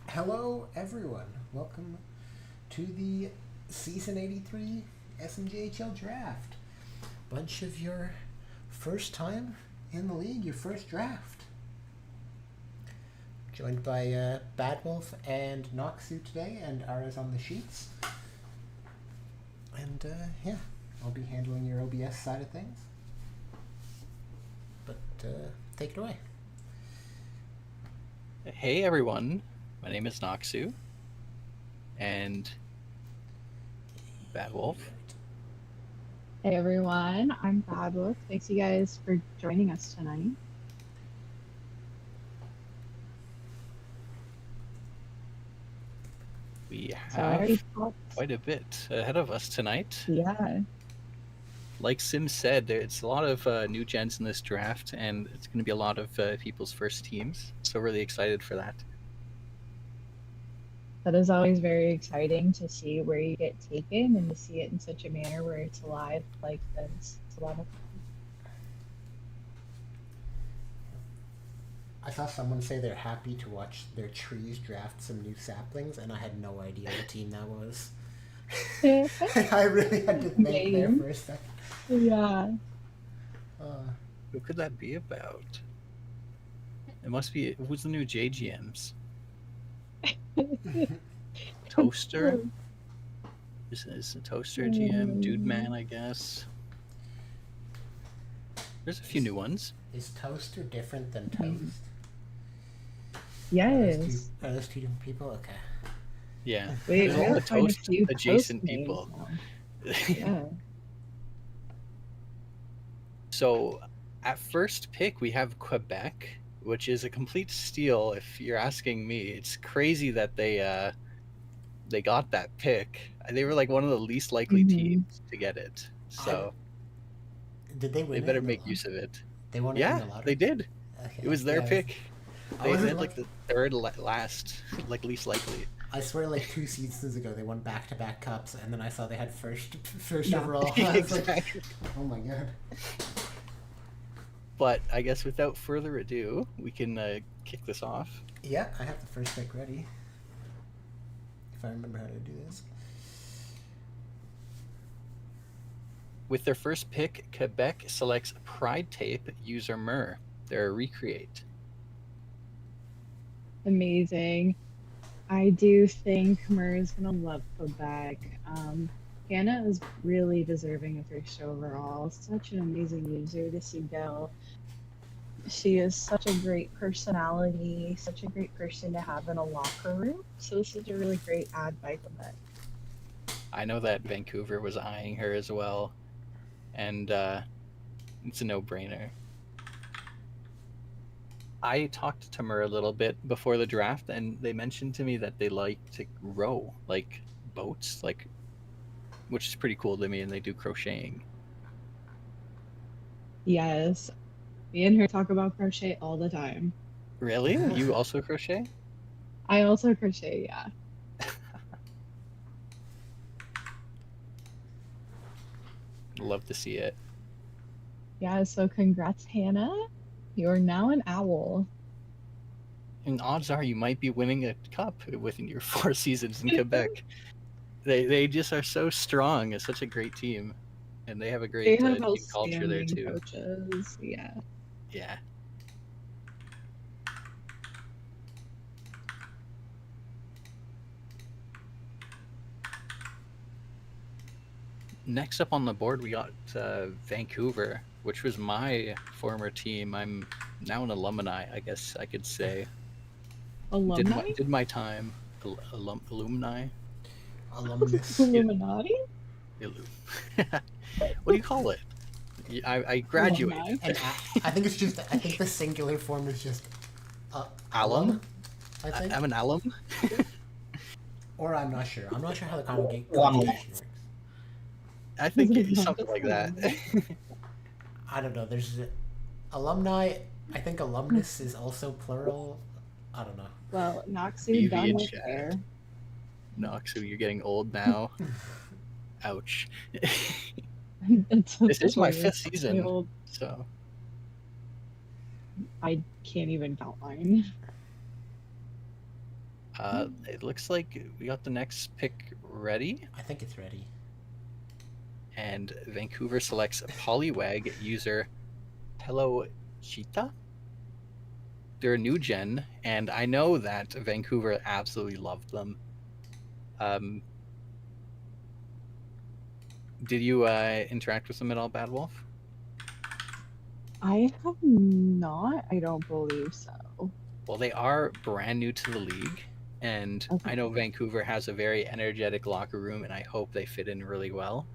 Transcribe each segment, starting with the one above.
Hello, everyone. Welcome to the Season 83 SMJHL Draft. Bunch of your first time in the league, your first draft. Joined by Bad Wolf and Noxu today, and Ara's on the sheets. And yeah, I'll be handling your OBS side of things. But take it away. Hey everyone, my name is Noxu, and Bad Wolf. Hey everyone, I'm Bad Wolf. Thanks you guys for joining us tonight. We have Sorry, quite a bit ahead of us tonight. Yeah. Like Sim said, it's a lot of new gens in this draft, and it's going to be a lot of people's first teams, so really excited for that. That is always very exciting to see where you get taken and to see it in such a manner where it's alive like this. It's a lot of fun. I saw someone say they're happy to watch their trees draft some new saplings, and I had no idea what team that was. I really had to think there for a second. Yeah. Who could that be about? It must be, who's the new JGMs? Toaster? Is a Toaster GM? Dude Man, I guess. There's a few new ones. Is Toaster different than Toast? Yes. Are those two different people? Okay. Yeah. There's all the Toast adjacent people. Yeah. So at first pick, we have Quebec, which is a complete steal if you're asking me. It's crazy that they got that pick. They were like one of the least likely teams to get it. So did they win? They better make use of it. They won it in the lottery? They did. Okay. It was their pick. They had like the third last, like least likely. I swear, like 2 seasons ago, they won back-to-back cups, and then I saw they had first overall. Exactly. Like, oh my god. But I guess without further ado, we can kick this off. Yeah, I have the first pick ready. If I remember how to do this. With their first pick, Quebec selects Pride Tape user Mur. They're a recreate. Amazing. I do think Mur is going to love Quebec. Hannah is really deserving of first overall. Such an amazing user to see go. She is such a great personality, such a great person to have in a locker room. So this is a really great ad by Quebec. I know that Vancouver was eyeing her as well, and it's a no-brainer. I talked to Mur a little bit before the draft, and they mentioned to me that they like to row, like boats, like, which is pretty cool to me, and they do crocheting. Yes. Me and her talk about crochet all the time. Really? You also crochet? I also crochet, yeah. Love to see it. Yeah, so congrats, Hannah. You're now an owl. And odds are you might be winning a cup within your 4 seasons in Quebec. They just are so strong. It's such a great team. And they have a great team culture there too. Coaches. Yeah. Yeah. Next up on the board, we got Vancouver, which was my former team. I'm now an alumni, I guess I could say. Alumni? Did my time. Alumni? Alumnus. Illuminati? What do you call it? I graduated. I think it's just. I think the singular form is just alum. I think I'm an alum. Or I'm not sure. I'm not sure how the conjugation works. I think it's something like that. I don't know. There's alumni. I think alumnus is also plural. I don't know. Well, Noxu done with hair. Noxu, you're getting old now. Ouch. This is my 5th season, so I can't even count mine. It looks like we got the next pick ready, I think it's ready. and Vancouver selects Poliwag user Hello Cheetah. They're a new gen, and I know that Vancouver absolutely loved them. Did you interact with them at all, Bad Wolf? I have not. I don't believe so. Well, they are brand new to the league, and Okay. I know Vancouver has a very energetic locker room, and I hope they fit in really well.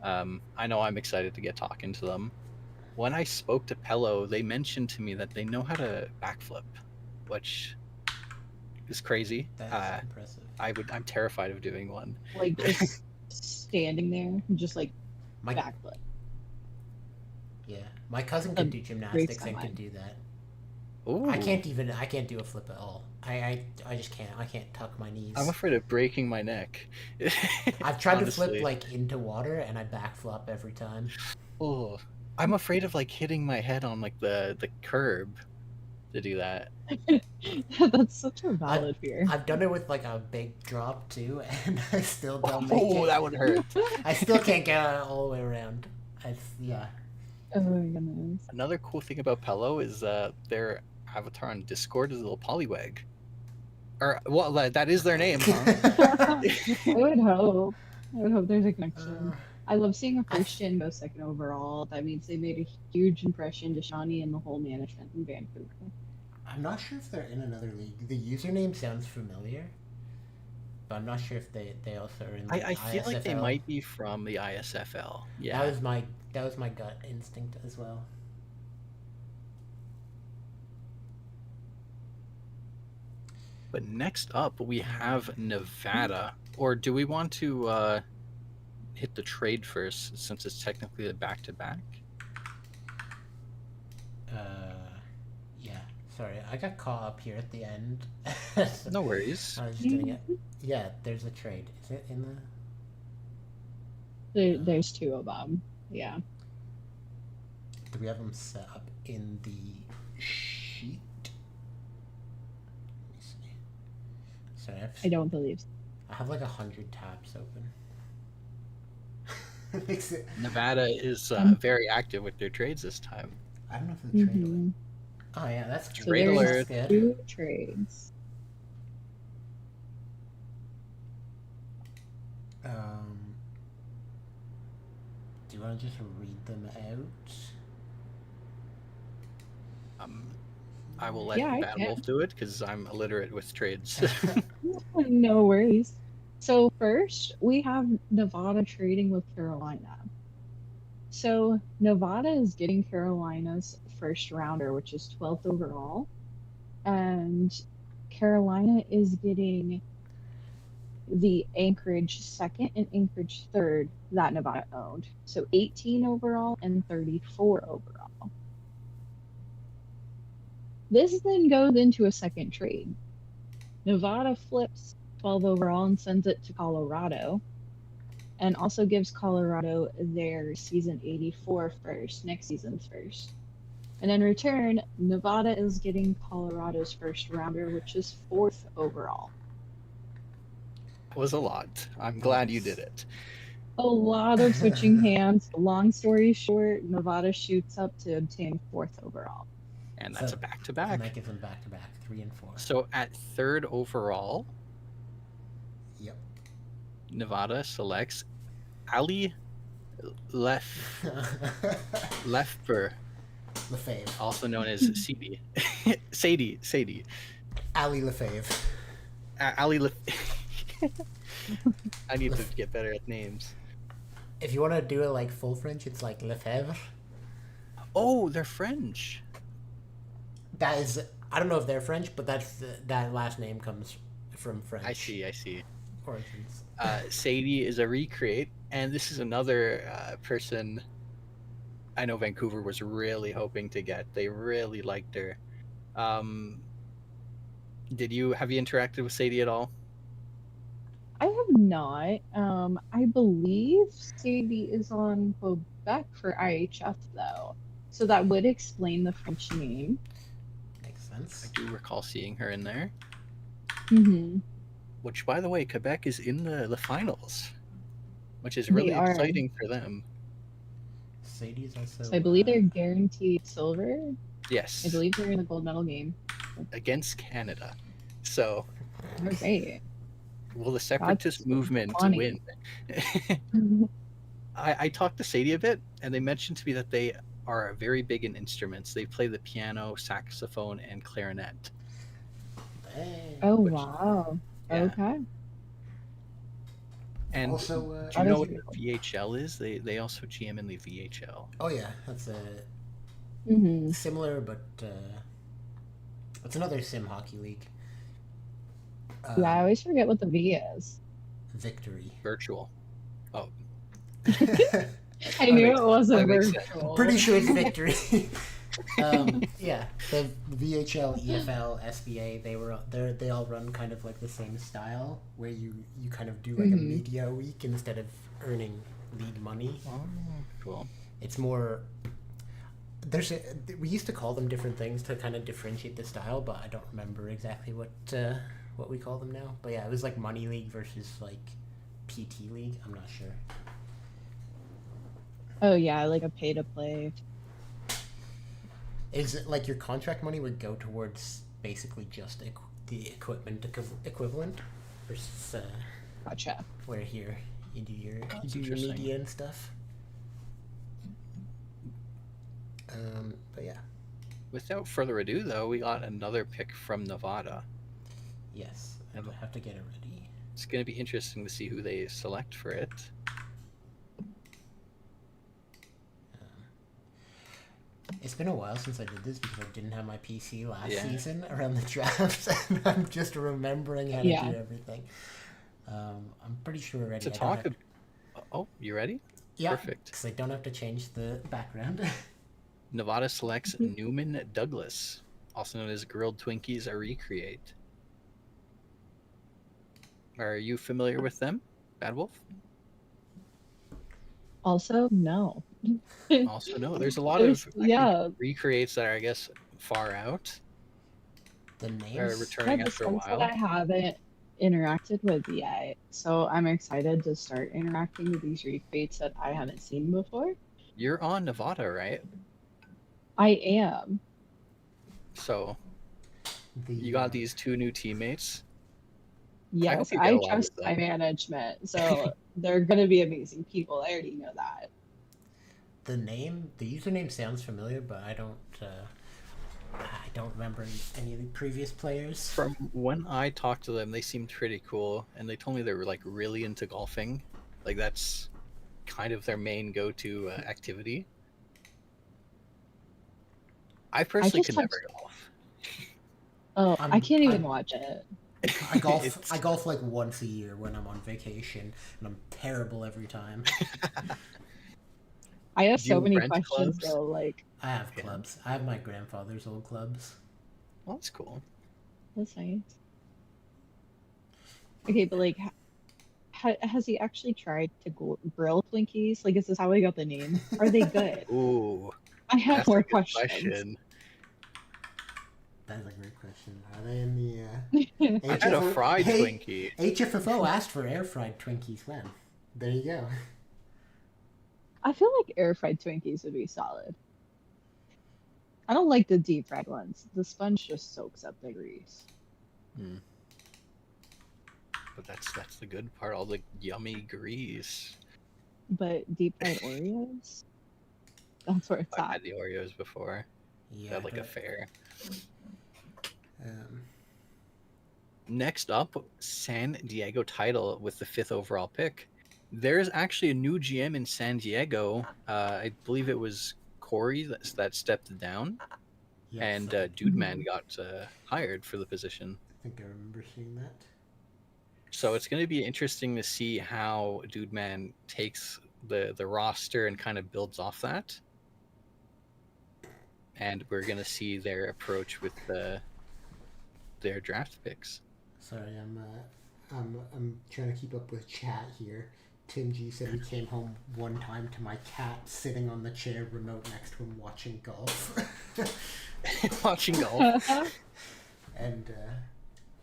I know I'm excited to get talking to them. When I spoke to Pello, they mentioned to me that they know how to backflip, which is crazy. That's impressive. I'm terrified of doing one. Like just standing there, just like My backflip. Yeah, my cousin can do gymnastics and can do that. Ooh. I can't do a flip at all. I just can't. I can't tuck my knees. I'm afraid of breaking my neck. I've tried to Honestly. flip like into water and I backflop every time. Oh, I'm afraid of like hitting my head on like the curb to do that. That's such a valid fear. I've done it with like a big drop too, and I still don't make Oh, it. that would hurt. I still can't get all the way around. Yeah. Oh my goodness. Another cool thing about Pello is their avatar on Discord is a little Poliwag. Or well, that is their name, huh? I would hope. I would hope there's a connection. I love seeing a first gen go second overall. That means they made a huge impression to Shawnee and the whole management in Vancouver. I'm not sure if they're in another league. The username sounds familiar, but I'm not sure if they also are in the I feel like they ISFL. might be from the ISFL. Yeah. That was my gut instinct as well. But next up we have Nevada. Or do we want to hit the trade first, since it's technically a back-to-back? Yeah. Sorry, I got caught up here at the end. No worries. I was just doing it. Yeah, there's a trade. Is it in the? There's two of them. Yeah. Do we have them set up in the sheet? Let me see. Sorry, I don't believe so. I have like 100 tabs open. Makes it. Nevada is very active with their trades this time. I don't know if the trade. Mhm. Oh yeah, that's So Trade there's alert. Good. two trades. Do you want to just read them out? I will let Yeah, I Bad can. Wolf do it because I'm illiterate with trades. No worries. So first, we have Nevada trading with Carolina. So Nevada is getting Carolina's first rounder, which is 12th overall. And Carolina is getting the Anchorage second and Anchorage third that Nevada owned. So 18 overall and 34 overall. This then goes into a second trade. Nevada flips 12 overall and sends it to Colorado, and also gives Colorado their season 84 first, next season's first. And in return, Nevada is getting Colorado's first rounder, which is 4th overall. That was a lot. I'm glad you did it. A lot of switching hands. Long story short, Nevada shoots up to obtain 4th overall. And that's So- a back-to-back. And that gives them back to back 3 and 4. So at 3rd overall, Yep. Nevada selects Ali Lefper, Lefebvre. also known as Sadie. Sadie. Ali Lefebvre. Ali I need to get better at names. If you want to do it like full French, it's like Lefebvre. Oh, they're French. That is, I don't know if they're French, but that last name comes from French. I see. Origins. Sadie is a recreate, and this is another person I know Vancouver was really hoping to get. They really liked her. Have you interacted with Sadie at all? I have not. I believe Sadie is on Quebec for IHF, though. So that would explain the French name. Makes sense. I do recall seeing her in there. Hmm. which, by the way, Quebec is in the finals, which is They really are. exciting for them. Sadie's also. So I believe they're guaranteed silver. I Yes, believe they're in the gold medal game. against Canada. So, All right. will the separatist That's movement funny. win? I talked to Sadie a bit, and they mentioned to me that they are very big in instruments. They play the piano, saxophone, and clarinet. Hey. Oh, Which- wow. Yeah. Okay. And Also, do you That know is what really cool. the VHL is? They also GM in the VHL. oh yeah, that's a Hmm. similar, but it's another sim hockey league. Yeah, I always forget what the V is. Victory. Virtual. Oh, I knew makes- it wasn't that makes sense. virtual. Pretty sure it's victory. Yeah, the VHL, EFL, SBA, they all run kind of like the same style, where you kind of do like a Mhm. media week instead of earning league money. oh, cool. It's more. We used to call them different things to kind of differentiate the style, but I don't remember exactly what we call them now. But yeah, it was like money league versus like PT league. I'm not sure. Oh yeah, like a pay to play. Is it like your contract money would go towards basically just the equipment equivalent versus Gotcha. where here you do your That's media interesting. and stuff. But yeah, Without further ado, though, we got another pick from Nevada. yes, I will have to get it ready. It's going to be interesting to see who they select for it. It's been a while since I did this because I didn't have my PC last Yeah. season around the drafts, and I'm just remembering how to Yeah. do everything. I'm pretty sure already. To I don't talk. have- Oh, you ready? yeah, Perfect. because I don't have to change the background. Nevada selects Newman Douglas, also known as Grilled Twinkies, a recreate. Are you familiar with them, Bad Wolf? Also, no. Also, no. There's a lot of Yeah. recreates that are, I guess, far out. The Are names. returning Yeah, after a the ones that while. I haven't interacted with yet. So I'm excited to start interacting with these recreates that I haven't seen before. You're on Nevada, right? I am. So The, you got these two new teammates. Yes, you get I along trust with my them. management. So they're going to be amazing people. I already know that. the username sounds familiar, but I don't remember any of the previous players. From when I talked to them, they seemed pretty cool, and they told me they were like really into golfing. Like that's kind of their main go-to activity. I personally just could never golf. Oh, I can't even I'm- watch it. I golf. It's- I golf like once a year when I'm on vacation, and I'm terrible every time. I have Do you so many rent questions clubs? though. Like, I have Yeah. clubs. I have my grandfather's old clubs. Well, that's cool. that's nice. Okay, but like, has he actually tried to grill Twinkies? Like, is this how he got the name? Are they good? Ooh, I have that's more a good questions. question. That's a great question. Are they in the I had a HFO fried Hey, Twinkie. HFFO asked for air fried Twinkies when. There you go. I feel like air fried Twinkies would be solid. I don't like the deep fried ones. The sponge just soaks up the grease. But that's the good part, all the yummy grease. But deep fried Oreos? That's where it's I've at. had the Oreos before Yeah. at like a fair. Um, Next up, San Diego title with the 5th overall pick. There's actually a new GM in San Diego. I believe it was Corey that stepped down, yes, and I Dude Man got hired for the position. think I remember seeing that. So it's going to be interesting to see how Dude Man takes the roster and kind of builds off that. And we're going to see their approach with their draft picks. Sorry, I'm trying to keep up with chat here. Tim G said he came home one time to my cat sitting on the chair remote next to him watching golf. Watching golf. And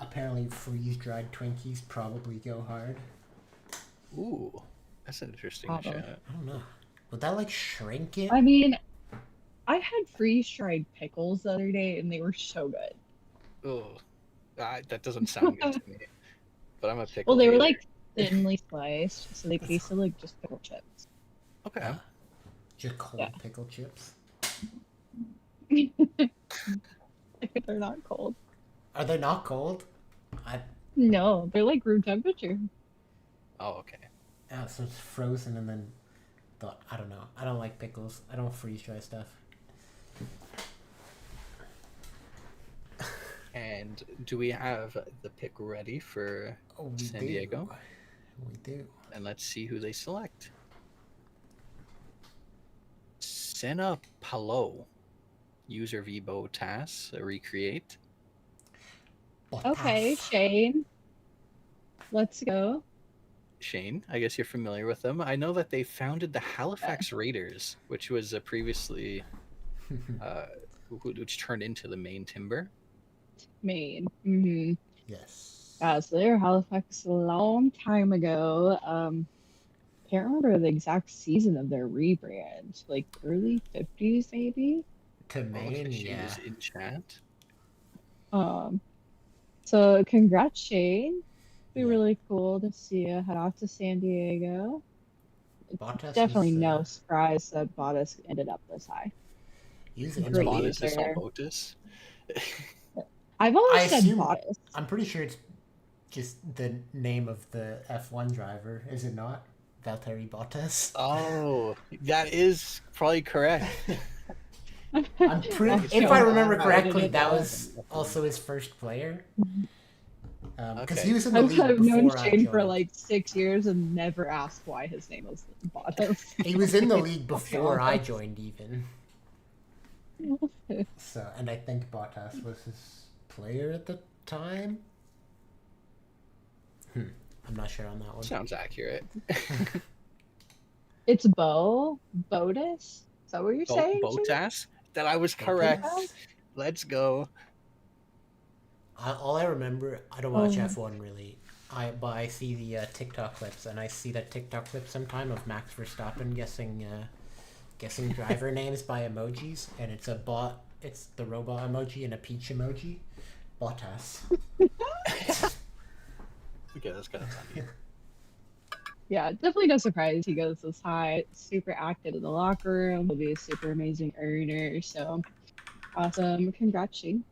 apparently freeze-dried Twinkies probably go hard. Ooh, that's an interesting Probably. shout. I don't know. Would that like shrink it? I mean, I had freeze-dried pickles the other day, and they were so good. Oh, that doesn't sound good to me. But I'm a pickle Well, they were hater. like thinly sliced, so they tasted like just pickle chips. Okay. Just cold Yeah. pickle chips. They're not cold. Are they not cold? No, they're like room temperature. Oh, okay. So it's frozen and then I don't know. I don't like pickles. I don't freeze dry stuff. And do we have the pick ready for We San do. Diego? We do. And let's see who they select. Senna Palo. User Vibo TAS, recreate. Okay, Bottas. Shane. Let's go. Shane, I guess you're familiar with them. I know that they founded the Halifax Raiders, which was previously, which turned into the Maine Timber. Maine. Mm-hmm. Yes. So they were Halifax a long time ago. Can't remember the exact season of their rebrand. Like early 50s, maybe. To Maine, Shane yeah. is in chat. So congrats, Shane. It'd be Yeah. really cool to see you head off to San Diego. Bottas Definitely was, no surprise that Bottas ended up this high. He's in Great the Bottas is user. Botus. I've always I said assume- Bottas. I'm pretty sure it's just the name of the F1 driver, is it not? Valtteri Bottas. Oh, that is probably correct. I'm pretty. If I remember correctly, that was also his first player. Because he was in the league I've known before I Shane for joined. like 6 years and never asked why his name was Bottas. He was in the league before I joined, even. So, and I think Bottas was his player at the time. I'm not sure on that one. Sounds accurate. It's Botus? Is that what you're saying? Shane? Botas? That I was correct. Bottas? Let's go. All I remember, I don't watch F1 really. But I see the TikTok clips, and I see that TikTok clip sometime of Max Verstappen guessing driver names by emojis, and it's a bot. It's the robot emoji and a peach emoji. Bottas. Okay, that's kind of funny. Yeah, definitely no surprise he goes this high. Super active in the locker room. He'll be a super amazing earner. So awesome. Congrats, Shane.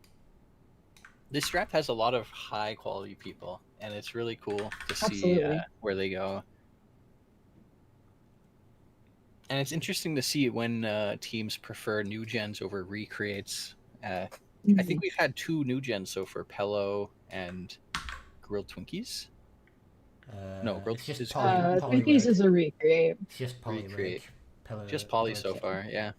This draft has a lot of high quality people, and it's really cool to see Absolutely. where they go. And it's interesting to see when teams prefer new gens over recreates. I think we've had 2 new gens so far, Pello and Grilled Twinkies. No, Grilled it's just is Twinkies is a recreate. It's just Recreate. Poly. Just Poly so far, yeah.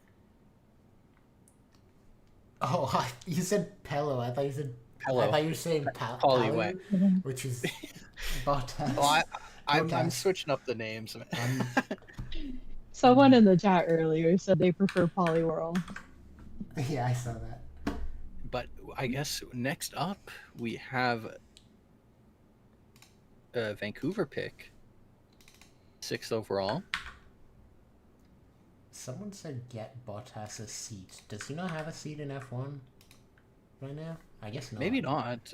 Oh, you said Pello. I thought you said. Pello. I thought you were saying Poly Palu, wet. which is Bottas. Oh, I'm Bottas. switching up the names. Someone in the chat earlier said they prefer Polyworld. Yeah, I saw that. But I guess next up we have a Vancouver pick, 6th overall. Someone said get Bottas a seat. Does he not have a seat in F1 right now? I guess not. Maybe not.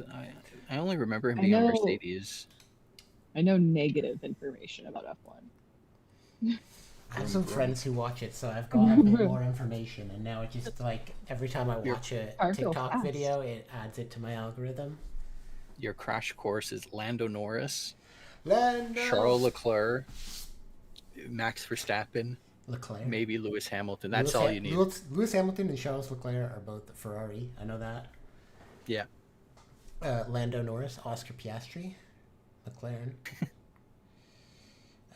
I only remember him being on Mercedes. I know negative information about F1. I have some friends who watch it, so I've got a bit more information, and now it just like every time I watch a TikTok video, it adds it to my algorithm. Your crash course is Lando Norris, Lando! Charles Leclerc, Max Verstappen, Leclerc. maybe Lewis Hamilton. That's all you need. Lewis Hamilton and Charles Leclerc are both Ferrari. I know that. Yeah. Lando Norris, Oscar Piastri, McLaren.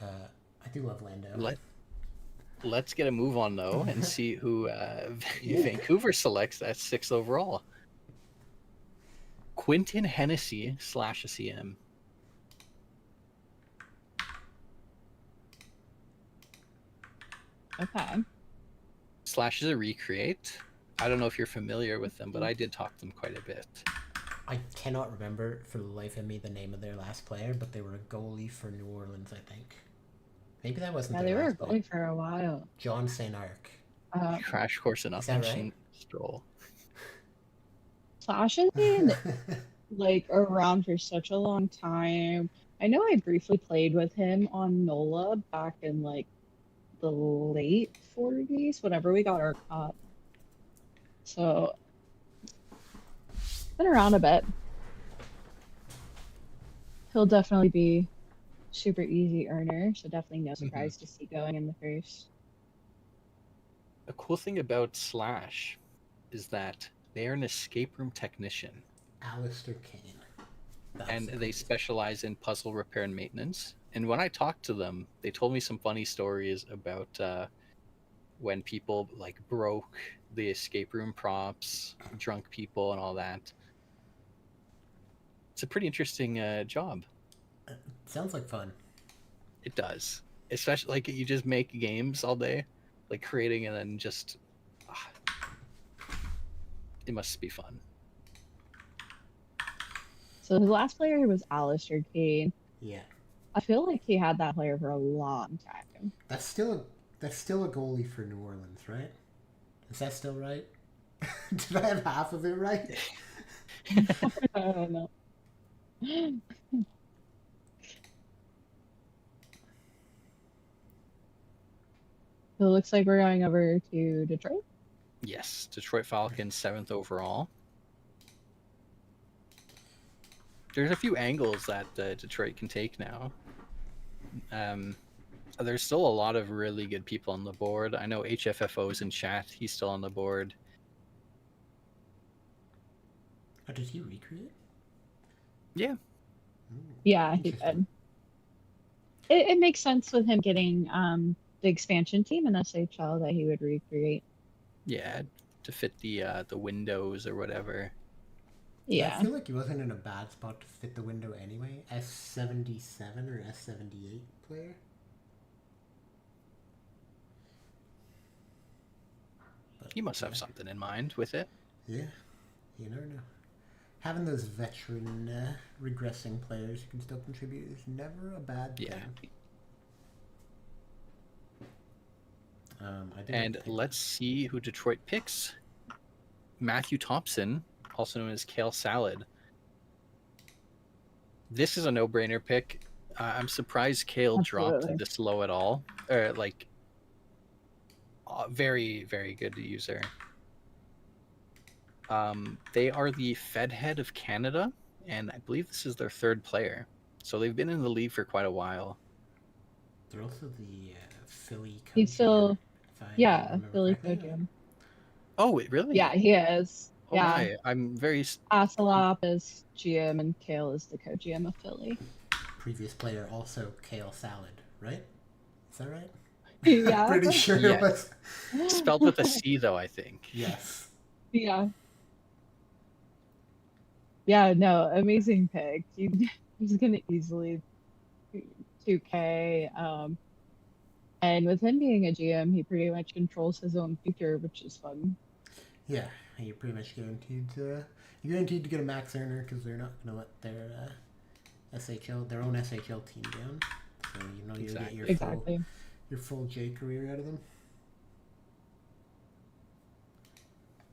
I do love Lando. Let's get a move on though and see who Vancouver selects at 6th overall. Quinton Hennessy / a CM. Okay. Slash is a recreate. I don't know if you're familiar with them, but I did talk to them quite a bit. I cannot remember for the life of me the name of their last player, but they were a goalie for New Orleans, I think. Maybe that wasn't Yeah, their they were last player. going for a while. John St. Arc. Crash course in Is that offensive right? Stroll. Sasha's been like around for such a long time. I know I briefly played with him on NOLA back in like the late 40s, whenever we got our cup. So been around a bit. He'll definitely be super easy earner, so definitely no surprise to see going in the first. A cool thing about Slash is that they are an escape room technician. Alistair Kane. And they specialize in puzzle repair and maintenance. And when I talked to them, they told me some funny stories about when people like broke the escape room props, drunk people, and all that. It's a pretty interesting job. Sounds like fun. It does, especially like you just make games all day, like creating and then just. It must be fun. So his last player was Alistair Kane. Yeah. I feel like he had that player for a long time. That's still a goalie for New Orleans, right? Is that still right? Did I have half of it right? I don't know. So it looks like we're going over to Detroit. Yes, Detroit Falcons 7th overall. There's a few angles that Detroit can take now. There's still a lot of really good people on the board. I know HFFO is in chat. He's still on the board. Oh, did he recreate? Yeah. Ooh, Yeah, he did. It makes sense with him getting the expansion team in SHL that he would recreate. Yeah, to fit the windows or whatever. Yeah. I feel like he wasn't in a bad spot to fit the window anyway. S77 or S78 player. But, He must have something in mind with it. Yeah, you never know. Having those veteran regressing players who can still contribute is never a bad thing. And let's see who Detroit picks. Matthew Thompson, also known as Kale Salad. This is a no-brainer pick. I'm surprised Kale dropped this low at all. Very, very good user. They are the Fed head of Canada, and I believe this is their 3rd player. So they've been in the league for quite a while. They're also the Philly coach. He's still, Philly coach. Oh, wait, really? Yeah, he is. Oh, yeah. My. I'm very... Asalop is GM, and Kale is the co-GM of Philly. Previous player also Kale Salad, right? Is that right? Yeah. Pretty sure it was. Spelled with a C, though, I think. Yes. Yeah. Yeah, no, amazing pick. He's going to easily 2K. And with him being a GM, he pretty much controls his own future, which is fun. Yeah, you're pretty much guaranteed to get a max earner because they're not going to let their their own SHL team down. So you get your full J career out of them.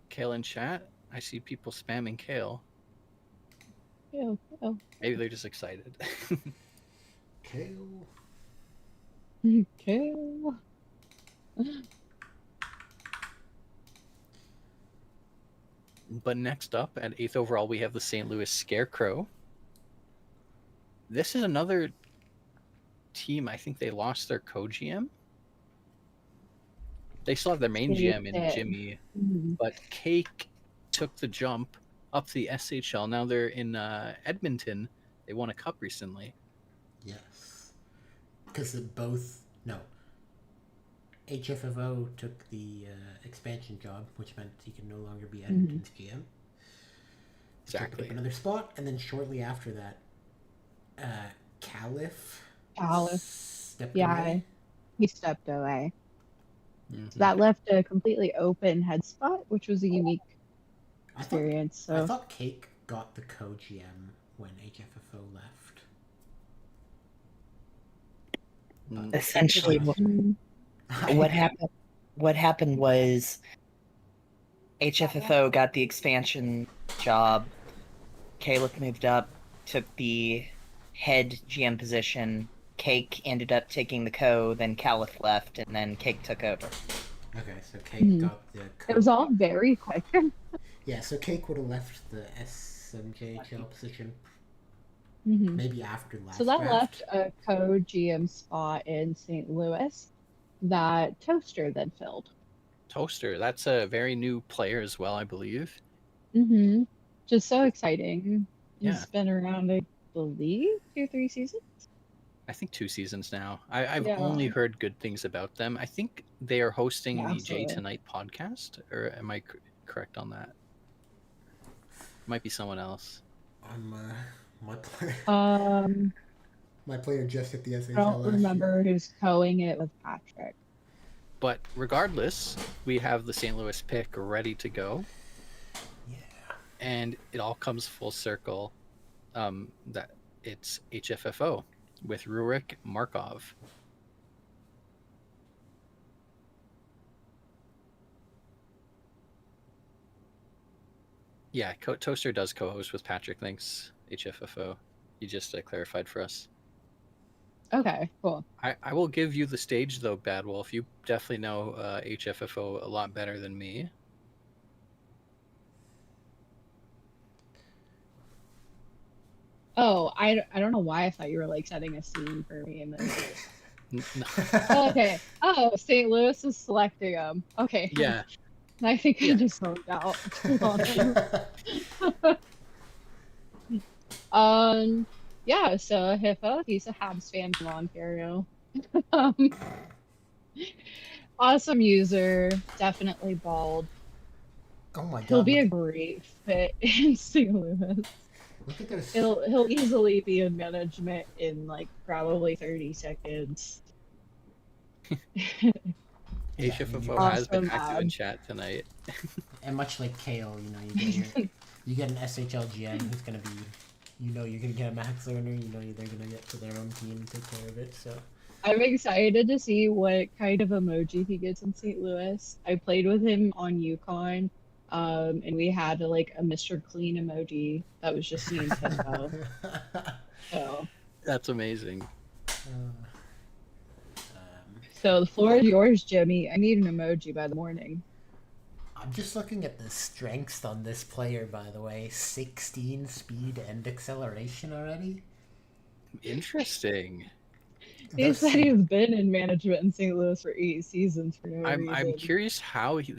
Kale in chat. I see people spamming Kale. Kale. Maybe they're just excited. Kale. Kale. But next up, at 8th overall, we have the St. Louis Scarecrow. This is another team. I think they lost their co-GM. They still have their main GM in Jimmy, but Cake took the jump up to the SHL. Now they're in Edmonton. They won a cup recently. Yes. Because HFFO took the expansion job, which meant he could no longer be Edmonton's GM. Exactly. Took another spot, and then shortly after that, Caliph stepped away. He stepped away. Mm-hmm. So that left a completely open head spot, which was a unique experience. I thought Cake got the co-GM when HFFO left. Essentially, what happened was HFFO got the expansion job. Caleb moved up, took the head GM position. Cake ended up taking the co, then Caliph left, and then Cake took over. Okay, so Cake got the It was all very quick. Yeah, so Cake would have left the SMJHL position Mhm. maybe after last So that draft. left a co-GM spot in St. Louis that Toaster then filled. Toaster, that's a very new player as well, I believe. Mm-hmm. Just so exciting. Yeah. He's been around, I believe, 2-3 seasons. I think 2 seasons now. I've Yeah. only heard good things about them. I think they are hosting Yeah, the J absolutely. Tonight podcast, or am I correct on that? Might be someone else. My player just hit the SHL I don't last remember year. who's co-ing it with Patrick. But regardless, we have the St. Louis pick ready to go. Yeah. And it all comes full circle. That it's HFFO with Rurik Markov. Yeah, Toaster does co-host with Patrick. Thanks, HFFO. You just clarified for us. Okay, cool. I will give you the stage, though, Bad Wolf. You definitely know HFFO a lot better than me. Oh, I don't know why I thought you were like setting a scene for me in this. No. Oh, okay. Oh, St. Louis is selecting him. Okay. Yeah. I think Yeah. I just zoned out. Yeah, so Hippo, he's a Habs fan from Ontario. Awesome user, definitely bald. Oh my god. He'll be a great fit in St. Louis. Look at this. He'll easily be in management in like probably 30 seconds. HFFO has been Awesome active in ad. chat tonight. And much like Kale, you get an SHL GM who's gonna be, you're gonna get a max learner. They're gonna get to their own team and take care of it. So I'm excited to see what kind of emoji he gets in St. Louis. I played with him on Yukon, and we had a Mr. Clean emoji that was just me and Hippo. So That's amazing. So the floor is yours, Jimmy. I need an emoji by the morning. I'm just looking at the strengths on this player, by the way. 16 speed and acceleration already. Interesting. He said he's been in management in St. Louis for 8 seasons for no reason. I'm curious how he's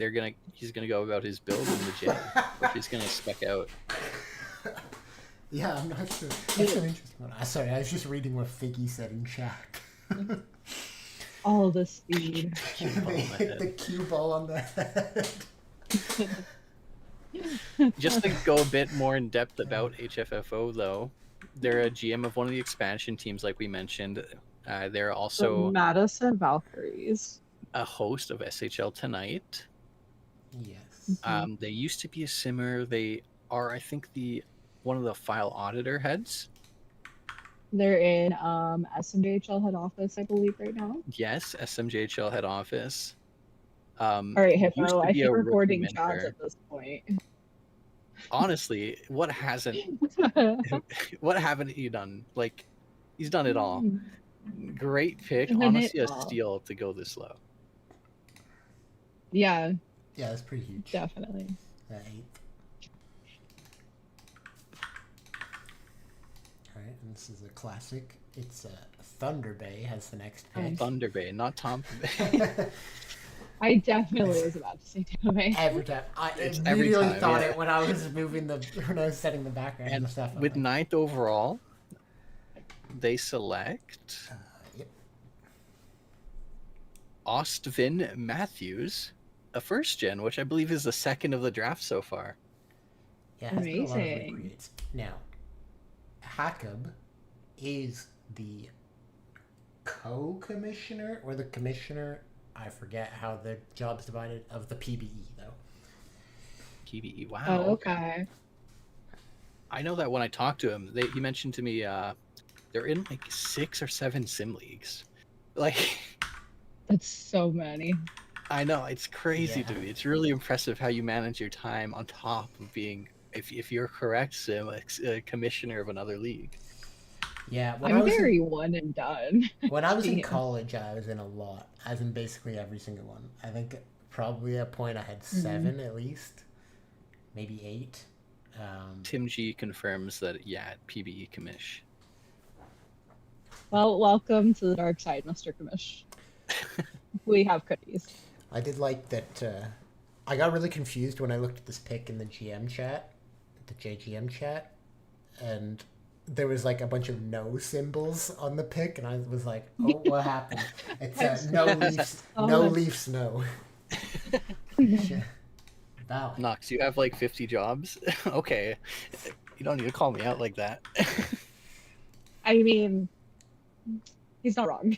gonna go about his build in the J. If he's gonna spec out. Yeah, I'm not sure. That's an interesting one. Sorry, I was just reading what Figgy said in chat. All the speed. They hit the cue ball on the head. Just to go a bit more in depth about HFFO, though, they're a GM of one of the expansion teams, like we mentioned. They're also The Madison Valkyries. a host of SHL Tonight. Yes. They used to be a simmer. They are, I think, one of the file auditor heads. They're in SMJHL head office, I believe, right now. Yes, SMJHL head office. All right, used Hippo, to I be think a we're rookie recording chats mentor. at this point. Honestly, what haven't you done? Like, he's done it all. Great pick. Done it Honestly, a all. steal to go this low. Yeah, Yeah, that's pretty huge. definitely. That 8th. Alright, and this is a classic. It's Thunder Bay has the next pick. Thunder Bay, not Tampa Bay. I definitely was about to say Tampa Bay. Every time. I Every immediately time, thought yeah. it when I was when I was setting the background and stuff. I'm With like, 9th overall, they select yep. Austvin Matthews, a first gen, which I believe is the second of the draft so far. Yeah, it has been a lot of Amazing. recreates. Now, Hackab is the co-commissioner or the commissioner. I forget how the job's divided of the PBE though. PBE, wow. Oh, okay. I know that when I talked to him, he mentioned to me they're in like 6 or 7 sim leagues. Like, That's so many. I know, it's crazy Yeah. to me. It's really impressive how you manage your time on top of being, if you're correct, sim, a commissioner of another league. Yeah, I'm very one and done. when I was in GM. college, I was in a lot, as in basically every single one. I think probably at a point I had 7 at least, maybe 8. Tim G confirms that, yeah, PBE commish. Well, welcome to the dark side, Mr. Commish. We have cookies. I did like that. I got really confused when I looked at this pic in the GM chat, the JGM chat, and there was like a bunch of no symbols on the pic, and I was like, "Oh, what happened?" It's no leaves, no leaves, no. Valid. Knox, you have like 50 jobs? Okay. You don't need to call me out like that. I mean, he's not wrong.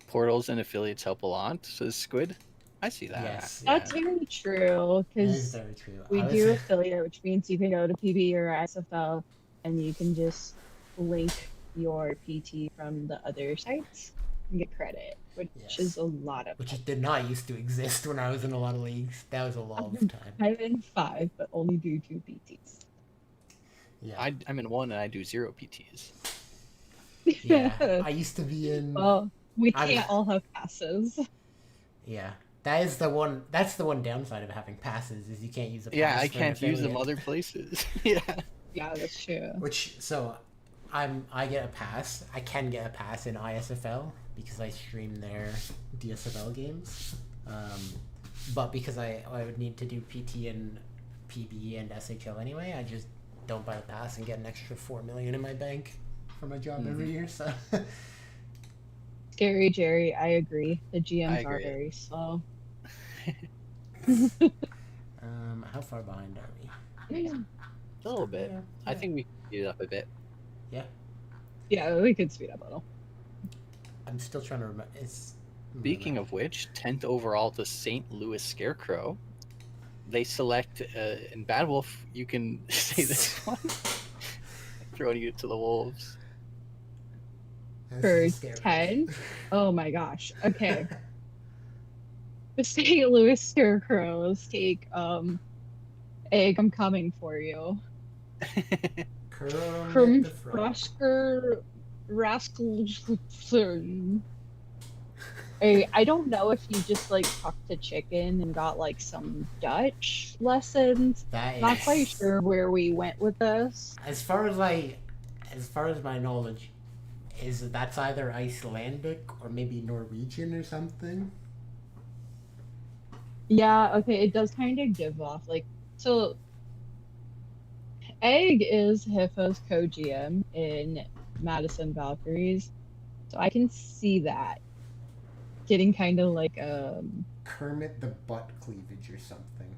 Portals and affiliates help a lot, says Squid. I see that. Yes, That's yeah. very true, That is because very true. we do affiliate, which means you can go to PB or SFL, and you can just link your PT from the other sites and get credit, which is a lot of. Which did not used to exist when I was in a lot of leagues. That was a lot of time. I'm in 5, but only do 2 PTs. Yeah. I'm in 1 and I do 0 PTs. Yeah. I used to be in. Well, we can't all have passes. Yeah. That is the one. That's the one downside of having passes is you can't use a pass. Yeah, I for an can't use them affiliate. other places. Yeah. Yeah, that's true. I get a pass. I can get a pass in ISFL because I stream their DSFL games. But because I would need to do PT and PB and SHL anyway, I just don't buy the pass and get an extra $4 million in my bank for my job every year. So. Scary Jerry, I agree. The GMs are agree. very slow. How far behind are we? A little bit. Yeah. I think we can speed it up a bit. Yeah. Yeah, we could speed up a little. I'm still trying to remember. Speaking of which, 10th overall to St. Louis Scarecrow. They select in Bad Wolf. You can say this one. Throwing you to the wolves. For 10? Oh my gosh. Okay. The St. Louis Scarecrows take Egg, I'm coming for you. From Frosker Rascal. I don't know if you just like talked to Chicken and got like some Dutch lessons. Not quite sure where we went with this. As far as my knowledge, that's either Icelandic or maybe Norwegian or something. Yeah, okay, it does kind of give off like so. Egg is Hiffo's co-GM in Madison Valkyries, so I can see that getting kind of like Kermit the Butt Cleavage or something.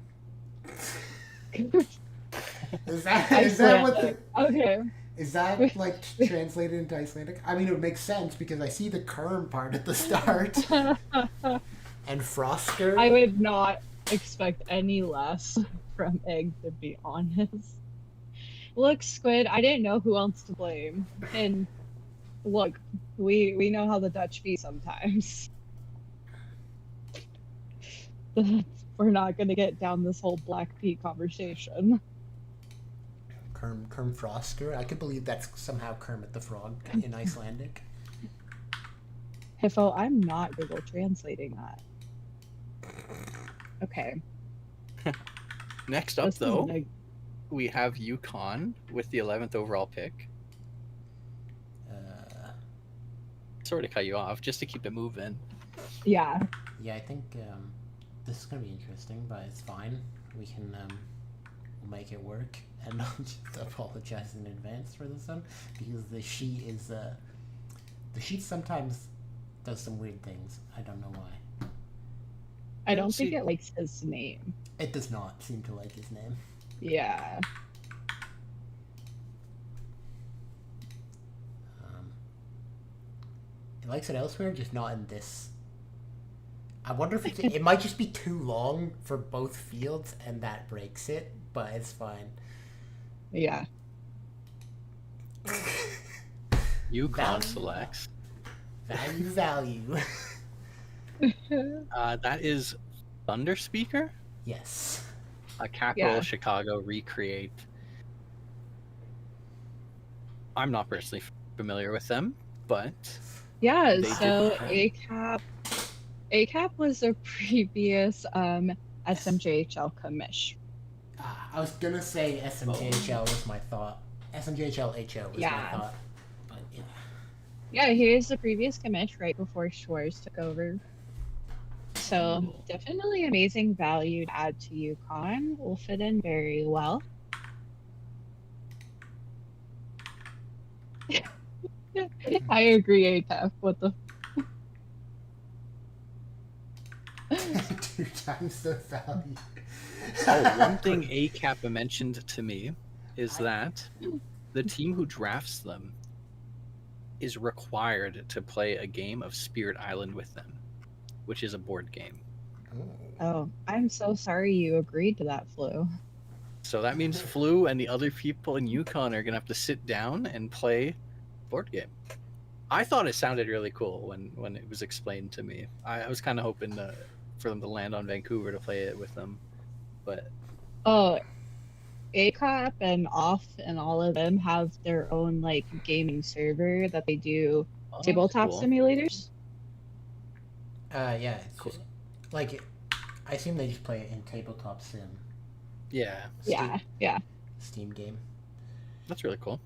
Is that what the, okay? Is that like translated into Icelandic? I mean, it would make sense because I see the Kerm part at the start. And Frosker. I would not expect any less from Egg, to be honest. Look, Squid, I didn't know who else to blame. And look, we know how the Dutch be sometimes. We're not going to get down this whole Black Pea conversation. Kerm Frosker? I could believe that's somehow Kermit the Frog in Icelandic. Hiffo, I'm not Google translating that. Okay. Next up, though, we have Yukon with the 11th overall pick. Sorry to cut you off, just to keep it moving. Yeah. Yeah, I think this is going to be interesting, but it's fine. We can we'll make it work. And I'll just apologize in advance for this one, because the sheet sometimes does some weird things. I don't know why. I don't think it likes his name. It does not seem to like his name. Yeah. It likes it elsewhere, just not in this. I wonder if it might just be too long for both fields, and that breaks it. But it's fine. Yeah. Yukon selects. Value. That is Thunder Speaker, Yes. a Capital Yeah. Chicago recreate. I'm not personally familiar with them, but Yeah, They so did- ACAP was a previous SMJHL commish. I was gonna say SMJHL was my thought. SMJHL HO was my Yeah. thought. But yeah. Yeah, here's the previous commish right before Schwartz took over. So Cool. definitely amazing value to add to Yukon. Will fit in very well. I agree, ACAP. What the 2 times the value. one thing ACAP mentioned to me is that the team who drafts them is required to play a game of Spirit Island with them, which is a board game. Oh, I'm so sorry you agreed to that, Flu. So that means Flu and the other people in Yukon are gonna have to sit down and play board game. I thought it sounded really cool when it was explained to me. I was kind of hoping for them to land on Vancouver to play it with them, but Oh, ACOP and Off and all of them have their own like gaming server that they do tabletop cool. simulators. Yeah, it's Cool. just, like, I assume they just play it in tabletop sim. Yeah, Yeah. Steam game. that's really cool.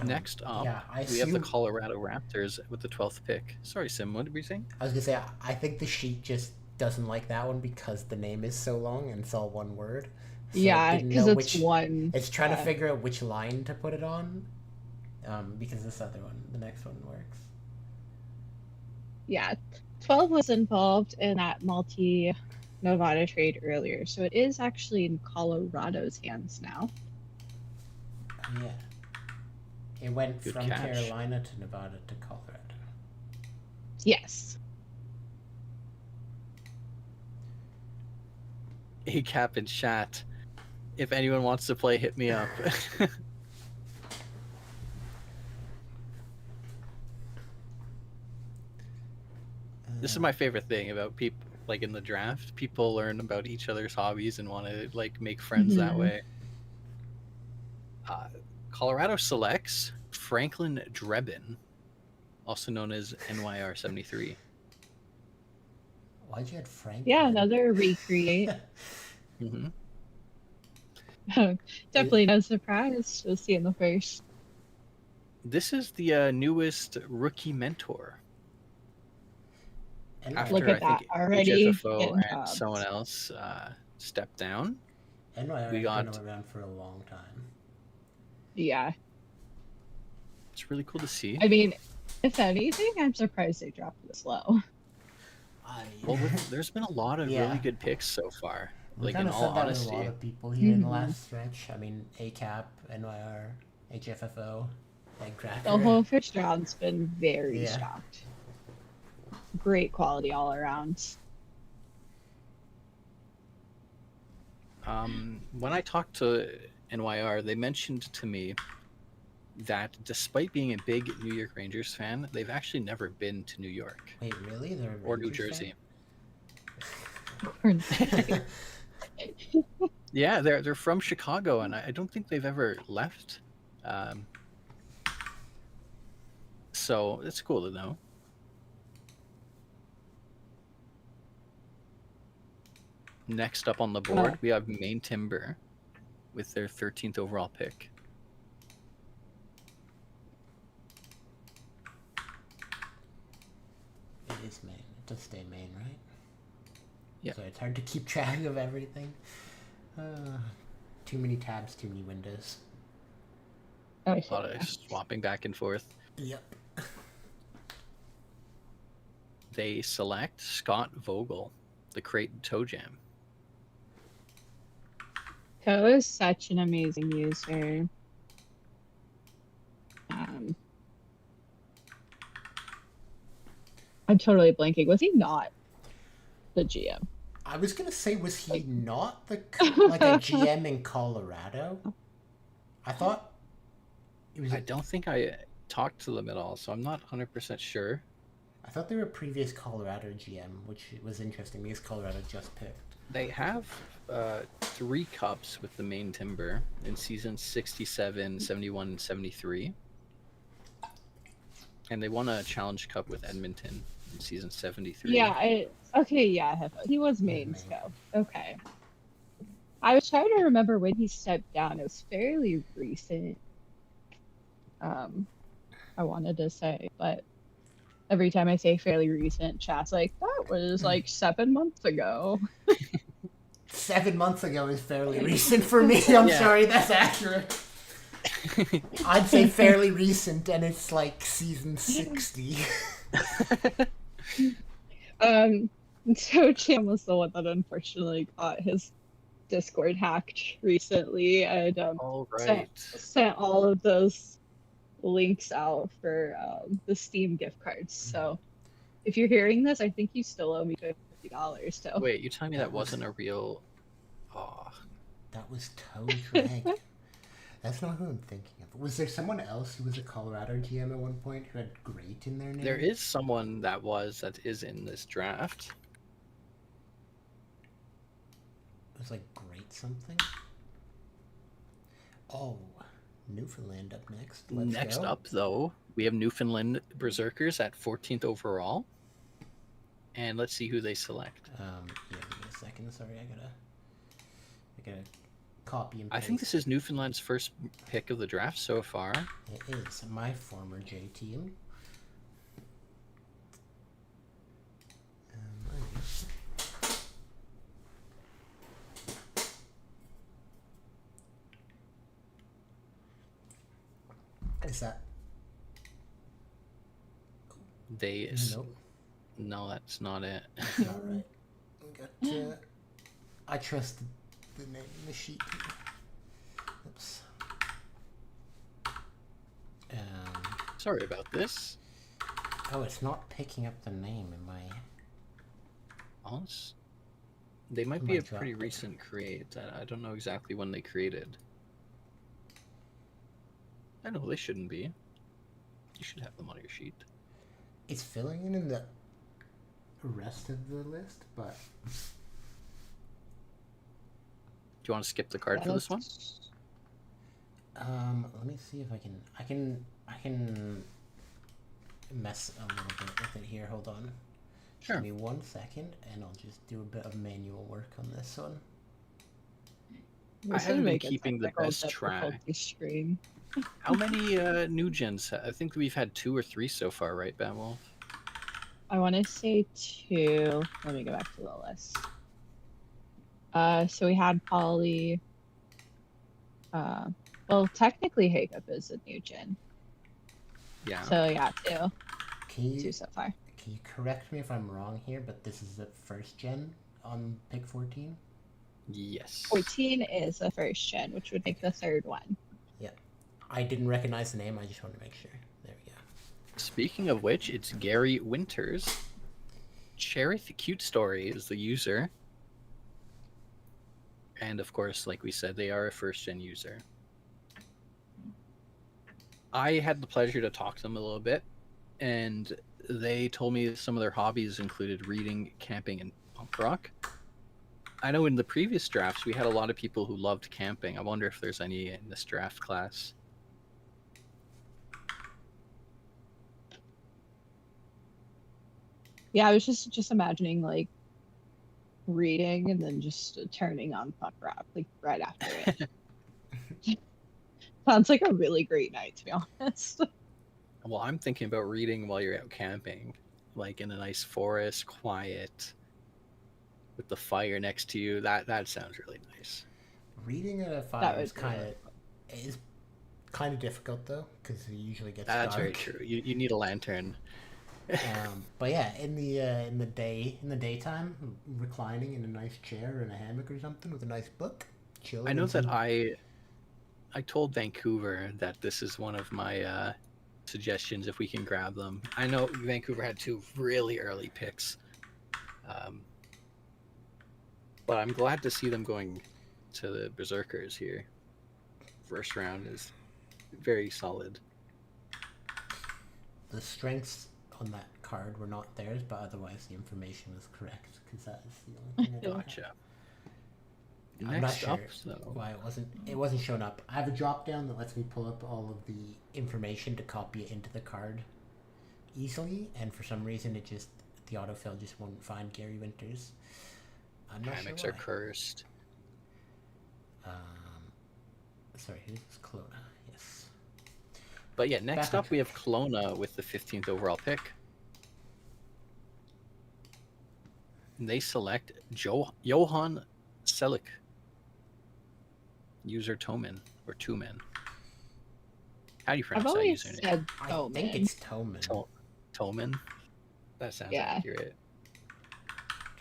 Next up, yeah, I we have the assume- Colorado Raptors with the 12th pick. Sorry, Sim, what did we say? I was gonna say, I think the sheet just doesn't like that one because the name is so long and it's all one word. So it Yeah, didn't because know it's which- one. It's trying to figure out which line to put it on. Because this other one, the next one works. Yeah, 12 was involved in that multi-Nevada trade earlier, so it is actually in Colorado's hands now. Yeah. It went Good from catch. Carolina to Nevada to Colorado. Yes. ACAP in chat. If anyone wants to play, hit me up. This is my favorite thing about people, like in the draft. People learn about each other's hobbies and want to like make friends that Mhm. way. Colorado selects Franklin Drebin, also known as NYR 73. Why'd you add Frank? Yeah, another recreate. Mm-hmm. Definitely no surprise to see in the first. This is the newest rookie mentor. And After Look at I that, think already HFFO getting and jobs. someone else stepped down. NYR we has got- been around for a long time. Yeah. It's really cool to see. I mean, if anything, I'm surprised they dropped this low. Well, there's been a lot of Yeah. really good picks so far. We Like kind in of all said that with honesty, a lot of people here in the Mhm. last stretch. I mean, ACAP, NYR, HFFO, like Cracker. The whole first round's been very Yeah. stocked. Great quality all around. when I talked to NYR, they mentioned to me that despite being a big New York Rangers fan, they've actually never been to New York Wait, really? They're a or New Rangers Jersey. fan? Yeah, they're from Chicago, and I don't think they've ever left. So it's cool to know. Next up on the board, we have Maine Timber with their 13th overall pick. It is Maine. It does stay Maine, right? Yeah. So it's hard to keep track of everything. Too many tabs, too many windows. Oh, A lot of swapping back and forth. Yep. They select Scott Vogel, the Creighton Toe Jam. Ko is such an amazing user. I'm totally blanking. Was he not the GM? I was gonna say, was he Like- not like a GM in Colorado? I thought it was. I don't think I talked to them at all, so I'm not 100% sure. I thought they were a previous Colorado GM, which was interesting because Colorado just picked. They have 3 cups with the main timber in seasons 67, 71, and 73. And they won a challenge cup with Edmonton in season 73. Yeah, I have. He was main scout. Okay. I was trying to remember when he stepped down. It was fairly recent. I wanted to say, but every time I say fairly recent, chat's like, that was like 7 months ago. 7 months ago is fairly recent for me. I'm Yeah. sorry, that's accurate. I'd say fairly recent, and it's like season 60. So Cham was the one that unfortunately got his Discord hacked recently, and All right. sent all of those links out for the Steam gift cards. So if you're hearing this, I think you still owe me $50. So Wait, you telling me that wasn't a real... Oh, That was Toe Drag. That's not who I'm thinking of. Was there someone else who was a Colorado GM at one point who had great in their name? there is someone that is in this draft. It was like great something. Oh, Newfoundland up next. Let's Next go. up, though, we have Newfoundland Berserkers at 14th overall. And let's see who they select. Yeah, give me a second. Sorry, I gotta copy and paste. I think this is Newfoundland's first pick of the draft so far. It is my former J team. Is that? Nope, No, that's not it. not right. We got. I trust the name in the sheet. Oops. Sorry about this. Oh, it's not picking up the name in my. Honest? They might Oh be my a pretty God. recent create. I don't know exactly when they created. I know they shouldn't be. You should have them on your sheet. It's filling in the rest of the list, but Do you want to skip the card for this one? let me see if I can mess a little bit with it here. Hold on. Sure. Give me 1 second, and I'll just do a bit of manual work on this one. I haven't been keeping the best track. Stream. How many new gens? I think we've had 2 or 3 so far, right, Batwolf? I want to say 2. Let me go back to the list. So we had Polly. Well, technically, Hiccup is a new gen. Yeah. So yeah, 2. Can you 2 so far. Can you correct me if I'm wrong here? But this is the first gen on pick 14. Yes. 14 is the first gen, which would make the third one. I didn't recognize the name. I just wanted to make sure. There we go. Speaking of which, it's Gary Winters. Cherith Cute Story is the user. And of course, like we said, they are a first gen user. I had the pleasure to talk to them a little bit, and they told me some of their hobbies included reading, camping, and punk rock. I know in the previous drafts we had a lot of people who loved camping. I wonder if there's any in this draft class. Yeah, I was just imagining like reading and then just turning on punk rock like right after it. Sounds like a really great night, to be honest. Well, I'm thinking about reading while you're out camping, like in a nice forest, quiet, with the fire next to you. That sounds really nice. Reading at a That fire would is be kind of difficult though, because it usually gets That's dark. very true. You need a lantern. But yeah, in the daytime, reclining in a nice chair in a hammock or something with a nice book, chilling. I know that I told Vancouver that this is one of my suggestions if we can grab them. I know Vancouver had 2 really early picks, but I'm glad to see them going to the Berserkers here. First round is very solid. The strengths on that card were not theirs, but otherwise the information was correct, because that is the only thing I don't Gotcha. I'm not Next sure up, though, why it wasn't showing up. I have a drop down that lets me pull up all of the information to copy it into the card easily, and for some reason the autofill just won't find Gary Winters. I'm not mechanics sure are why. cursed. Sorry, who's this? Kelowna? Yes. But yeah, next Back up we have Kelowna with the 15th overall pick. They select Johan Selik. User Toman, or Tumen. How do you I've pronounce that always username? said I Toman. think it's Toman. Toman? That sounds Yeah. accurate. I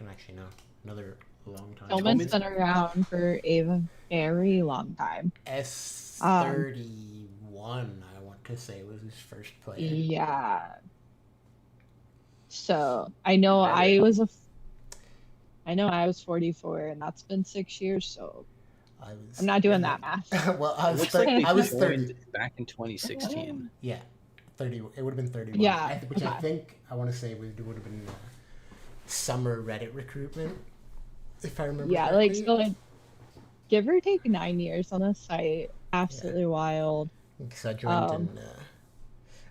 don't actually know. Another long time. Toman's been around for a very long time. S31, I want to say, was his first player. Yeah. So I know I was 44, and that's been 6 years. So I'm not doing that math. Well, I It was looks like they I was joined 30. back in 2016. Yeah, 30. It would have been 31. Yeah, Which I okay. think I want to say would have been summer Reddit recruitment, if I remember. Yeah, correctly. so give or take 9 years on the site. Absolutely wild. Because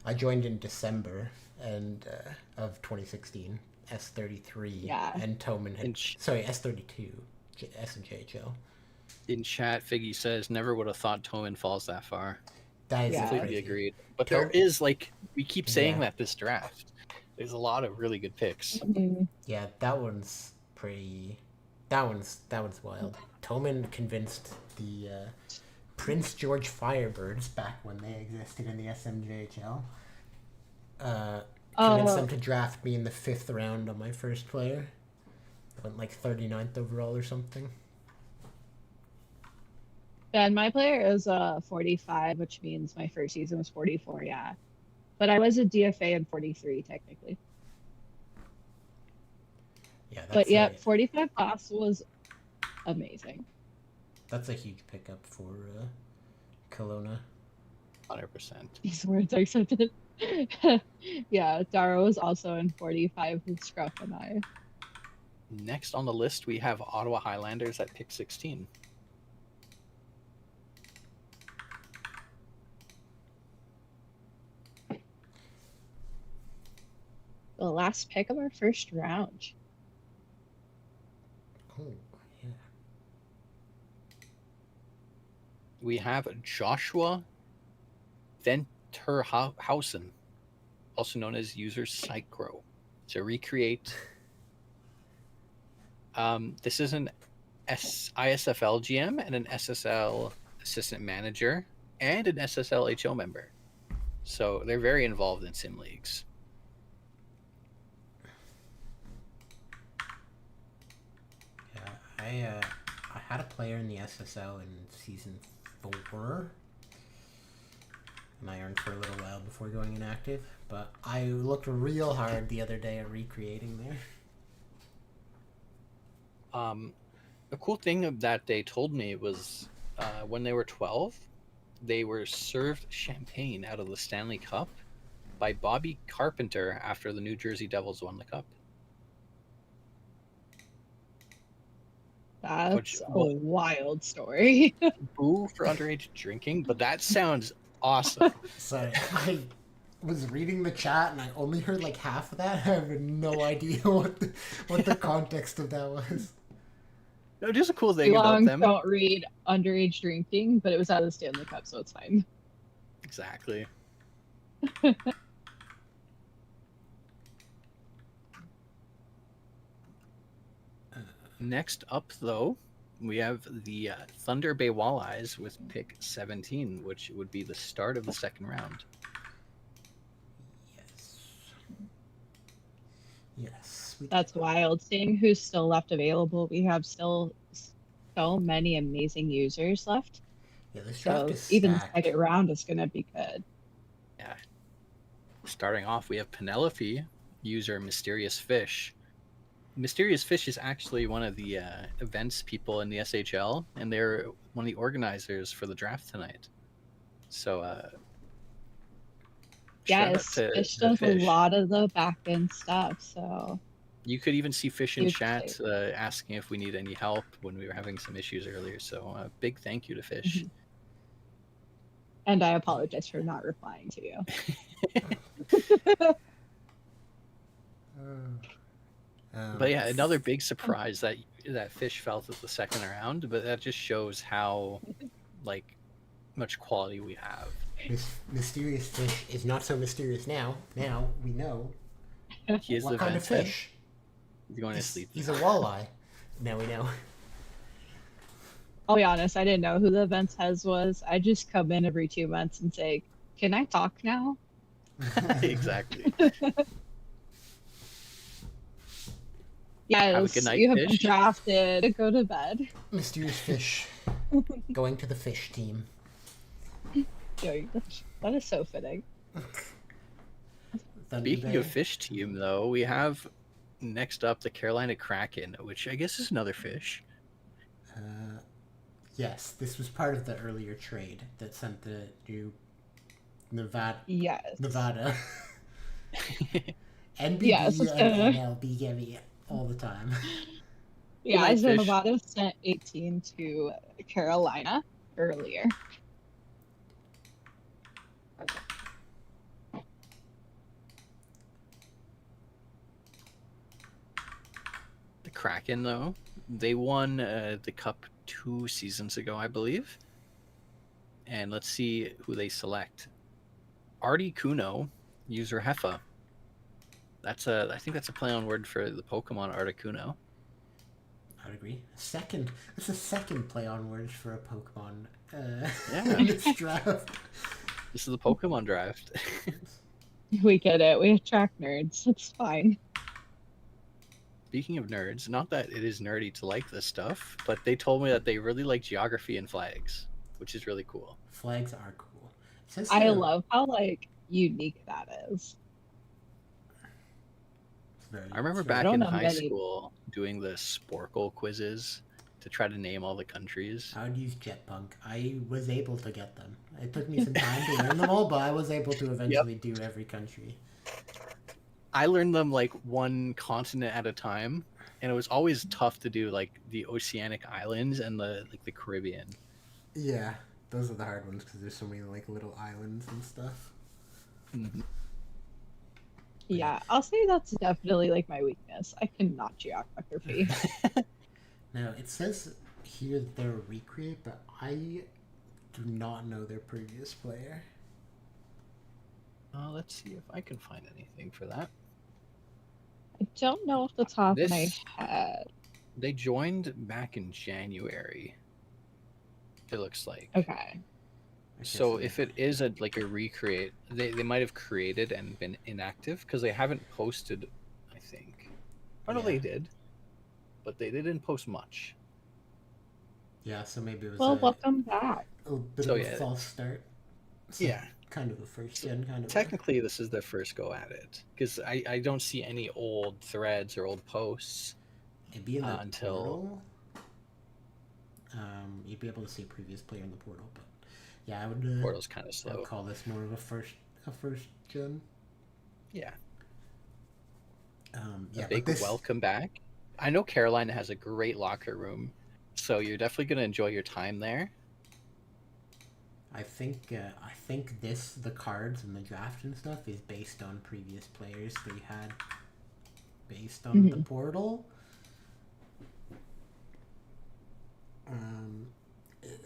I joined in December of 2016. S33. Yeah. And Toman had S32 SMJHL. In chat, Figgy says, never would have thought Toman falls that far. That is Yeah. Completely crazy. agreed. But there is, like, we keep saying Yeah. that this draft, there's a lot of really good picks. Mhm. Yeah, that one's pretty. That one's wild. Toman convinced the Prince George Firebirds back when they existed in the SMJHL. Convinced them to draft me in the 5th round on my first player. Went like 39th overall or something. And my player is 45, which means my first season was 44. Yeah, but I was a DFA in 43 technically. Yeah, But yeah, 45 class was amazing. That's a huge pickup for Kelowna. 100%. These words are accepted. Yeah, Dara was also in 45 with Scruff and I. Next on the list, we have Ottawa Highlanders at pick 16. The last pick of our first round. Oh, yeah. We have Joshua Venterhausen, also known as user Psychro, to recreate. This is an ISFL GM and an SSL assistant manager and an SSL HO member. So they're very involved in sim leagues. Yeah, I had a player in the SSL in season 4, and I earned for a little while before going inactive. But I looked real hard the other day at recreating there. A cool thing that they told me was when they were 12, they were served champagne out of the Stanley Cup by Bobby Carpenter after the New Jersey Devils won the cup. That's a wild story. Boo for underage drinking, but that sounds awesome. Sorry, I was reading the chat and I only heard like half of that. I have no idea what the context of that was. No, just a cool thing about Longs them. don't read underage drinking, but it was out of the Stanley Cup, so it's fine. Exactly. Next up, though, we have the Thunder Bay Walleyes with pick 17, which would be the start of the second round. Yes. That's wild. Seeing who's still left available, we have still so many amazing users left. Yeah, this draft So is even the stacked. second round is going to be good. Yeah. starting off, we have Penelope, user Mysterious Fish. Mysterious Fish is actually one of the events people in the SHL, and they're one of the organizers for the draft tonight. So, shout out Yes, to Fish the does a Fish. lot of the back end stuff, so You could even see Fish in Huge chat favor. asking if we need any help when we were having some issues earlier. So, big thank you to Fish. Mhm. And I apologize for not replying to you. But yeah, another big surprise that Fish felt at the second round, but that just shows how like much quality we have. Mysterious Fish is not so mysterious now. Now we know He is what the kind of vent head. fish. He's going to sleep. He's a walleye. Now we know. I'll be honest, I didn't know who the events heads was. I just come in every 2 months and say, "Can I talk now?" Exactly. Yes, Have a good night, you have been Fish. drafted. Go to bed. Mysterious Fish. Going to the fish team. That is so fitting. Thunder Speaking Bay. of Fish team, though, we have next up the Carolina Kraken, which I guess is another fish. Yes, this was part of the earlier trade that sent the new Nevada. Yes. Nevada. NBD Yes, and NLB get me all the time. Yeah, night, so Fish. Nevada sent 18 to Carolina earlier. The Kraken, though, they won the Cup 2 seasons ago, I believe. And let's see who they select. Artie Kuno, user Heffa. I think that's a play on word for the Pokemon Articuno. I would agree. It's the second play on words for a Pokemon Yeah. in this draft. This is the Pokemon draft. We get it. We attract nerds. It's fine. Speaking of nerds, not that it is nerdy to like this stuff, but they told me that they really like geography and flags, which is really cool. Flags are cool. It says I here- love how unique that is. it's very- I remember it's very- back don't in know high many- school doing the Sporkle quizzes to try to name all the countries. I would use Jetpunk. I was able to get them. It took me some time to learn them all, but I was able to eventually do every country. I learned them like one continent at a time, and it was always tough to do like the oceanic islands and the Caribbean. Yeah, those are the hard ones because there's so many like little islands and stuff. Mhm. Yeah, I'll say that's definitely like my weakness. I cannot geography. Now it says here that they're a recreate, but I do not know their previous player. Let's see if I can find anything for that. I don't know off the top of my This- head. They joined back in January. It looks like. Okay. So if it is a recreate, they might have created and been inactive because they haven't posted, I think. Oh no, Yeah. they did, but they didn't post much. Yeah, so maybe it was Well, welcome back. a bit So, of a yeah. false start. So Yeah. kind of a first gen, kind of. Technically, this is their first go at it because I don't see any old threads or old posts. It'd be in the until- portal. You'd be able to see a previous player in the portal, but yeah, I would. Portal's kind of I slow. would call this more of a first gen. Yeah. Yeah, A big but this, welcome back. I know Carolina has a great locker room, so you're definitely gonna enjoy your time there. I think the cards and the draft and stuff is based on previous players they had, based on the portal.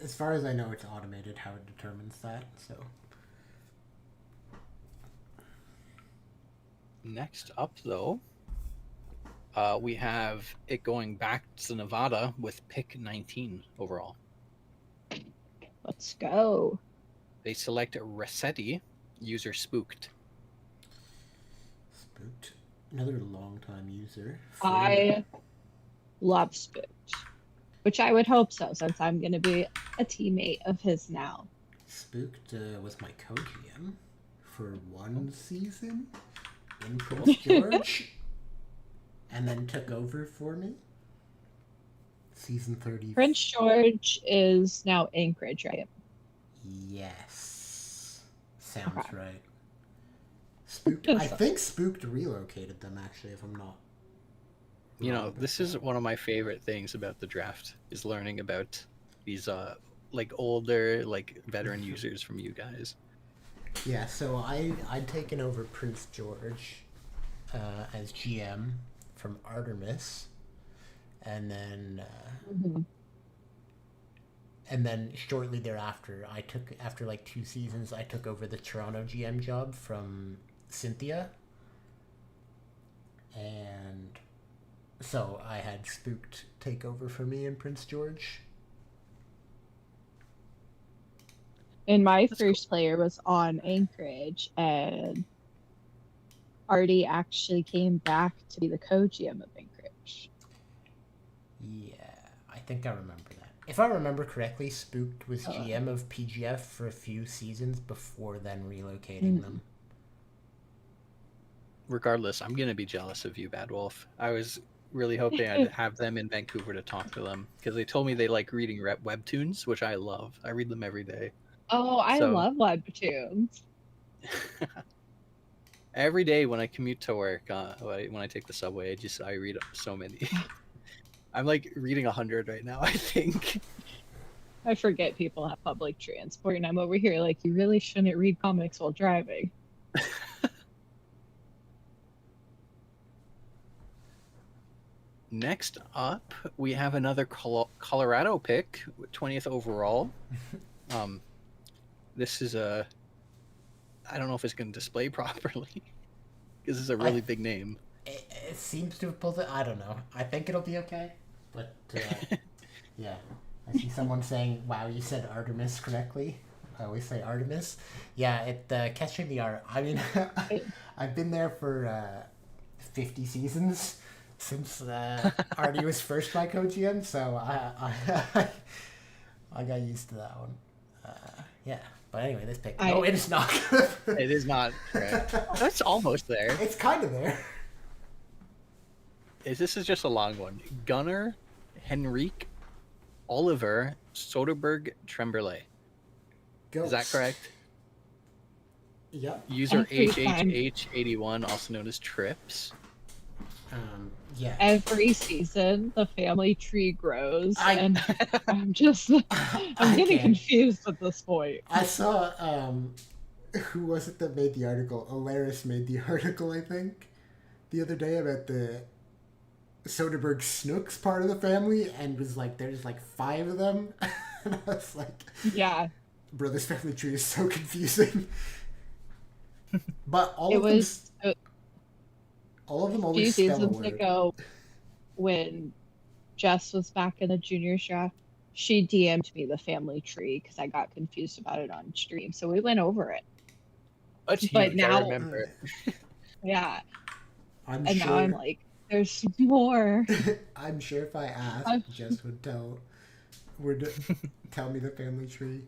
As far as I know, it's automated how it determines that. So Next up, though, we have it going back to Nevada with pick 19 overall. Let's go. They select Resetti, user Spooked. Spooked, another long-time user. I love Spooked, which I would hope so, since I'm going to be a teammate of his now. Spooked was my co-GM for 1 season in Prince George, and then took over for me. Season 30. Prince George is now Anchorage, right? Yes. Sounds Okay. right. Spooked. I think Spooked relocated them, actually, if I'm not. You know, wrong about this is that. one of my favorite things about the draft is learning about these like older, like veteran users from you guys. Yeah, so I'd taken over Prince George as GM from Artemis, and then shortly thereafter, after like 2 seasons, I took over the Toronto GM job from Cynthia, and so I had Spooked take over for me in Prince George. And my That's first player was on Anchorage, and Artie actually came back to be the co-GM of Anchorage. Yeah, I think I remember that. If I remember correctly, Spooked was GM of PGF for a few seasons before then relocating them. Regardless, I'm gonna be jealous of you, Bad Wolf. I was really hoping I'd have them in Vancouver to talk to them because they told me they like reading webtoons, which I love. I read them every day. Oh, I So- love webtoons. Every day when I commute to work, when I take the subway, I read so many. I'm like reading 100 right now, I think. I forget people have public transport, and I'm over here like, you really shouldn't read comics while driving. Next up, we have another Colorado pick, 20th overall. This is I don't know if it's going to display properly because it's a really big name. It seems to have pulled it. I don't know. I think it'll be okay. But, yeah. I see someone saying, wow, you said Artemis correctly. I always say Artemis. Yeah, catching the art. I mean, I've been there for 50 seasons since Artie was first my co-GM, so I got used to that one. Yeah. But anyway, this pick. No, it is not. It is not correct. That's almost there. It's kind of there. This is just a long one. Gunnar, Henrique, Oliver, Soderberg, Tremberley. Is that correct? Yep. User Every time. HHH81, also known as Trips. Yeah. Every season, the family tree grows, I- and I'm getting can't. confused at this point. I saw, who was it that made the article? Alaris made the article, I think, the other day about the Soderbergh Snooks part of the family, and was like, there's like 5 of them. And I was like, Yeah, bro, this family tree is so confusing. But all it of them, was all of them a few always spell a seasons word. ago when Jess was back in the juniors draft. She DM'd me the family tree because I got confused about it on stream, so we went over it. That's But huge, now- I remember. Yeah, I'm and sure. now I'm like, there's more. I'm sure if I asked, Jess would tell me the family tree.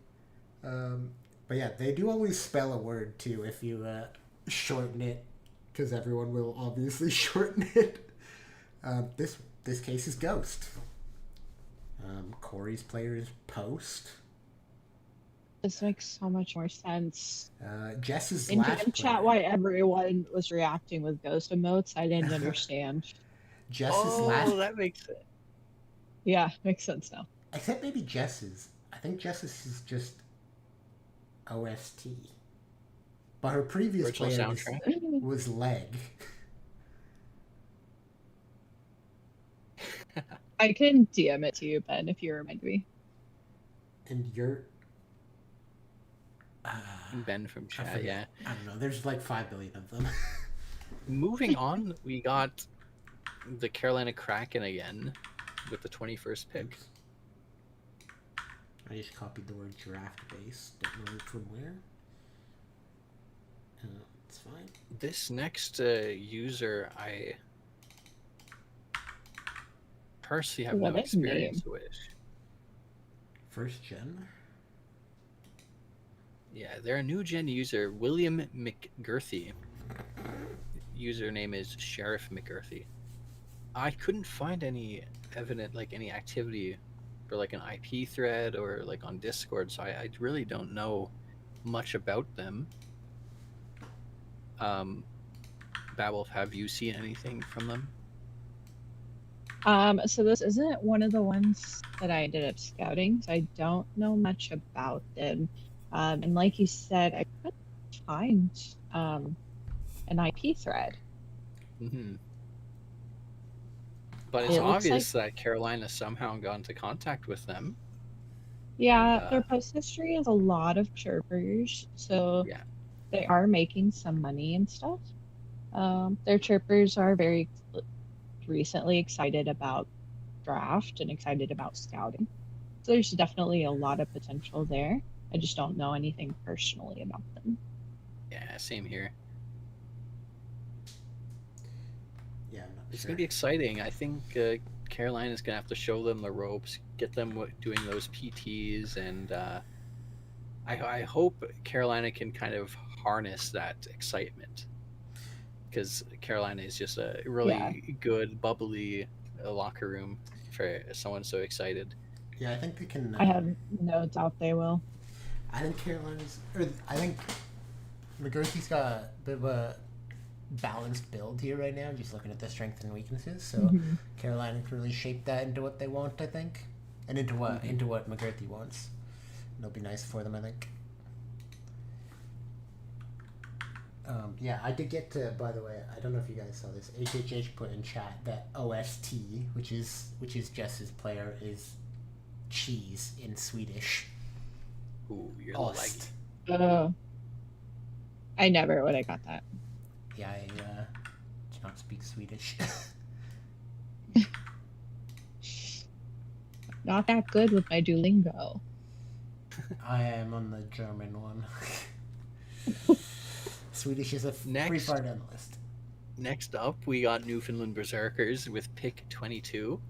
But yeah, they do always spell a word too if you shorten it, because everyone will obviously shorten it. This case is Ghost. Corey's player is Post. This makes so much more sense. Jess's In last DM chat, player. why everyone was reacting with ghost emotes, I didn't understand. Jess's last. that makes sense. Yeah, makes sense now. Except maybe Jess's. I think Jess's is just OST. But her previous Original player soundtrack. was Leg. I can DM it to you, Ben, if you remind me. And you're. Ben from I chat, forget. yeah. I don't know. There's like 5 billion of them. Moving on, we got the Carolina Kraken again with the 21st pick. I just copied the word draft base. Don't know from where. It's fine. This next user, I personally have What no a experience with. First gen. Yeah, they're a new gen user, William McGirthy. Username is Sheriff McGirthy. I couldn't find any evident, like any activity for like an IP thread or like on Discord, so I really don't know much about them. Babel, have you seen anything from them? So this isn't one of the ones that I ended up scouting, so I don't know much about them. And like you said, I couldn't find an IP thread. Mm-hmm. But it's It looks like, obvious that Carolina somehow got into contact with them. yeah, And, their post history is a lot of chirpers, so yeah. they are making some money and stuff. Their chirpers are very recently excited about draft and excited about scouting. So there's definitely a lot of potential there. I just don't know anything personally about them. Yeah, same here. Yeah, I'm not It's sure. going to be exciting. I think Carolina's going to have to show them the ropes, get them doing those PTs, and I hope Carolina can kind of harness that excitement, because Carolina is just a really good, bubbly locker room for someone so excited. Yeah, I think they can. I have no doubt they will. I think I think McGirthy's got a bit of a balanced build here right now. Just looking at the strengths and weaknesses, so Carolina can really shape that into what they want, I think, and into what McGirthy wants. It'll be nice for them, I think. Yeah, I did get to. By the way, I don't know if you guys saw this. HHH put in chat that OST, which is Jess's player, is cheese in Swedish. Ooh, you're Ost. laggy. Oh, I never would have got that. Yeah, I do not speak Swedish. Not that good with my Duolingo. I am on the German one. Swedish is pretty far down the list. Next up, we got Newfoundland Berserkers with pick 22.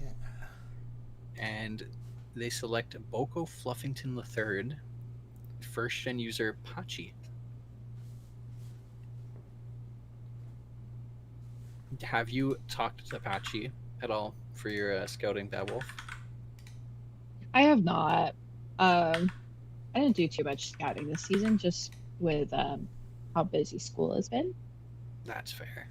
Yeah. And they select Boko Fluffington III, first gen user Pachi. Have you talked to Pachi at all for your scouting, Bad Wolf? I have not. I didn't do too much scouting this season, just with how busy school has been. That's fair.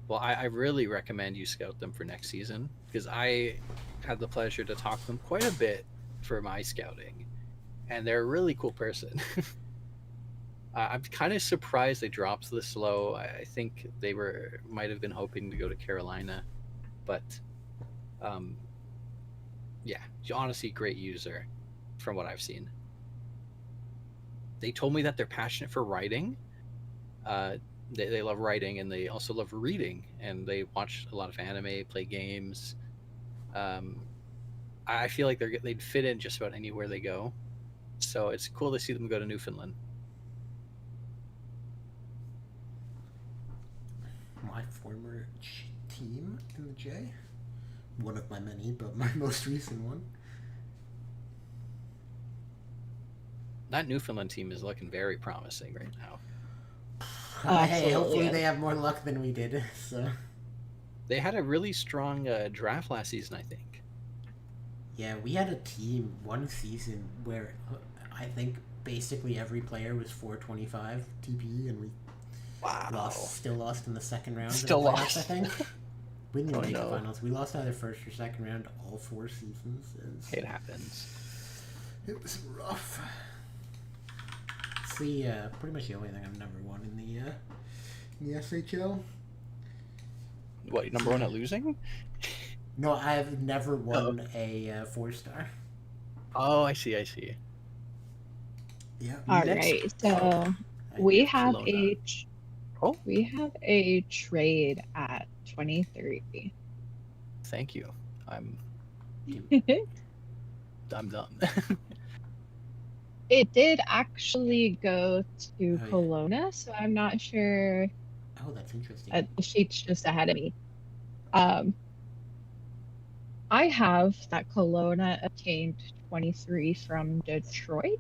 Well, I really recommend you scout them for next season, because I had the pleasure to talk to them quite a bit for my scouting, and they're a really cool person. I'm kind of surprised they dropped this low. I think they might have been hoping to go to Carolina, but yeah, honestly, great user from what I've seen. They told me that they're passionate for writing. They love writing, and they also love reading, and they watch a lot of anime, play games. I feel like they'd fit in just about anywhere they go, so it's cool to see them go to Newfoundland. My former team in the J. One of my many, but my most recent one. That Newfoundland team is looking very promising right now. Hey, hopefully they have more luck than we did. So they had a really strong draft last season, I think. Yeah, we had a team one season where I think basically every player was 425 TP, and we still lost in the second round. Still of the lost, playoffs, I think. We didn't even make the finals. We lost either first or second round all 4 seasons. It happens. It was rough. It's pretty much the only thing I've never won in the SHL. What, number one at losing? No, I've never won a 4-star. Oh, I see. Yeah. All right, so we have a trade at 23. Thank you. I'm done. It did actually go to Kelowna, so I'm not sure. Oh, that's interesting. The sheet's just ahead of me. I have that Kelowna obtained 23 from Detroit,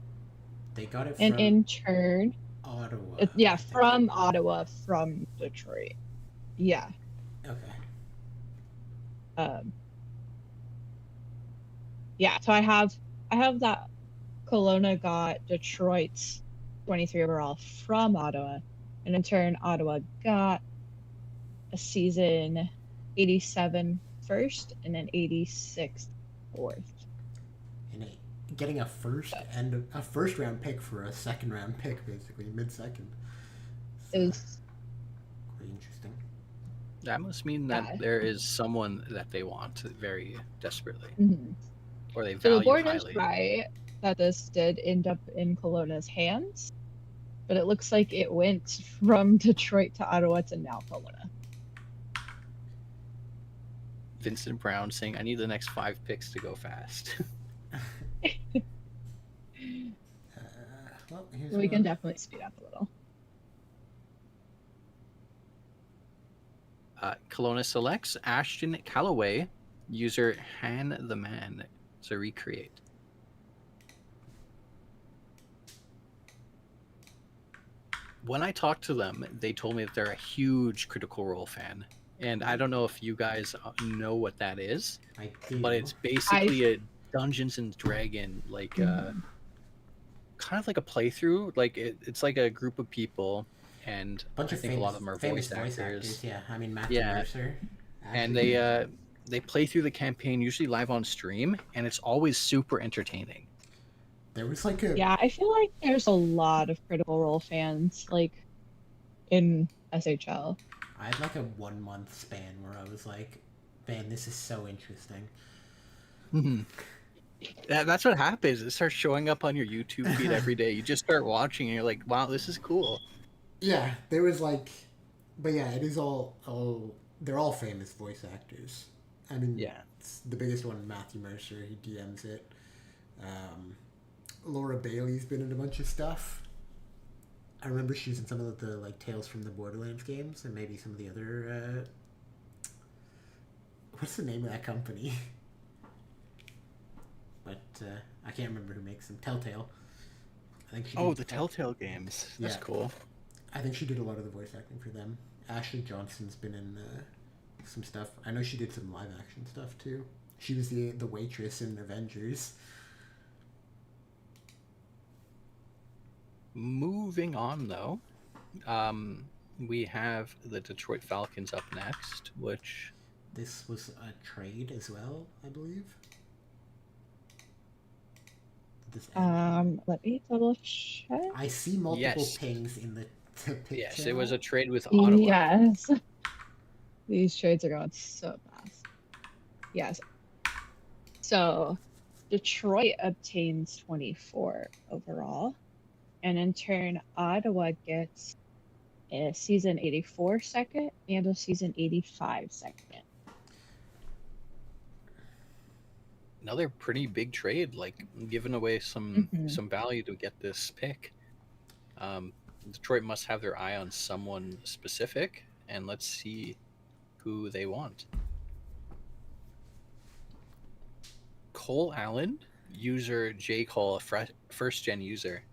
They got it and from in turn, Ottawa. yeah, I think. from Ottawa, from Detroit. Yeah. Okay. Um, yeah, so I have that Kelowna got Detroit's 23 overall from Ottawa, and in turn, Ottawa got a season 87 first and an 86 fourth. And getting a first So and a first round pick for a second round pick, basically mid second. it was, Quite interesting. That must mean that yeah. there is someone that they want very desperately, Mhm. or they So the value board is highly. right that this did end up in Kelowna's hands, but it looks like it went from Detroit to Ottawa to now Kelowna. Vincent Brown saying, "I need the next 5 picks to go fast." Well, here's We can one. definitely speed up a little. Kelowna selects Ashton Calloway, user Han the Man, to recreate. When I talked to them, they told me that they're a huge Critical Role fan. And I don't know if you guys know what that is, I do. but it's basically a Dungeons and Dragon, like Mhm. kind of like a playthrough. Like it's like a group of people, and Bunch I of think a lot of them are famous voice actors. Yeah, I mean Matthew Yeah, Mercer. and Ashley. they play through the campaign usually live on stream, and it's always super entertaining. There was like a Yeah, I feel like there's a lot of Critical Role fans, like, in SHL. I had like a 1 month span where I was like, man, this is so interesting. That's what happens. It starts showing up on your YouTube feed every day. You just start watching, and you're like, "Wow, this is cool." Yeah, there was like, but yeah, it is all they're all famous voice actors. I mean, Yeah. it's the biggest one, Matthew Mercer. He DMs it. Laura Bailey's been in a bunch of stuff. I remember she's in some of the like Tales from the Borderlands games, and maybe some of the other. What's the name of that company? But I can't remember who makes them. Telltale. I think she. Oh, did, the Telltale games. That's Yeah. cool. I think she did a lot of the voice acting for them. Ashley Johnson's been in some stuff. I know she did some live action stuff too. She was the waitress in Avengers. Moving on, though, we have the Detroit Falcons up next, which This was a trade as well, I believe. Did this end? Let me double check. I see multiple Yes. pings in the picture. yes, it was a trade with Ottawa. Yes. These trades are going so fast. Yes. So Detroit obtains 24 overall, and in turn, Ottawa gets a season 84 second and a season 85 second. Another pretty big trade, like giving away some value to get this pick. Detroit must have their eye on someone specific, and let's see who they want. Cole Allen, user J Cole, a first gen user.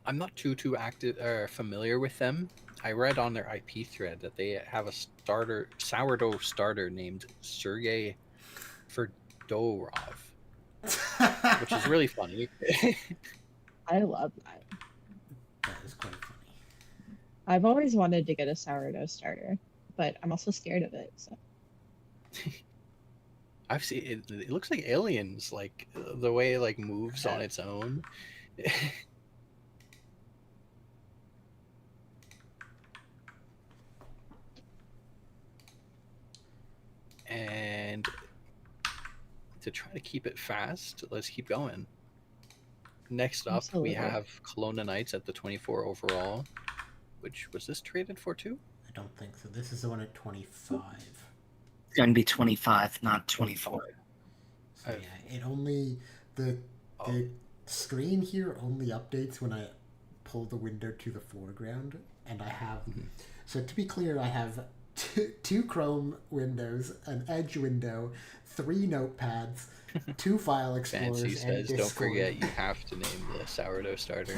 I'm not too active or familiar with them. I read on their IP thread that they have a sourdough starter named Sergey Fedorov, which is really funny. I love that. That is quite funny. I've always wanted to get a sourdough starter, but I'm also scared of it. So. I've seen it. It looks like aliens, like the way it like moves on its own. And to try to keep it fast, let's keep going. Next up, Absolutely. we have Kelowna Knights at the 24 overall. Which was this traded for too? I don't think so. This is the one at 25. It's going to be 25, not 24. So yeah, it only the screen here only updates when I pull the window to the foreground, and I have. So to be clear, I have two Chrome windows, an Edge window, 3 notepads, 2 file explorers, Fancy and says, Discord. don't forget you have to name the sourdough starter.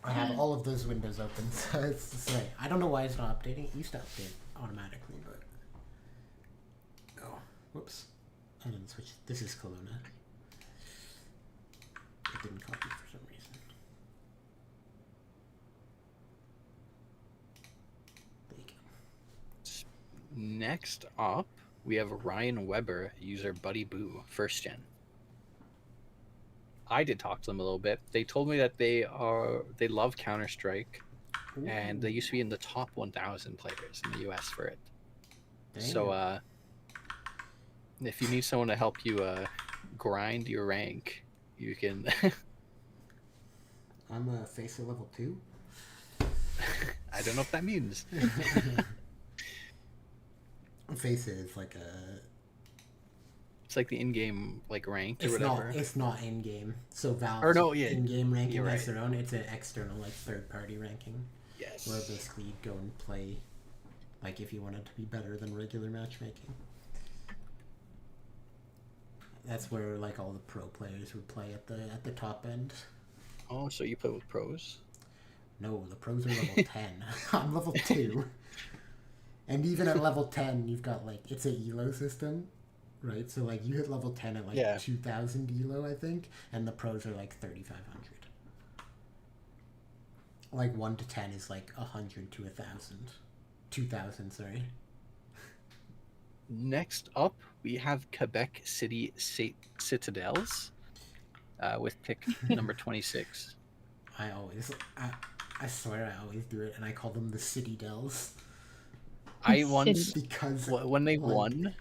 I have all of those windows open, so it's just like, I don't know why it's not updating. It used to update automatically, but... Oh, whoops. I didn't switch. This is Kelowna. It didn't copy for some reason. There you go. Next up, we have Ryan Weber, user Buddy Boo, first gen. I did talk to them a little bit. They told me that they love Counter-Strike, and they used to be in the top 1,000 players in the US for it. Dang. So if you need someone to help you grind your rank, you can. I'm a Facer level 2. I don't know what that means. Facer is like a... It's like the in-game like rank or It's whatever. it's not in-game. So Valve's Or no, yeah, in-game ranking you're has right. their own. It's an external, like, third-party ranking. Yes. Where basically you'd go and play, like, if you wanted to be better than regular matchmaking. That's where, like, all the pro players would play at the top end. Oh, so you play with pros? No, the pros are level 10. I'm level 2. And even at level 10, you've got, like, it's an elo system, right? So, like, you hit level 10 at, like, 2,000 elo, I think, and the pros are, like, 3,500. Like, 1 to 10 is, like, 100 to 1,000. 2,000, sorry. Next up, we have Quebec City Citadels with pick number 26. I swear I always do it, and I call them the City Dells. I once, Because when they won,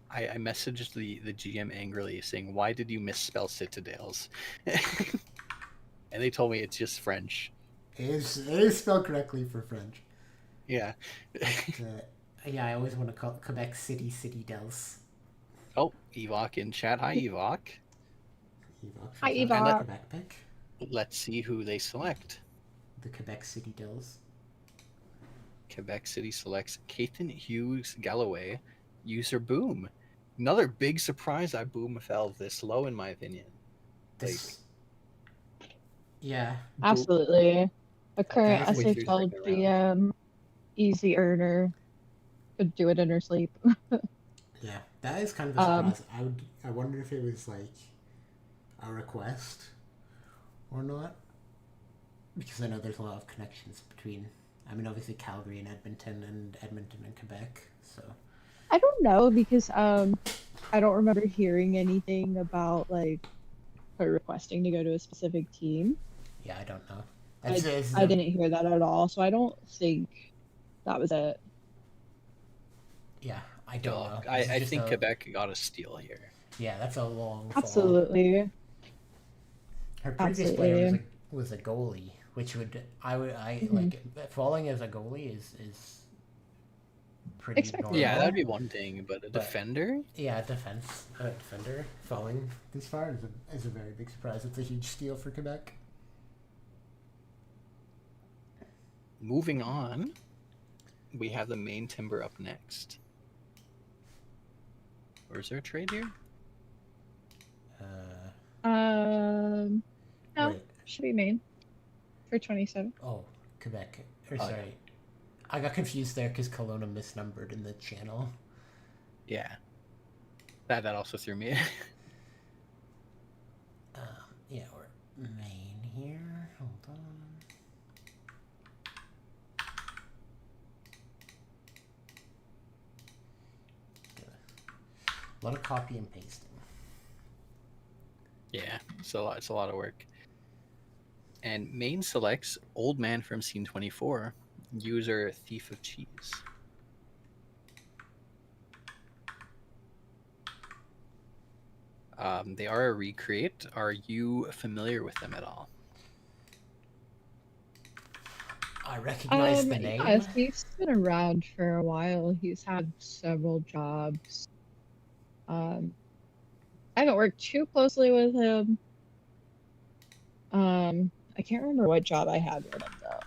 I messaged the GM angrily saying, "Why did you misspell Citadels?" And they told me it's just French. It is spelled correctly for French. Yeah. Yeah, I always want to call Quebec City Dells. Oh, Evok in chat. Hi, Evok. Hi, And Evok. Quebec pick. Let's see who they select. The Quebec City Dells. Quebec City selects Cathan Hughes Galloway, user Boom. Another big surprise that Boom fell this low, in my opinion. Yeah. Absolutely. A current That's way too SHL second GM, easy earner, could do it in her sleep. Yeah, that is kind of a surprise. I wonder if it was like a request or not, because I know there's a lot of connections between. I mean, obviously Calgary and Edmonton and Quebec. So I don't know because I don't remember hearing anything about like her requesting to go to a specific team. yeah, I don't know. I didn't hear that at all, so I don't think that was it. Yeah, I don't know. I think Quebec got a steal here. Yeah, that's a long fall. Absolutely. Her previous player was a goalie, which like falling as a goalie is pretty Expected. normal. Yeah, that'd be one thing, but a defender? Yeah, a defender falling this far is a very big surprise. It's a huge steal for Quebec. Moving on, we have the main timber up next. Or is there a trade here? No, Wait. should be main for 27. Oh, Quebec. Sorry. I got confused there because Kelowna misnumbered in the channel. Yeah. That also threw me. Yeah, we're main here. Hold on. A lot of copy and pasting. Yeah, so it's a lot of work. And main selects Old Man from Scene 24, user Thief of Cheese. They are a recreate. Are you familiar with them at all? I recognize the name. Yes, he's been around for a while. He's had several jobs. I haven't worked too closely with him. I can't remember what job I had with him though.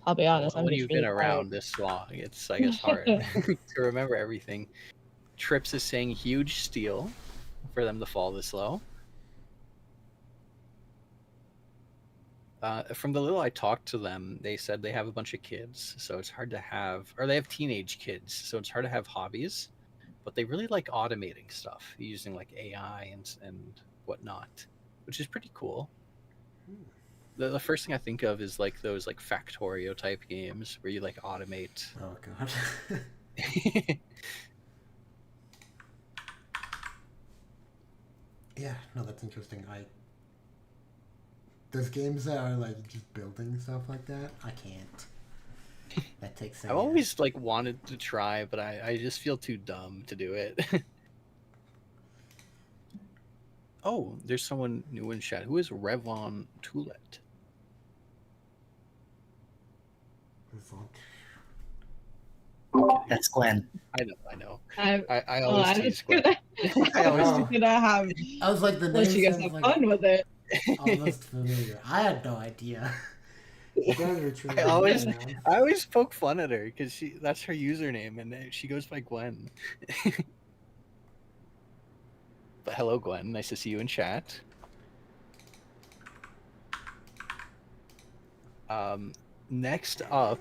I'll be honest, I'm When just you've really been around this long, it's, I guess, hard to remember everything. Trips is saying huge steal for them to fall this low. From the little I talked to them, they said they have a bunch of kids, so it's hard to have, or they have teenage kids, so it's hard to have hobbies. But they really like automating stuff using like AI and whatnot, which is pretty cool. The first thing I think of is like those like Factorio type games where you like automate. Oh god. Yeah, no, that's interesting. Those games that are like just building stuff like that, I can't. That takes. I've always like wanted to try, but I just feel too dumb to do it. Oh, there's someone new in chat. Who is Revon Toulet? That's Glenn. I know. I I always I tease was Gwen. I always Oh. do. gonna have I was like, the name let you guys sounds have like fun with it. almost familiar. I had no idea. You guys were truly I always around. I always poke fun at her because that's her username and she goes by Gwen. But hello, Gwen. Nice to see you in chat. Next up,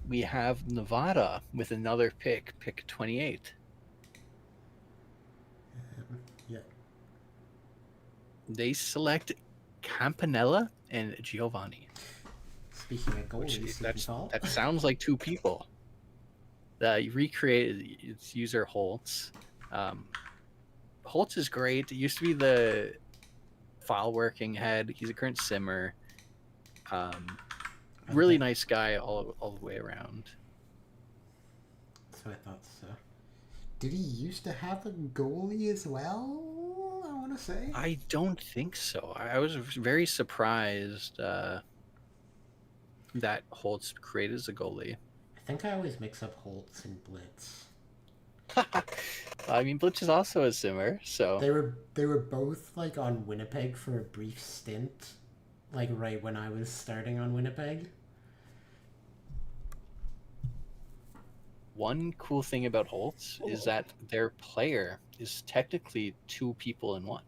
we have Nevada with another pick 28. Yeah. They select Campanella and Giovanni. Speaking of goalies, That sounds like two people. You recreated its user Holtz. Holtz is great. It used to be the file working head. He's a current simmer. Really nice guy all the way around. So I thought so. Did he used to have a goalie as well? I want to say. I don't think so. I was very surprised that Holtz created as a goalie. I think I always mix up Holtz and Blitz. I mean, Blitz is also a simmer, so They were both like on Winnipeg for a brief stint, like right when I was starting on Winnipeg. one cool thing about Holtz is that their player is technically two people in one.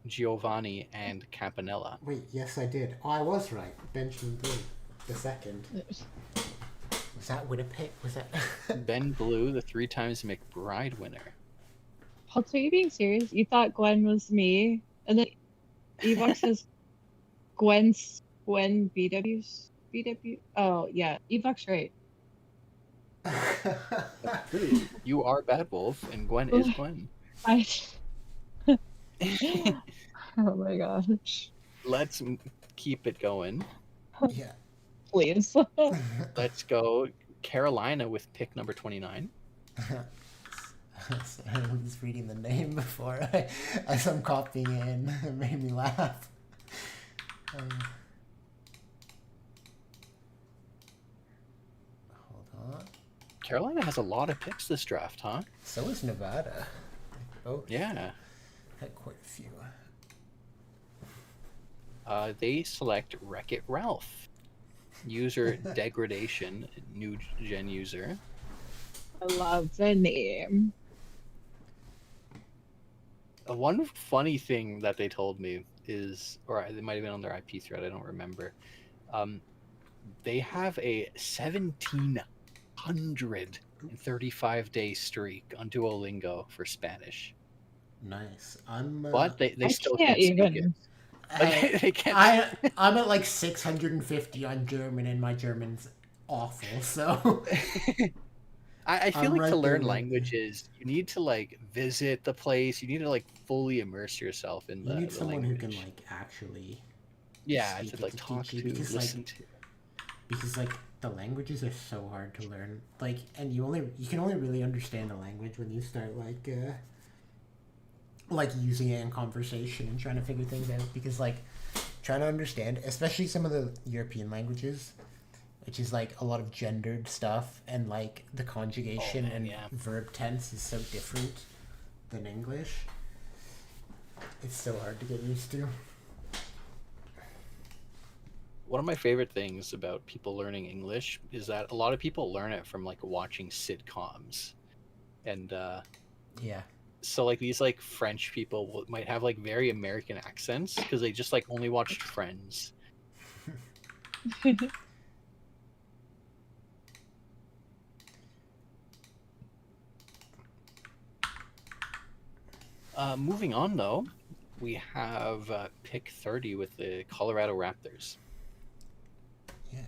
Giovanni and Campanella. Wait, yes I did. Oh, I was right. Benjamin Blue, the second. Was that Winnipeg? Was that Ben Blue, the 3 times McBride winner. Holtz, are you being serious? You thought Gwen was me, and then Evox says Gwen BW's BW. Oh yeah, Evox right. That's true. You are Bad Wolf, and Gwen is Gwen. Oh my gosh. Let's keep it going. Yeah. Please. Let's go Carolina with pick number 29. I was reading the name before as I'm copying it in. It made me laugh. Hold on. Carolina has a lot of picks this draft, huh? So is Nevada. Both Yeah. had quite a few. They select Wreck-It Ralph. User Degradation, new gen user. I love the name. One funny thing that they told me is, or it might have been on their IP thread, I don't remember. They have a 1,735-day streak on Duolingo for Spanish. Nice. I'm. But they I still can't can't speak even. it. They can't. I'm at like 650 on German, and my German's awful. So I feel I'm like right to there learn with you. languages, you need to like visit the place. You need to like fully immerse yourself in you need the someone language. who can like actually. Yeah, speak to it like to talk teach you, to, because, listen like, to. Because like the languages are so hard to learn. Like, and you can only really understand the language when you start like using it in conversation and trying to figure things out. Because like trying to understand, especially some of the European languages, which is like a lot of gendered stuff, and like the conjugation and verb tense is so different than English. It's so hard to get used to. One of my favorite things about people learning English is that a lot of people learn it from like watching sitcoms, and Yeah. so like these like French people might have like very American accents because they just like only watched Friends. Moving on though, we have pick 30 with the Colorado Raptors. Yeah.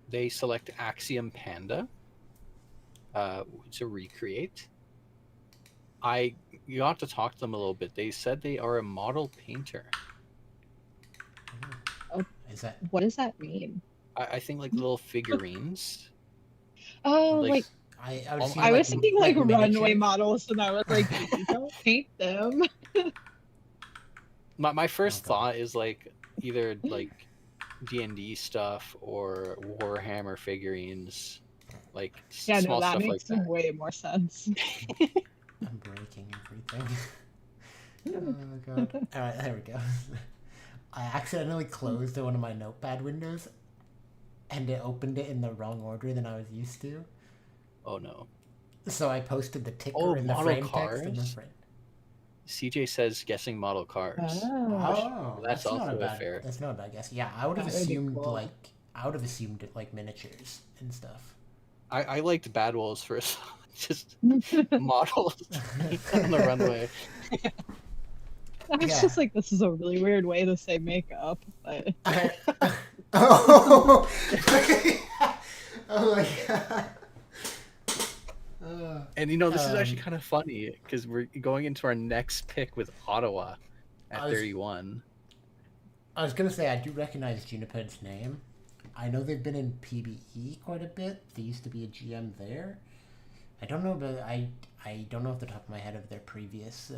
They select Axiom Panda to recreate. I got to talk to them a little bit. They said they are a model painter. Oh, Is that? what does that mean? I think like little figurines. Oh, Like, like I was, I was thinking like runway miniatures. models, and I was like, you don't paint them. my first Oh, God. thought is like either like D&D stuff or Warhammer figurines, like Yeah, small no, that stuff like makes that. way more sense. I'm breaking everything. Oh God! All right, there we go. I accidentally closed one of my notepad windows, and it opened it in the wrong order than I was used to. Oh no. So I posted the ticker Oh, in the model frame text in the cars? frame. CJ says guessing model cars. Oh, Oh, That's not a also a bad. fair. That's not a bad guess. Yeah, I would have that would be assumed cool. like miniatures and stuff. I liked Bad Wolves for just models on the runway. I was Yeah. just like, this is a really weird way to say makeup, but Oh, oh my God. And this is actually kind of funny because we're going into our next pick with Ottawa at 31. I was gonna say I do recognize Juniped's name. I know they've been in PBE quite a bit. They used to be a GM there. I don't know, but I don't know off the top of my head of their previous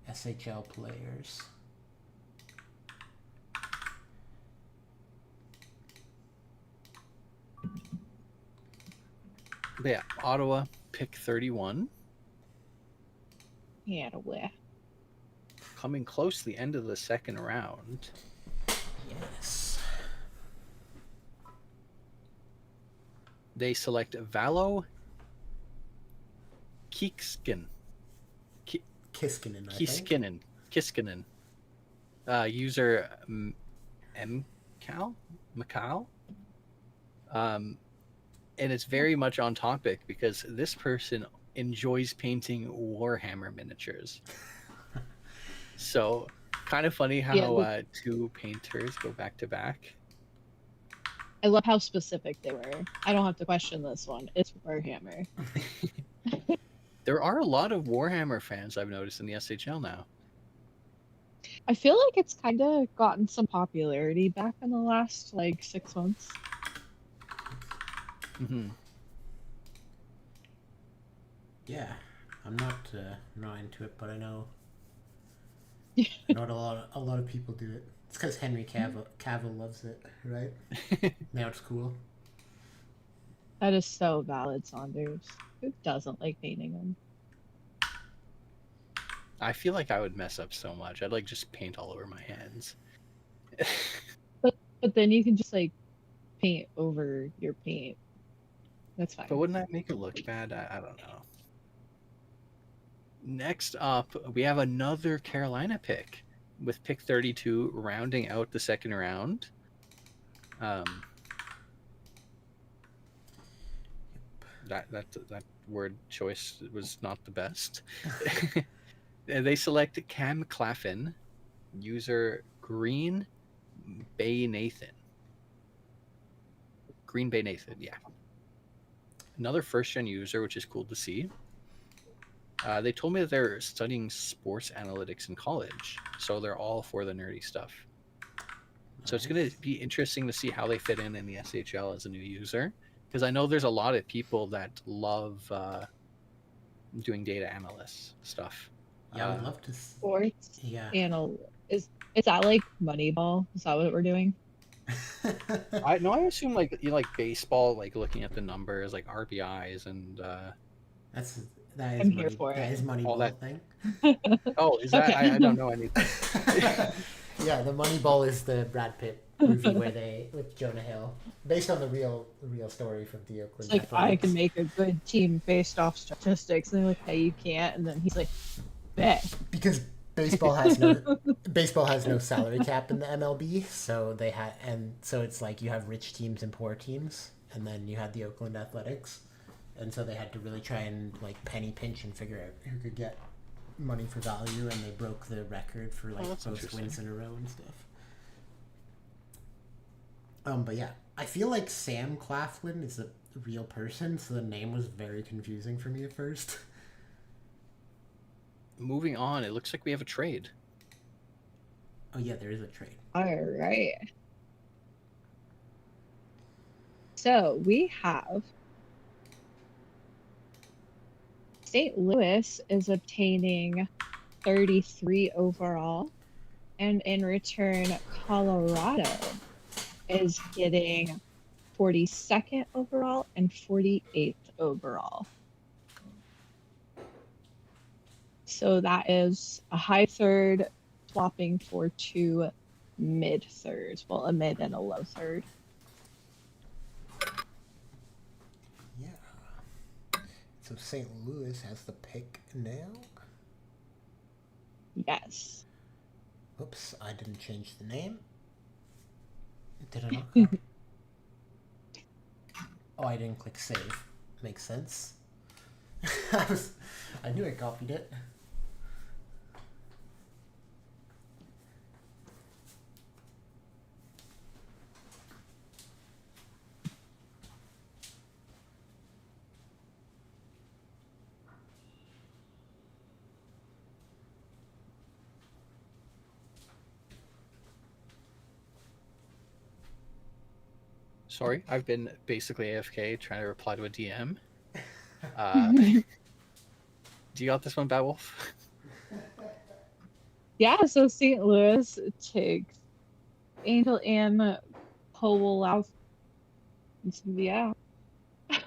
SHL players. But yeah, Ottawa, pick 31. yeah, to wear. Coming close to the end of the second round. Yes. They select Valo Kiskinen. Kiskinen, I think. Kiskinen. User Macau. And it's very much on topic because this person enjoys painting Warhammer miniatures. So, kind of funny how two painters go back to back. I love how specific they were. I don't have to question this one. It's Warhammer. There are a lot of Warhammer fans I've noticed in the SHL now. I feel like it's kind of gotten some popularity back in the last 6 months. Mm-hmm. Yeah, I'm not into it, but I know a lot of people do it. It's because Henry Cavill loves it, right? Now it's cool. That is so valid, Saunders. Who doesn't like painting them? I feel like I would mess up so much. I'd just paint all over my hands. But then you can just paint over your paint. That's fine. But wouldn't that make it look bad? I don't know. Next up, we have another Carolina pick with pick 32 rounding out the second round. That word choice was not the best. They select Cam Claffin, user Green Bay Nathan. Green Bay Nathan, yeah. Another first-gen user, which is cool to see. They told me that they're studying sports analytics in college, so they're all for the nerdy stuff. So it's going to be interesting to see how they fit in the SHL as a new user, because I know there's a lot of people that love doing data analyst stuff. Yeah, I would love to. Sports Yeah. Is that like Moneyball? Is that what we're doing? I assume like you like baseball, like looking at the numbers, like RBIs and that I'm here for that it. is all Moneyball that. thing. Oh, is that? Okay. I don't know anything. Yeah, the Moneyball is the Brad Pitt movie where they with Jonah Hill, based on the real story from the It's Oakland like I Athletics. can make a good team based off statistics, and they're like, "Hey, you can't." And then he's like, "Bet." Because baseball has no salary cap in the MLB, so so it's like you have rich teams and poor teams, and then you had the Oakland Athletics, and so they had to really try and like penny pinch and figure out who could get money for value, and they broke the record for like that's most interesting. wins in a row and stuff. But yeah, I feel like Sam Claflin is a real person, so the name was very confusing for me at first. Moving on, it looks like we have a trade. Oh yeah, there is a trade. All right. So we have St. Louis is obtaining 33 overall, and in return, Colorado is getting 42nd overall and 48th overall. So that is a high third swapping for 2 mid thirds. Well, a mid and a low third. Yeah. So St. Louis has the pick now. Yes. Oops, I didn't change the name. Did I not copy? Oh, I didn't click save. Makes sense. I knew I copied it. Sorry, I've been basically AFK trying to reply to a DM. Do you got this one, Bad Wolf? Yeah, so St. Louis takes Angel and Powell. Yeah.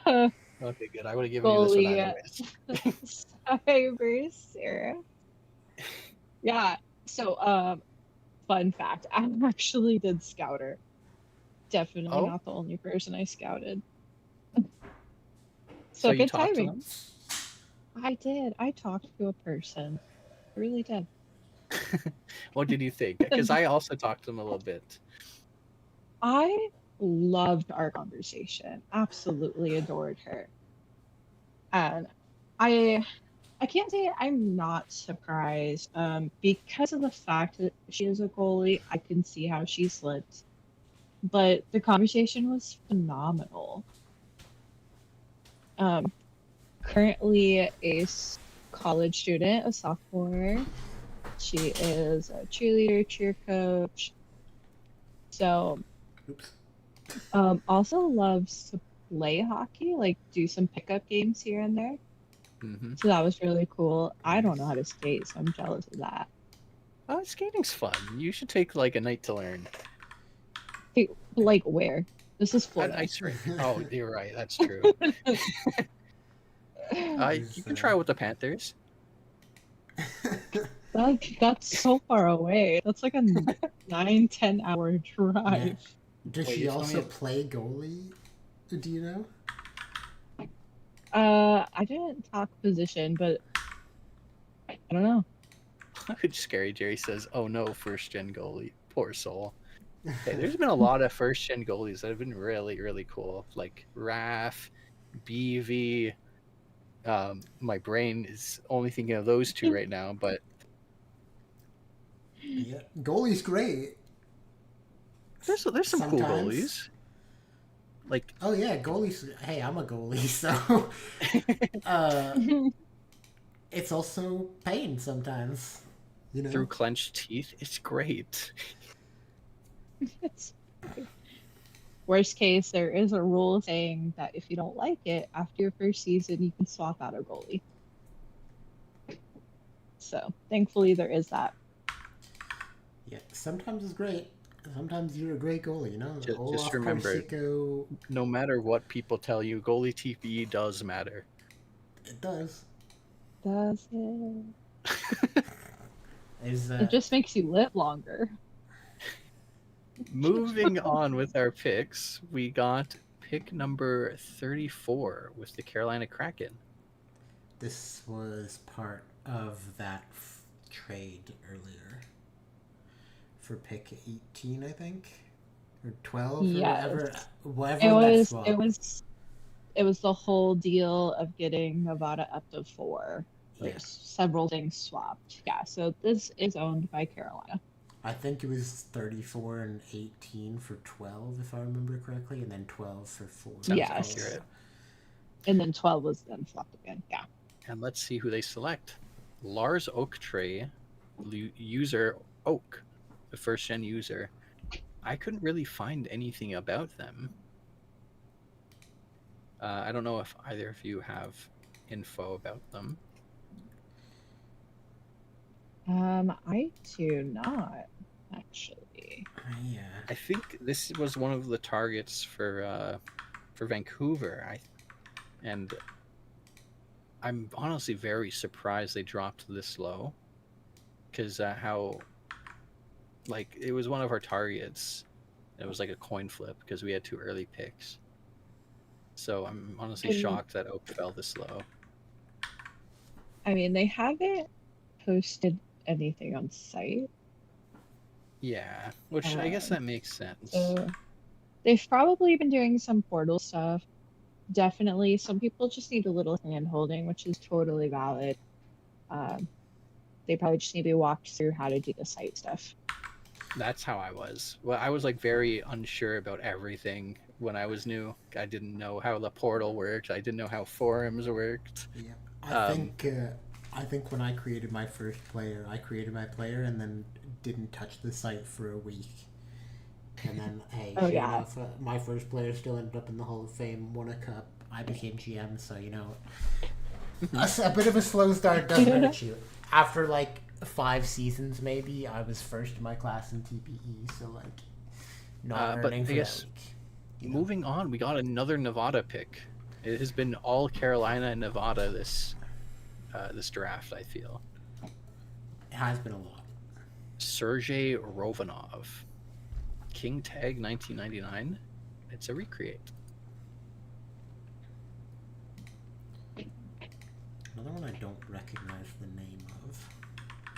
Okay, good. I would have given you this one anyways. Cyber Sarah. Yeah. So, fun fact: I actually did scout her. Definitely Oh? not the only person I scouted. So So you good talked to timing. them? I did. I talked to a person. I really did. What did you think? Because I also talked to them a little bit. I loved our conversation. Absolutely adored her. And I can't say I'm not surprised. Because of the fact that she is a goalie, I can see how she slipped. But the conversation was phenomenal. Currently a college student, a sophomore. She is a cheerleader, cheer coach. So, Oops. also loves to play hockey, like do some pickup games here and there. Mm-hmm. So that was really cool. I don't know how to skate, so I'm jealous of that. Skating's fun. You should take like a night to learn. Hey, like where? This is An Florida. ice rink. Oh, you're right. That's true. You can try with the Panthers. That's so far away. That's like a 9-10 hour drive. Yeah. Does Wait, she you're telling also me- play goalie? Do you know? I didn't talk position, but I don't know. Scary Jerry says, "Oh no, first gen goalie, poor soul." Hey, there's been a lot of first gen goalies that have been really, really cool, like Raf, BV. My brain is only thinking of those two right now, but Yeah, goalie's great. there's some cool Sometimes. goalies. Like, Oh yeah, goalies. Hey, I'm a goalie, so it's also pain sometimes. You know. through clenched teeth, it's great. It's worst case, there is a rule saying that if you don't like it after your first season, you can swap out a goalie. So thankfully, there is that. Yeah, sometimes it's great. Sometimes you're a great goalie, you know? Just remember, Corsico, no matter what people tell you, goalie TPE does matter. it does. Does it? Is It just makes you live longer. Moving on with our picks, we got pick number 34 with the Carolina Kraken. this was part of that trade earlier for pick 18, I think, or 12, Yes. or whatever. It was the whole deal of getting Nevada up to 4. There's several things swapped. Yeah, so this is owned by Carolina. I think it was 34 and 18 for 12, if I remember correctly, and then 12 for 4. Yes. Accurate. And then 12 was then swapped again. Yeah. And let's see who they select. Lars Oaktray, user Oak, the first gen user. I couldn't really find anything about them. I don't know if either of you have info about them. I do not, actually. Yeah. I think this was one of the targets for Vancouver. And I'm honestly very surprised they dropped this low, because it was one of our targets. It was like a coin flip because we had 2 early picks. So I'm honestly shocked that Oak fell this low. I mean, they haven't posted anything on site. Yeah, which I guess that makes sense. So they've probably been doing some portal stuff. Definitely, some people just need a little hand holding, which is totally valid. They probably just need to be walked through how to do the site stuff. That's how I was. Well, I was like very unsure about everything when I was new. I didn't know how the portal worked. I didn't know how forums worked. Yeah, I think when I created my first player, I created my player and then didn't touch the site for a week. And then, hey, sure enough, my first player still ended up in the Hall of Fame, won a cup. I became GM, so, you know, a bit of a slow start doesn't hurt you. After, like, 5 seasons, maybe, I was first in my class in TPE, so, like, not earning for that week. Moving on, we got another Nevada pick. It has been all Carolina and Nevada this draft, I feel. It has been a lot. Sergei Rovanov. King Tag 1999. It's a recreate. Another one I don't recognize the name of.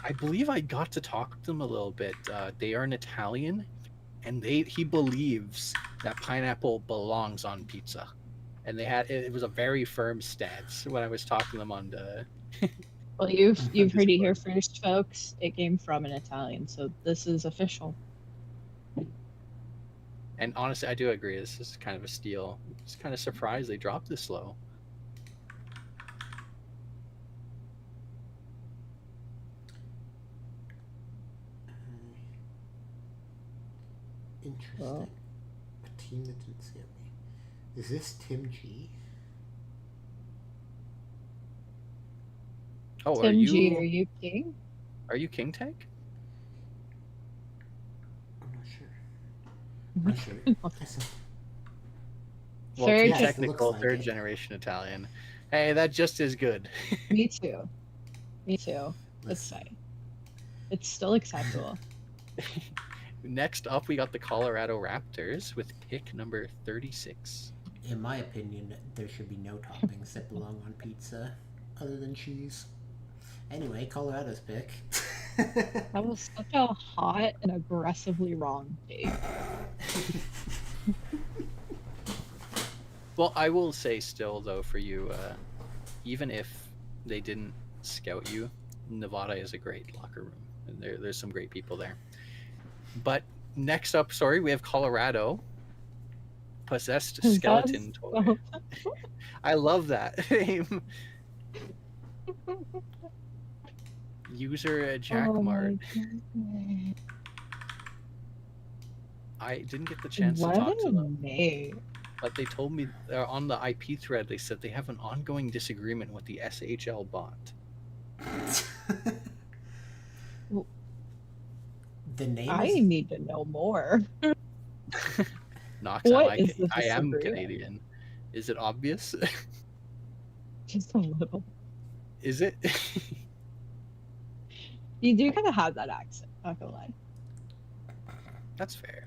I believe I got to talk to them a little bit. They are an Italian, and he believes that pineapple belongs on pizza. And it was a very firm stance when I was talking to them on the... Well, you've heard it here first, folks. It came from an Italian, so this is official. And honestly, I do agree. This is kind of a steal. It's kind of surprised they dropped this low. Interesting. Well, a team that didn't scare me. Is this Tim G? Oh, Tim G, are you King? Are you King Tag? I'm not sure. Well, third technical, like third generation Italian. Hey, that just is good. Me too. Let's say. It's still acceptable. Next up, we got the Colorado Raptors with pick number 36. In my opinion, there should be no toppings that belong on pizza other than cheese. Anyway, Colorado's pick. That was such a hot and aggressively wrong take. Well, I will say still, though, for you, even if they didn't scout you, Nevada is a great locker room. And there's some great people there. But next up, we have Colorado. Possessed Skeleton Toy. I love that name. User Jack Mart. I didn't get the chance to talk to them. But they told me on the IP thread, they said they have an ongoing disagreement with the SHL bot. The name I is need to know more. Knox, What is the I am disagreement? Canadian. Is it obvious? Just a little. Is it? You do kind of have that accent, not gonna lie. That's fair.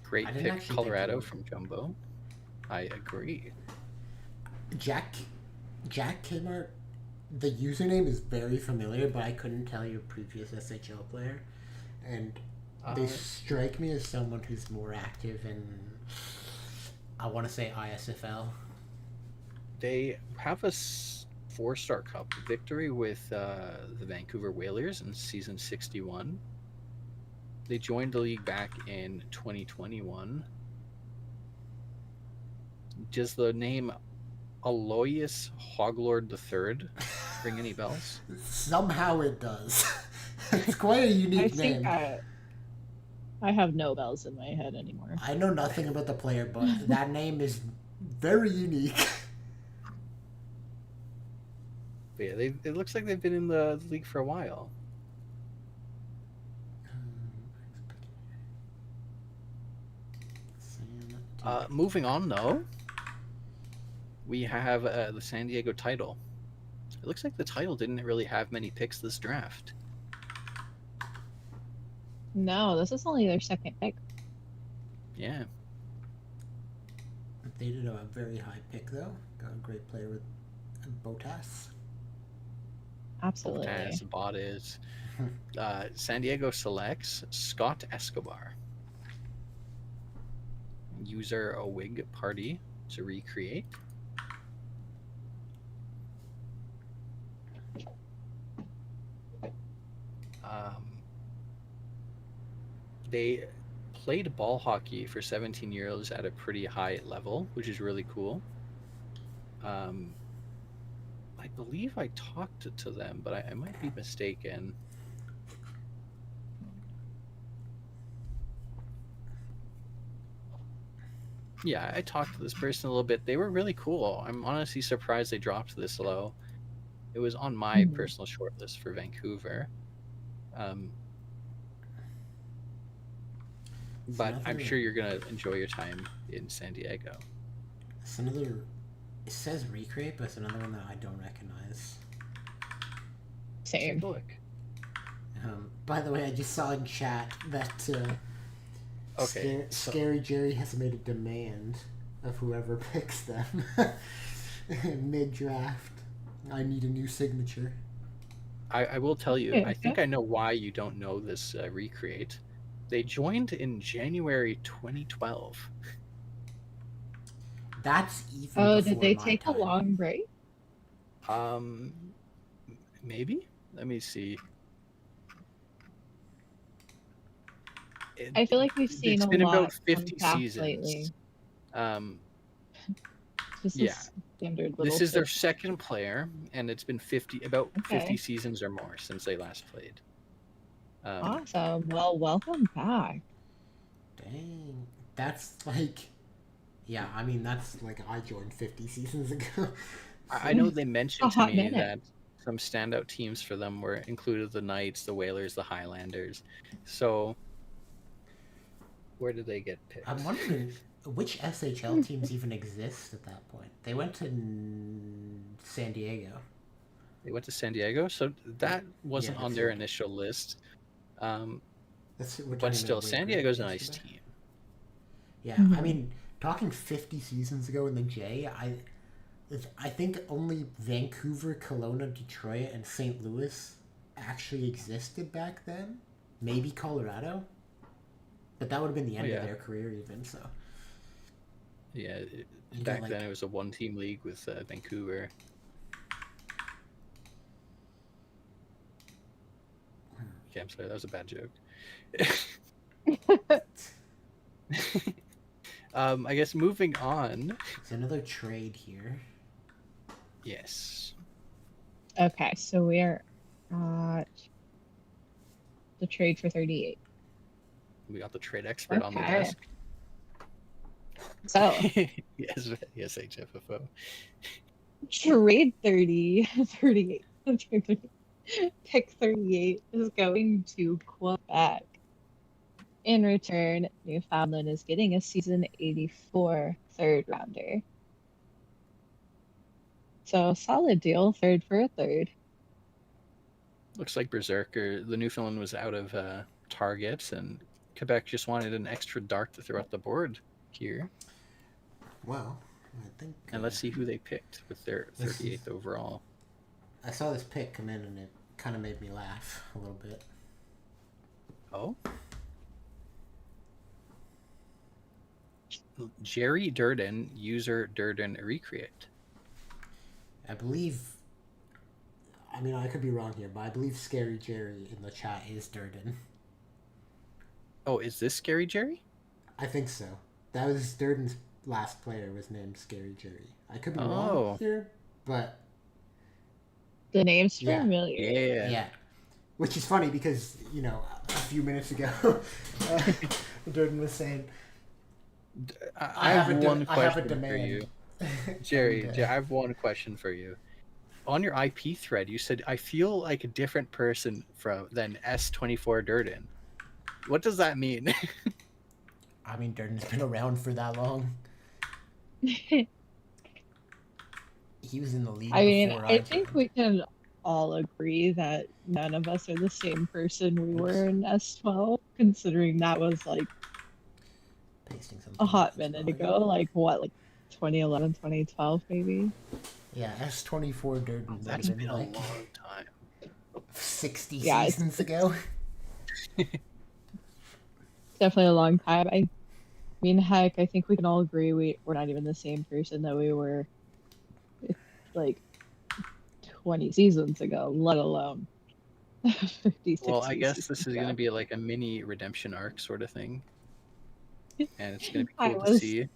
Great I didn't pick, actually think Colorado you would. from Jumbo. I agree. Jack Kmart. The username is very familiar, but I couldn't tell you a previous SHL player, and they strike me as someone who's more active in, I want to say, ISFL. They have a 4-star cup victory with the Vancouver Whalers in season 61. They joined the league back in 2021. Does the name Aloysius Hoglord III ring any bells? Somehow it does. It's quite a unique name. I have no bells in my head anymore. I know nothing about the player, but that name is very unique. But yeah, it looks like they've been in the league for a while. Moving on, though, we have the San Diego title. It looks like the title didn't really have many picks this draft. No, this is only their second pick. Yeah. They did a very high pick, though. Got a great player with Botas. Absolutely. As bot is. San Diego selects Scott Escobar. User a wig party to recreate. They played ball hockey for 17 years at a pretty high level, which is really cool. I believe I talked to them, but I might be mistaken. Yeah, I talked to this person a little bit. They were really cool. I'm honestly surprised they dropped this low. It was on my personal shortlist for Vancouver. But I'm sure you're going to enjoy your time in San Diego. It's another... It says recreate, but it's another one that I don't recognize. Same. Take a look. By the way, I just saw in chat that Scary Jerry has made a demand of whoever picks them mid-draft. I need a new signature. I will tell you, I think I know why you don't know this recreate. They joined in January 2012. That's even Oh, before did they my take time. a long break? Maybe? Let me see. I feel like we've seen It's been a lot about 50 come back seasons. lately. This Yeah. is standard little This is their pitch. second player, and it's been 50 seasons or more since they last played. Awesome. Well, welcome back. Dang. That's like... Yeah, I mean, that's like I joined 50 seasons ago. I know they mentioned to hot me minute. that some standout teams for them were included the Knights, the Whalers, the Highlanders. So, where did they get picked? I'm wondering which SHL teams even exist at that point. They went to San Diego. They went to San Diego, so that wasn't on their initial list. But still, San Diego's a nice team. Yeah, I mean, talking 50 seasons ago in the J, I think only Vancouver, Kelowna, Detroit, and St. Louis actually existed back then. Maybe Colorado. But that would have been the end of their career even, so... Yeah, back then it was a one-team league with Vancouver. Okay, I'm sorry, that was a bad joke. I guess moving on. It's another trade here. Yes. Okay, so we're at the trade for 38. We got the trade expert on the desk. So yes, HFFO. trade 38. Pick 38 is going to Quebec. In return, Newfoundland is getting a season 84 third rounder. So solid deal, third for a third. Looks like Berserker, the Newfoundland was out of targets, and Quebec just wanted an extra dart to throw at the board here. Well, I think. And let's see who they picked with their 38th overall. I saw this pick come in, and it kind of made me laugh a little bit. Oh? Jerry Durden, user Durden Recreate. I believe. I mean, I could be wrong here, but I believe Scary Jerry in the chat is Durden. Oh, is this Scary Jerry? I think so. That was Durden's last player was named Scary Jerry. I could be wrong here, but the name's Yeah. familiar. yeah. Which is funny because, you know, a few minutes ago, Durden was saying, I have one I have a question for demand. you. Jerry, And, I have one question for you. On your IP thread, you said, I feel like a different person than S84 Durden. What does that mean? I mean, Durden's been around for that long. He was in the league I mean, before I think we can all agree that none of us are the same person we were in S12, considering that was like pasting something a hot as well minute again. ago. Like what, like 2011, 2012 maybe? Yeah, S24 Durden would That's have been been a like long time. 60 Yeah, it's- seasons ago. Definitely a long time. I mean, heck, I think we can all agree we're not even the same person that we were like 20 seasons ago, let alone 56 Well, I guess seasons this is ago. going to be like a mini redemption arc sort of thing. And it's going to be I cool to was- see.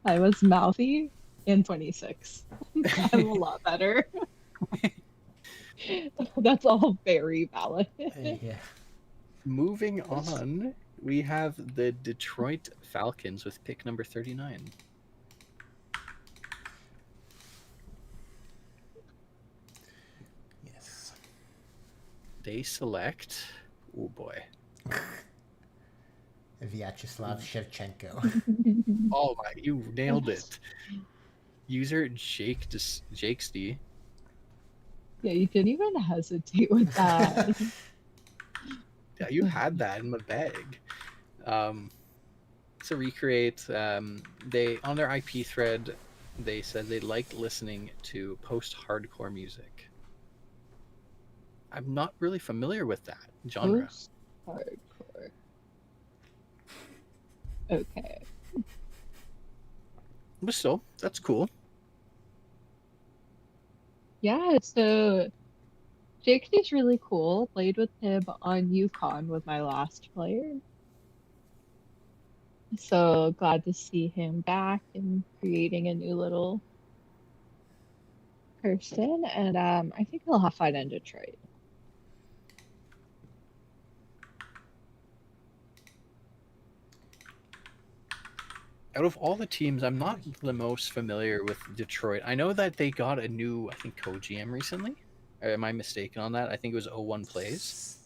I was mouthy in 26. I'm a lot better. That's all very valid. Yeah. Moving on, we have the Detroit Falcons with pick number 39. Yes. They select, oh boy. Vyacheslav Shevchenko. Oh my, you nailed it. User Jakes D. Yeah, you didn't even hesitate with that. Yeah, you had that in the bag. To recreate, they on their IP thread, they said they liked listening to post-hardcore music. I'm not really familiar with that genre. Post-hardcore. Okay. But still, that's cool. Yeah, so JK's really cool. Played with him on Yukon with my last player. So glad to see him back and creating a new little person. And I think he'll have fun in Detroit. Out of all the teams, I'm not the most familiar with Detroit. I know that they got a new, I think, co-GM recently. Or am I mistaken on that? I think it was 01 Plays.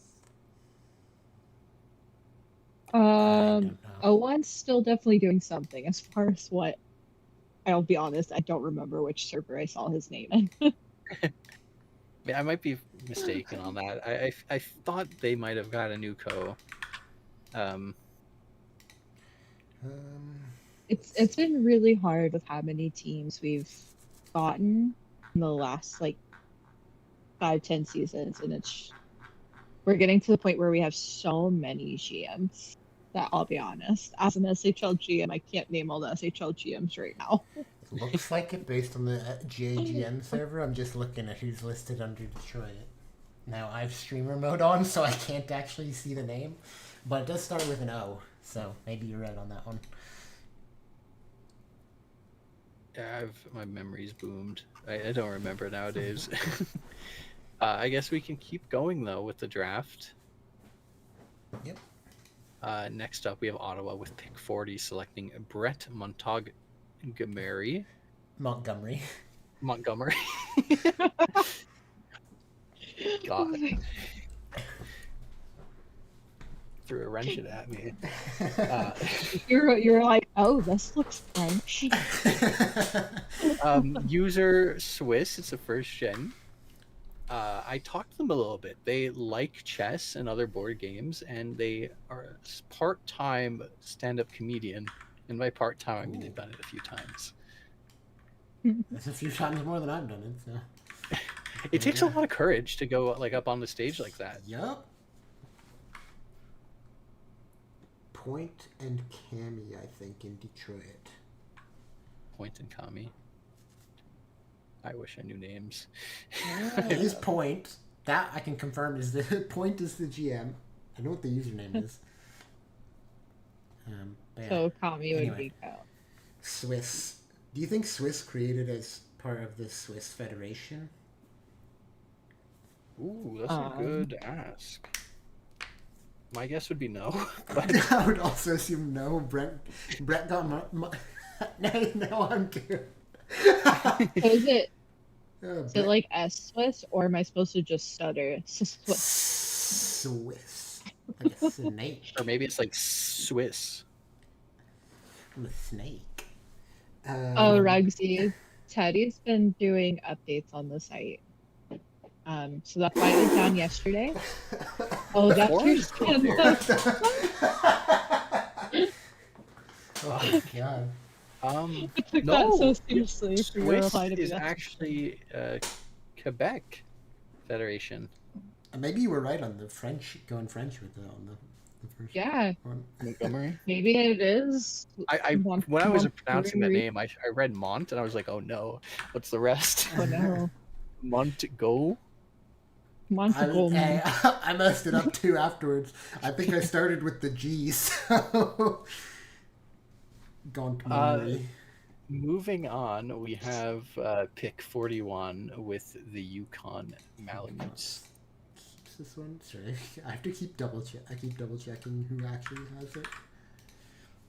don't know. One's still definitely doing something. As far as what, I'll be honest, I don't remember which server I saw his name in. Yeah, I might be mistaken on that. I thought they might have got a new co. It's been really hard with how many teams we've gotten in the last like 5-10 seasons, and we're getting to the point where we have so many GMs that I'll be honest, as an SHL GM, I can't name all the SHL GMs right now. It looks like it based on the JGM server. I'm just looking at who's listed under Detroit. Now I have streamer mode on, so I can't actually see the name, but it does start with an O, so maybe you're right on that one. Yeah, my memory's boomed. I don't remember nowadays. I guess we can keep going though with the draft. Yep. Next up, we have Ottawa with pick 40, selecting Brett Montgomery. Montgomery. God. Threw a wrench at me. You're like, oh, this looks French. User Swiss, it's a first gen. I talked to them a little bit. They like chess and other board games, and they are a part-time stand-up comedian. And by part-time, I mean they've done it a few times. That's a few times more than I've done it. So. It takes a lot of courage to go like up on the stage like that. Yup. Point and Cami, I think, in Detroit. Point and Kami. I wish I knew names. It is Point. That I can confirm is the Point is the GM. I know what the username is. Yeah. So Kami would Anyway. be Kyle. Swiss. Do you think Swiss created as part of the Swiss Federation? Ooh, that's a good ask. My guess would be no. But I would also assume no. Brett got now I'm good. So is it Oh, is it like S Swiss, or am I supposed to just stutter? Swiss. Swiss. Like a snake. or maybe it's like Swiss. I'm a snake. Oh, Rugsy. Teddy's been doing updates on the site. So that's why it was down yesterday. Oh, that's your skin. Oh my god. I took No, that so seriously for your Swiss reply to is me. actually Quebec Federation. Maybe you were right on the French, going French with it on the first Yeah, one. Montgomery. maybe it is. When I was pronouncing the Montgomery. name, I read Mont and I was like, oh no, what's the rest? Oh no. Montgo. Montgomery. I messed it up too afterwards. I think I started with the G, so... Montgomery. Moving on, we have pick 41 with the Yukon Malamutes. Keeps this one? Sorry. I have to keep double checking who actually has it.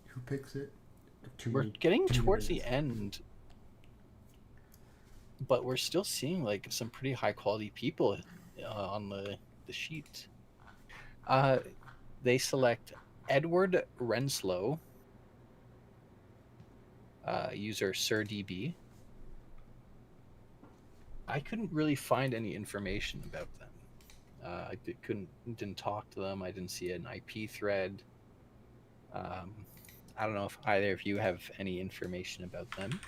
Who picks it. We're getting towards the end, but we're still seeing like some pretty high quality people on the sheet. They select Edward Renslow, user SirDB. I couldn't really find any information about them. I didn't talk to them. I didn't see an IP thread. I don't know if either of you have any information about them.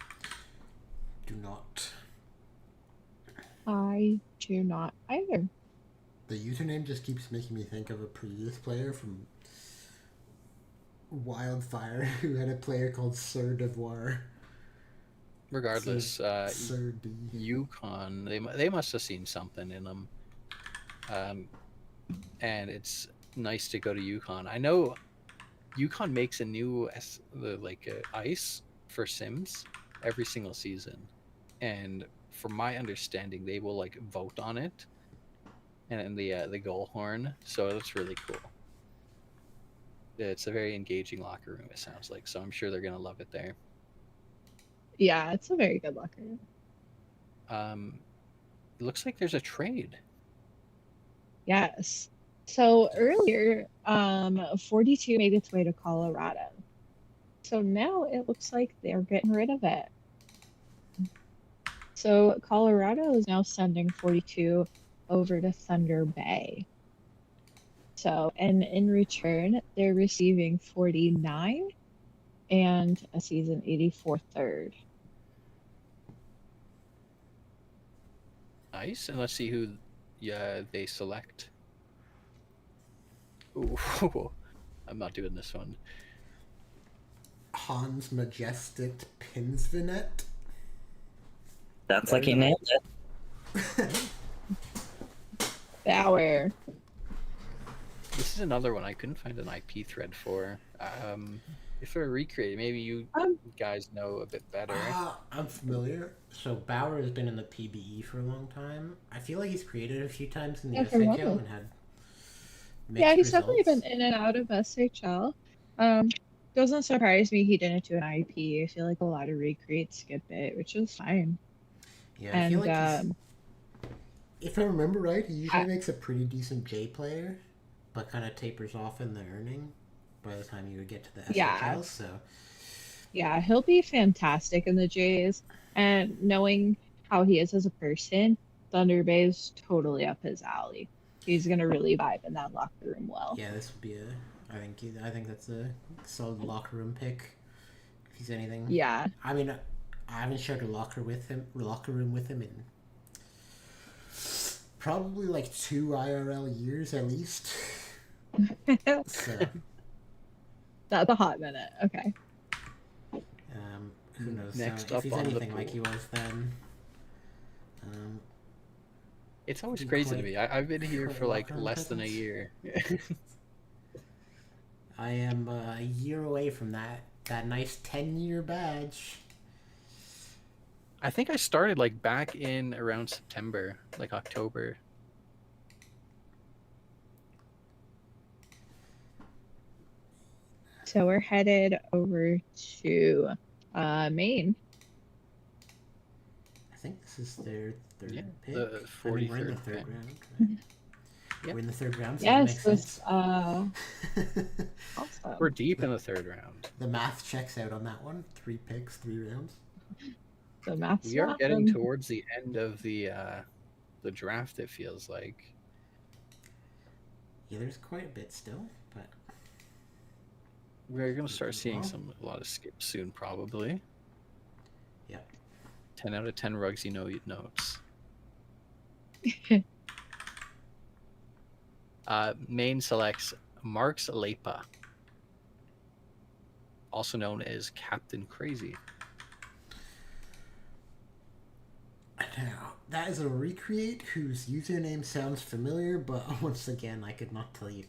Do not. I do not either. The username just keeps making me think of a previous player from Wildfire who had a player called Sir Devoir. Regardless, Sir D. Yukon, they must have seen something in them. And it's nice to go to Yukon. I know Yukon makes a new ice for Sims every single season, and from my understanding, they will like vote on it, and the goal horn. So that's really cool. It's a very engaging locker room. It sounds like, so I'm sure they're gonna love it there. Yeah, it's a very good locker. It looks like there's a trade. Yes. So earlier, 42 made its way to Colorado. So now it looks like they're getting rid of it. So Colorado is now sending 42 over to Thunder Bay. So, and in return, they're receiving 49 and a season 84 third. Nice, and let's see who they select. Ooh, I'm not doing this one. Hans Majestic Pinsvinet. Sounds like he nailed it. Bauer. This is another one I couldn't find an IP thread for. If they're recreated, maybe you guys know a bit better. I'm familiar. So Bauer has been in the PBE for a long time. I feel like he's created a few times in the SHL and had mixed He's definitely results. been in and out of SHL. Doesn't surprise me he didn't do an IP. I feel like a lot of recreates skip it, which is fine. Yeah, I And feel like If I remember right, he usually I, makes a pretty decent J player, but kind of tapers off in the earning by the time you would get to the yeah, SHL. So yeah, he'll be fantastic in the Jays. And knowing how he is as a person, Thunder Bay is totally up his alley. He's gonna really vibe in that locker room well. yeah, this would be a. I think that's a solid locker room pick. If he's anything, Yeah. I mean, I haven't shared a locker room with him in probably like 2 IRL years at least. So, That's a hot minute. Okay. who knows? Next If up he's on the anything like he pool. was then, It's always be crazy to quite- me. I've been here quite for like locker room less than a presence. year. I am a year away from that nice 10-year badge. I think I started like back in around September, like October. So we're headed over to Maine. I think this is their third Yeah, pick. the I mean, we're in the 43rd third pick. round. Right? Yep. We're in the third round, so Yes, that makes this sense. awesome. We're deep in the third round. The math checks out on that one. 3 picks, 3 rounds. The math's We are getting awesome. towards the end of the draft. It feels like. Yeah, there's quite a bit still, but We're gonna start seeing Well. a lot of skips soon, probably. Yep. 10 out of 10 Rugsy notes. Maine selects Marks Lepa, also known as Captain Crazy. now that is a recreate whose username sounds familiar, but once again, I could not tell you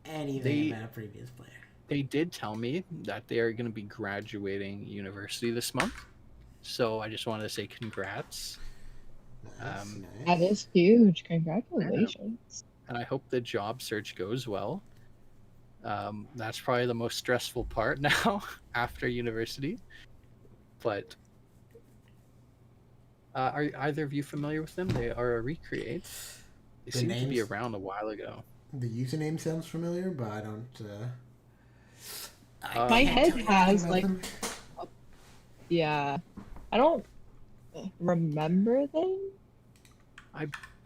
anything about a previous player. They did tell me that they are going to be graduating university this month, so I just wanted to say congrats. Nice. That is huge. Congratulations. And I hope the job search goes well. That's probably the most stressful part now after university. But are either of you familiar with them? They are a recreate. They seem to be names- around a while ago. The username sounds familiar, but I don't. My can't head tell you anything has, about like- them. Yeah. I don't remember them.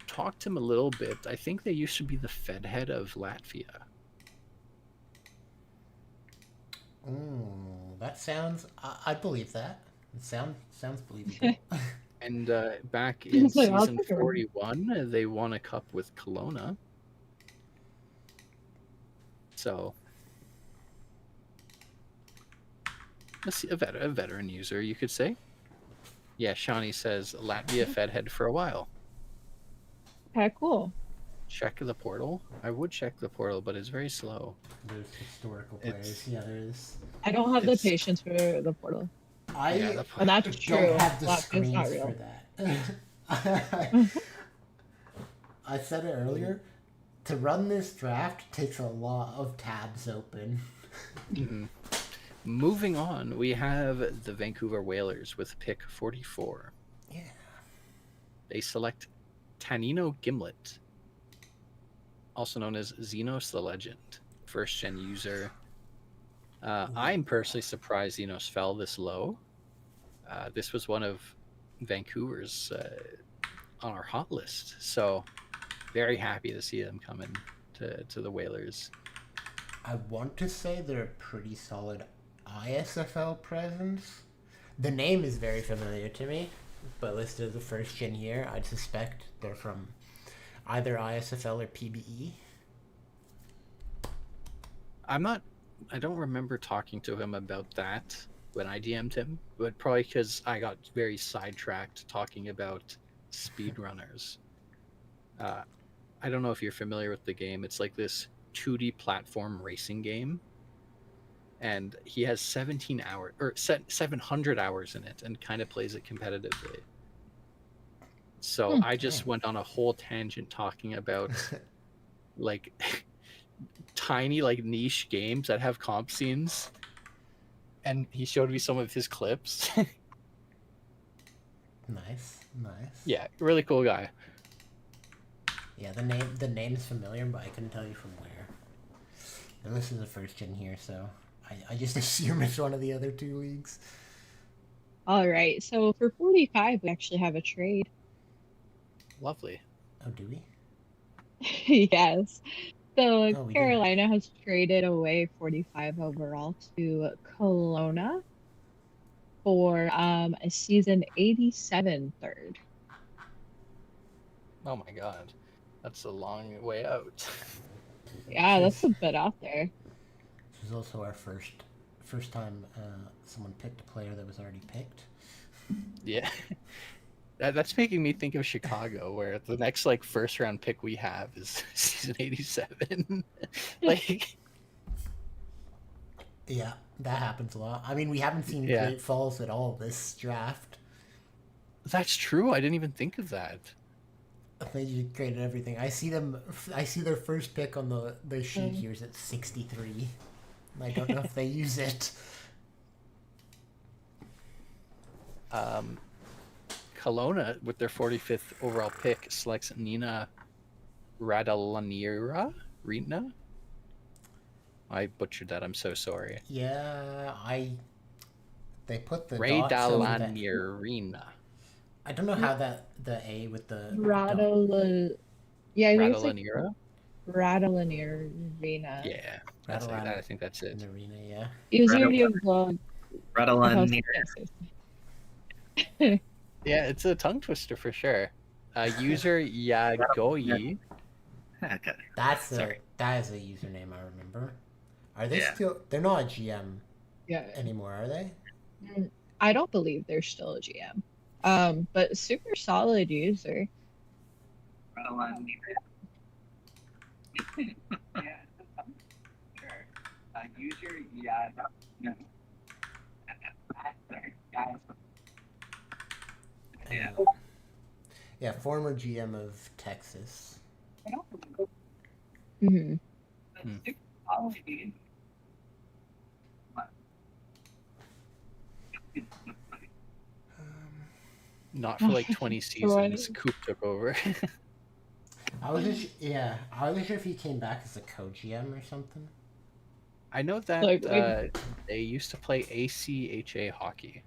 Talked to him a little bit. I think they used to be the Fed head of Latvia. That sounds. I believe that. It sounds believable. And back in It's like, I'll season take a- 41, they won a cup with Kelowna. So, let's see, a veteran user, you could say. Yeah, Shawnee says Latvia Fed head for a while. Okay, cool. Check the portal. I would check the portal, but it's very slow. There's historical It's- players. Yeah, there is. I don't have It's- the patience for the portal. I Yeah, And that's true. don't have the Latvia's not screens real. for that. I said it earlier. To run this draft takes a lot of tabs open. Mhm. Moving on, we have the Vancouver Whalers with pick 44. Yeah. They select Tanino Gimlet, also known as Xenos the Legend, first gen user. I'm personally surprised Xenos fell this low. This was one of Vancouver's on our hot list, so very happy to see them coming to the Whalers. I want to say they're a pretty solid ISFL presence. The name is very familiar to me, but listed as a first gen year, I'd suspect they're from either ISFL or PBE. I don't remember talking to him about that when I DM'd him, but probably because I got very sidetracked talking about speedrunners. I don't know if you're familiar with the game. It's like this 2D platform racing game, and he has 700 hours in it, and kind of plays it competitively. So I just Damn. went on a whole tangent talking about like tiny like niche games that have comp scenes, and he showed me some of his clips. Nice. Yeah, really cool guy. Yeah, the name's familiar, but I couldn't tell you from where. And this is the first gen here, so I just assume it's one of the other two leagues. All right, so for 45, we actually have a trade. Lovely. Oh, do we? Yes. So Oh, we do. Carolina has traded away 45 overall to Kelowna for a season 87 third. Oh my god. That's a long way out. Yeah, that's a bit out there. This is also our first time someone picked a player that was already picked. Yeah. That's making me think of Chicago, where the next like first round pick we have is season 87. Like, Yeah, that happens a lot. I mean, we haven't seen Yeah. Great Falls at all this draft. that's true. I didn't even think of that. They just created everything. I see their first pick on the sheet Mm. here is at 63. I don't know if they use it. Kelowna, with their 45th overall pick, selects Nina Rina. I butchered that. I'm so sorry. Yeah, they put the dots over that. Radalanirina. I don't know how the A with the Yeah, I think it's like Radalanira? Rattlenear. Yeah, that's Radalan- I think that's it. Arena, yeah. User of blog. Rattleon. Yeah, it's a tongue twister for sure. User Yagoyi. Okay. That is a username I remember. Are they still? They're not a GM Yeah. anymore, are they? I don't believe they're still a GM. But super solid user. Rattleon. Yeah. Sure. User, yeah. No. Sorry, guys. Yeah. Yeah, former GM of Texas. I don't know. Mm-hmm. That's quality. Not for like 20 seasons. Coop took over. I wasn't sure if he came back as a co-GM or something. I know that Like, they used to play ACHA hockey.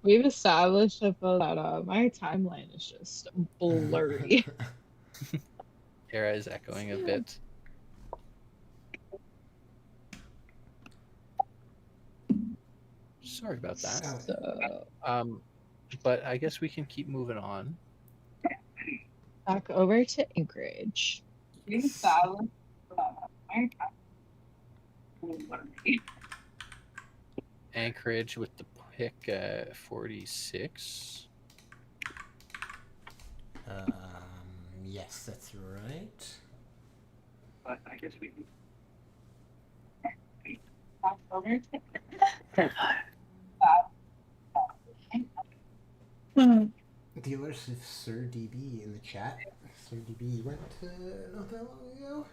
We've established that my timeline is just blurry. Era is echoing a bit. Sorry about that. So But I guess we can keep moving on. back over to Anchorage. Being silent. Anchorage with the pick 46. Yes, that's right. But I guess we back over to Dealers of Sir DB in the chat. Sir DB went not that long ago.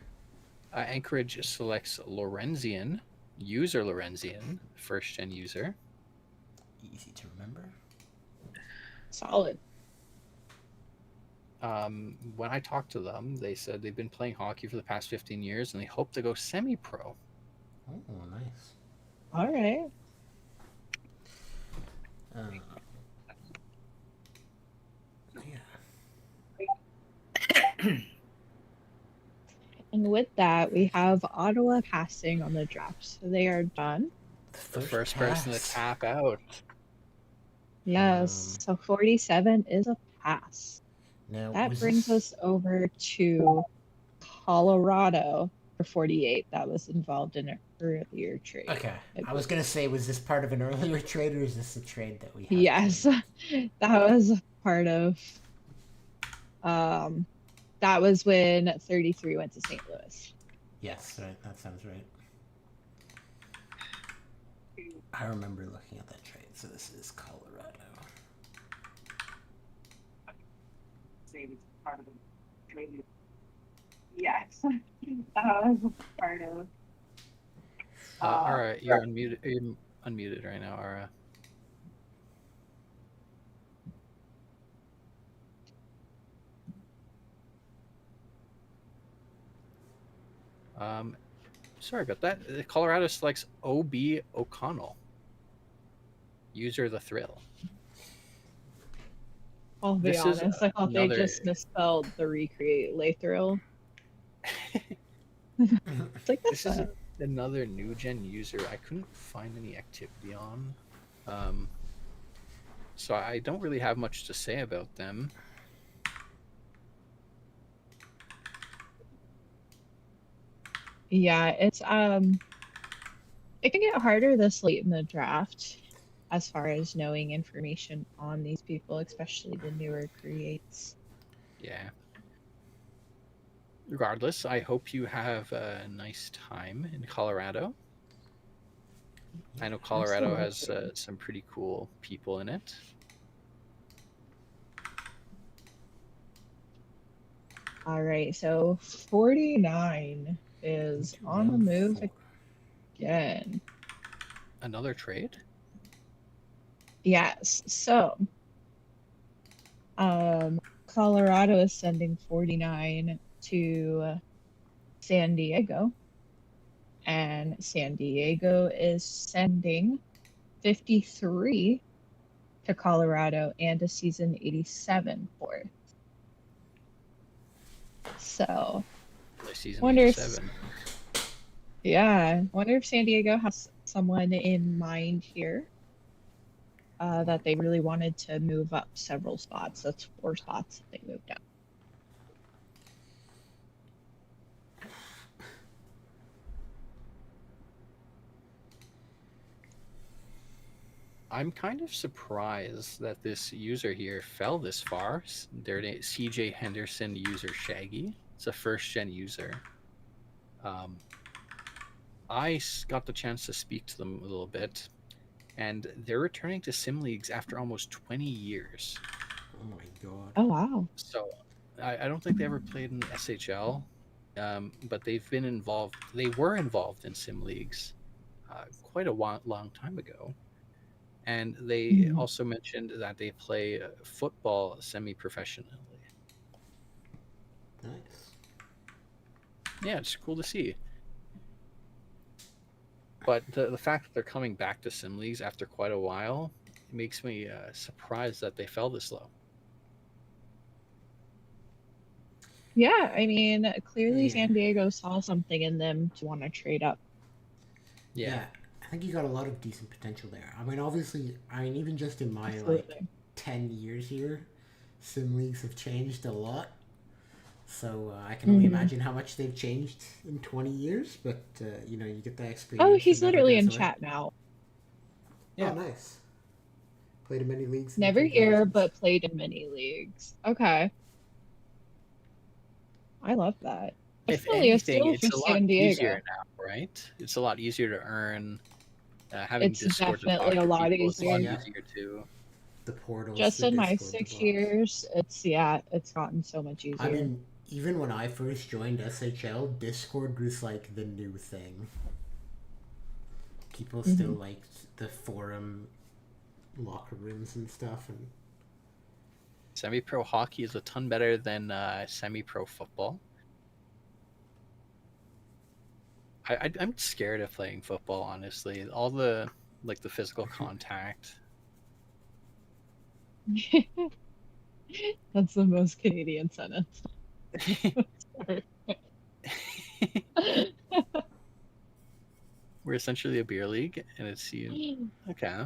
Anchorage selects Lorenzian, user Lorenzian, first gen user. Easy to remember. Solid. When I talked to them, they said they've been playing hockey for the past 15 years and they hope to go semi-pro. Oh, nice. All right. Yeah. And with that, we have Ottawa passing on the draft. So they are done. The first person to tap out. Yes. So 47 is a pass. Now, That brings us over to Colorado for 48. That was involved in an earlier trade. Okay. I was going to say, was this part of an earlier trade or is this a trade that we have? Yes. That was part of... that was when 33 went to St. Louis. Yes, right. That sounds right. I remember looking at that trade. So this is Colorado. say it's part of the trade. Yes, that was part of. Ara, you're unmuted. You're unmuted right now, Ara. Sorry about that. Colorado selects OB O'Connell. User the Thrill. I'll be This is honest, I thought they another- just misspelled the recreate Lathril. It's like This that's is another new gen user I couldn't find any activity on. So I don't really have much to say about them. Yeah, it's it can get harder this late in the draft as far as knowing information on these people, especially the newer creates. Yeah. Regardless, I hope you have a nice time in Colorado. I know Colorado has Absolutely. some pretty cool people in it. All right, so 49 is Into on the round move 4. again. Another trade? Yes, so Colorado is sending 49 to San Diego, and San Diego is sending 53 to Colorado and a season 87 for it. So, Like season wonder if 87. yeah, wonder if San Diego has someone in mind here that they really wanted to move up several spots. That's 4 spots that they moved up. I'm kind of surprised that this user here fell this far. Their name CJ Henderson user Shaggy. It's a first gen user. I got the chance to speak to them a little bit, and they're returning to sim leagues after almost 20 years. Oh my god. Oh wow. So I don't think they ever played in the SHL, but they've been involved. They were involved in sim leagues quite a long time ago. And they also mentioned that they play football semi-professionally. Nice. Yeah, it's cool to see. But the fact that they're coming back to sim leagues after quite a while, it makes me surprised that they fell this low. Yeah, I mean, clearly Yeah. San Diego saw something in them to want to trade up. Yeah. I think you got a lot of decent potential there. I mean, obviously, even just in my Absolutely. 10 years here, sim leagues have changed a lot. So I can only imagine how much they've changed in 20 years. But you get that experience. Oh, he's it never literally goes in away. chat now. Yeah. Oh, nice. Played in many leagues. in the Never here, 2000s. but played in many leagues. Okay. I love that. If Definitely a anything, steal it's for a lot San easier Diego. now, right? It's a lot easier to earn. Having It's Discord to definitely talk a to lot people is a lot easier. Yeah. easier too. The portals, Just the in my Discord, the 6 bots. years, it's gotten so much easier. I mean, even when I first joined SHL, Discord was like the new thing. People still liked the forum locker rooms and stuff, and Semi-pro hockey is a ton better than semi-pro football. I'm scared of playing football, honestly. All the the physical contact. That's the most Canadian sentence. We're essentially a beer league, and it's you. Okay.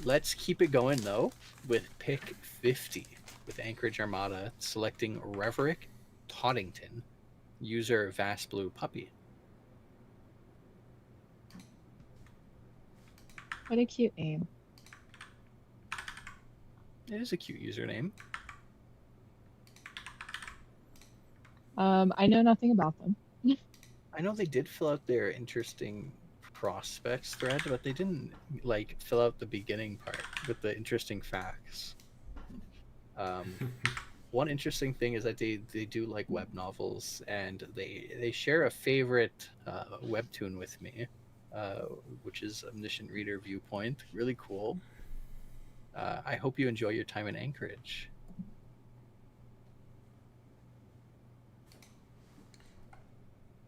Let's keep it going though with pick 50 with Anchorage Armada selecting Reverick Toddington, user Vast Blue Puppy. What a cute name. It is a cute username. I know nothing about them. I know they did fill out their interesting prospects thread, but they didn't fill out the beginning part with the interesting facts. One interesting thing is that they do like web novels, and they share a favorite webtoon with me, which is Omniscient Reader Viewpoint. Really cool. I hope you enjoy your time in Anchorage.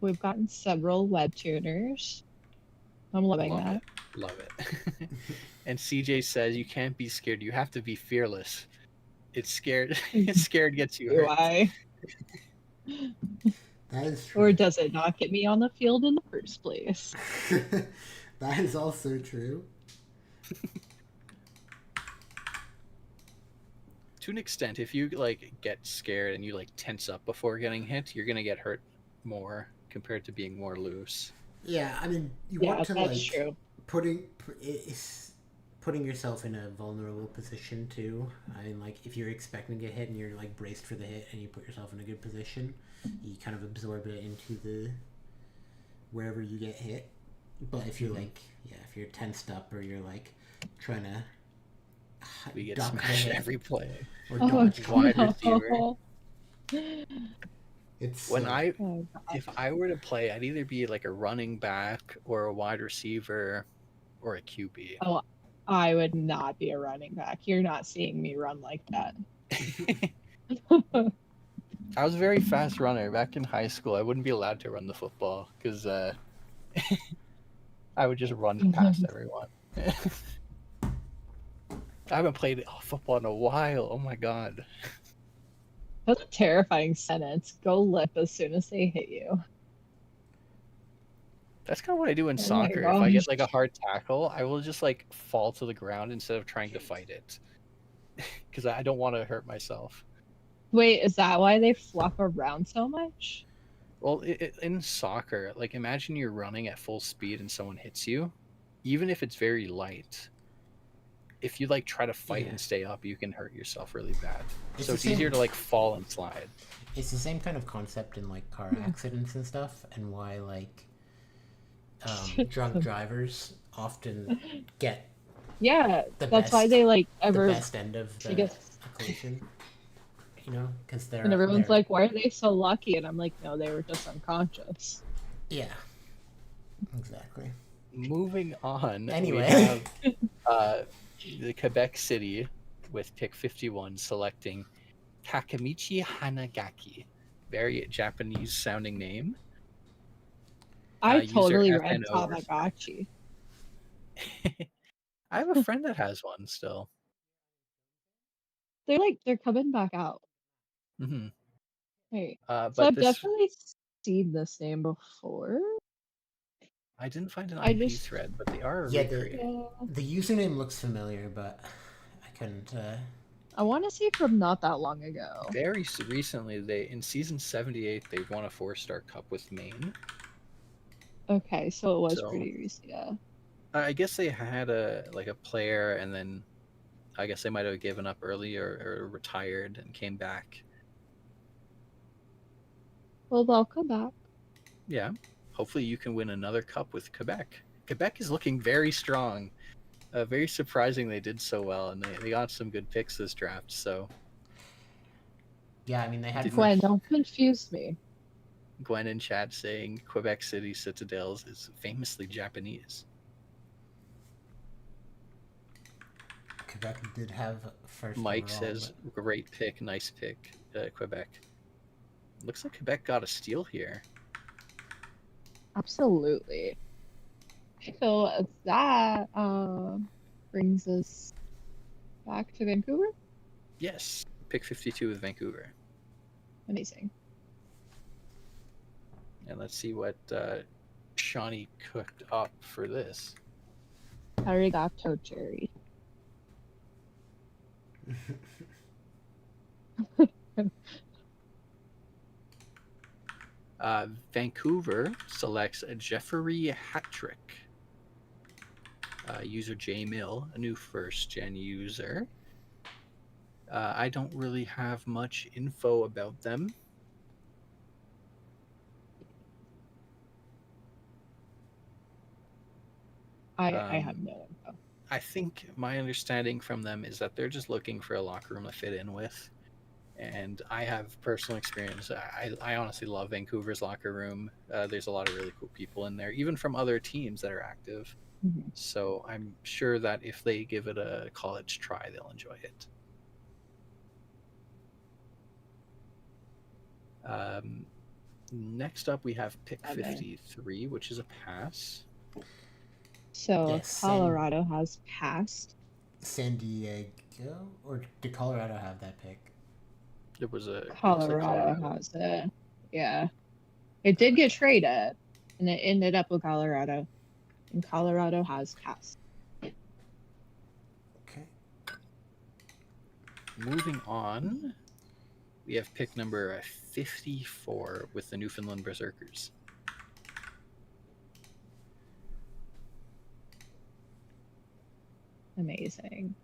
We've gotten several web tuners. I'm loving Love that. it. Love it. And CJ says you can't be scared. You have to be fearless. It's scared. Scared gets you Do hurt. I? That is Or true. does it not get me on the field in the first place? That is also true. To an extent, if you like get scared and you like tense up before getting hit, you're gonna get hurt more compared to being more loose. Yeah, I mean, you Yeah, want to that's like true. putting yourself in a vulnerable position too. I mean, like if you're expecting to get hit and you're like braced for the hit and you put yourself in a good position, you kind of absorb it into the wherever you get hit. But if you're like, if you're tensed up or you're like trying to We get duck the smashed hit every play. or Oh, dodge wide no. receiver. It's When Oh, if I were to play, I'd either be like a running back or a wide receiver or a QB. Oh, I would not be a running back. You're not seeing me run like that. I was a very fast runner back in high school. I wouldn't be allowed to run the football because I would just run past everyone. I haven't played football in a while. Oh my god. That's a terrifying sentence. Go lip as soon as they hit you. That's kind of what I do in Oh my soccer. If I get gosh. like a hard tackle, I will just like fall to the ground instead of trying to fight it. Because I don't want to hurt myself. Wait, is that why they flop around so much? Well, in soccer, like imagine you're running at full speed and someone hits you, even if it's very light. If you like try to fight and stay up, you can hurt yourself really bad. It's So the it's same- easier to like fall and slide. It's the same kind of concept in like car accidents and stuff, and why like drunk drivers often get Yeah, the that's why best- they like the ever. best end of I the guess. collision. You know, because they're And everyone's they're- like, "Why are they so lucky?" And I'm like, "No, they were just unconscious." yeah, exactly. Moving on. Anyway. We have the Quebec City with pick 51 selecting Takemichi Hanagaki. Very Japanese sounding name. I User totally read FNO. Tamagotchi. I have a friend that has one still. They're coming back out. Hmm. Hey, But so I've this, definitely seen this name before. I didn't find an I IP just- thread, but they are Yeah, recreated. the username looks familiar, but I couldn't. I want to say from not that long ago. Very recently, they in season 78, they won a 4-star cup with Maine. Okay, so it was So- pretty recent. Yeah. I guess they had a player, and then I guess they might have given up early or retired and came back. Well, they'll come back. Yeah, hopefully you can win another cup with Quebec. Quebec is looking very strong. Very surprising they did so well, and they got some good picks this draft. So Yeah, I mean they had. Gwen, don't confuse me. Gwen in chat saying Quebec City Citadels is famously Japanese. Quebec did have first. Mike overall, says great pick, nice pick, Quebec. Looks like Quebec got a steal here. Absolutely. So that brings us back to Vancouver. Yes, pick 52 with Vancouver. Amazing. And let's see what Shawnee cooked up for this. Arigato, Jerry. Vancouver selects Jeffrey Hattrick. User J Mill, a new first-gen user. I don't really have much info about them. I have no info. I think my understanding from them is that they're just looking for a locker room to fit in with. And I have personal experience. I honestly love Vancouver's locker room. There's a lot of really cool people in there, even from other teams that are active. Mhm. So I'm sure that if they give it a college try, they'll enjoy it. Next up, we have pick Okay. 53, which is a pass. So Yes, Colorado has passed. San Diego, or did Colorado have that pick? It was a looks like Colorado has it. Yeah. It did get traded, and it ended up with Colorado. And Colorado has passed. Okay. Moving on, we have pick number 54 with the Newfoundland Berserkers. Amazing.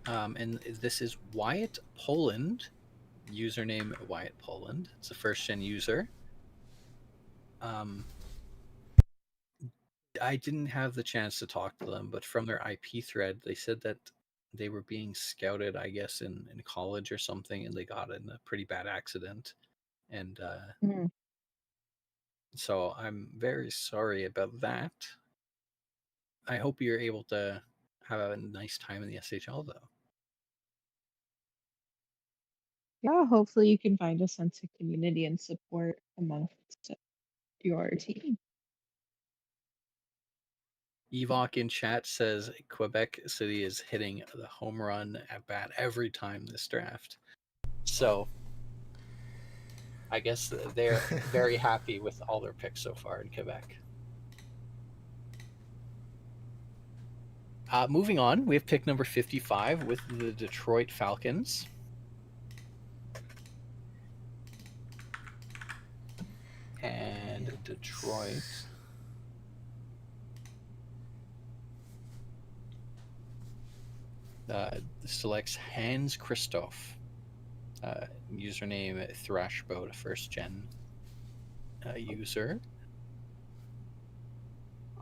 And this is Wyatt Poland, username Wyatt Poland. It's a first-gen user. I didn't have the chance to talk to them, but from their IP thread, they said that they were being scouted, I guess, in college or something, and they got in a pretty bad accident. And so I'm very sorry about that. I hope you're able to have a nice time in the SHL, though. Yeah, hopefully you can find a sense of community and support amongst your team. Evok in chat says Quebec City is hitting the home run at bat every time this draft. So I guess they're very happy with all their picks so far in Quebec. Moving on, we have pick number 55 with the Detroit Falcons. And Detroit selects Hans Christoph, username Thrashboat, first gen user.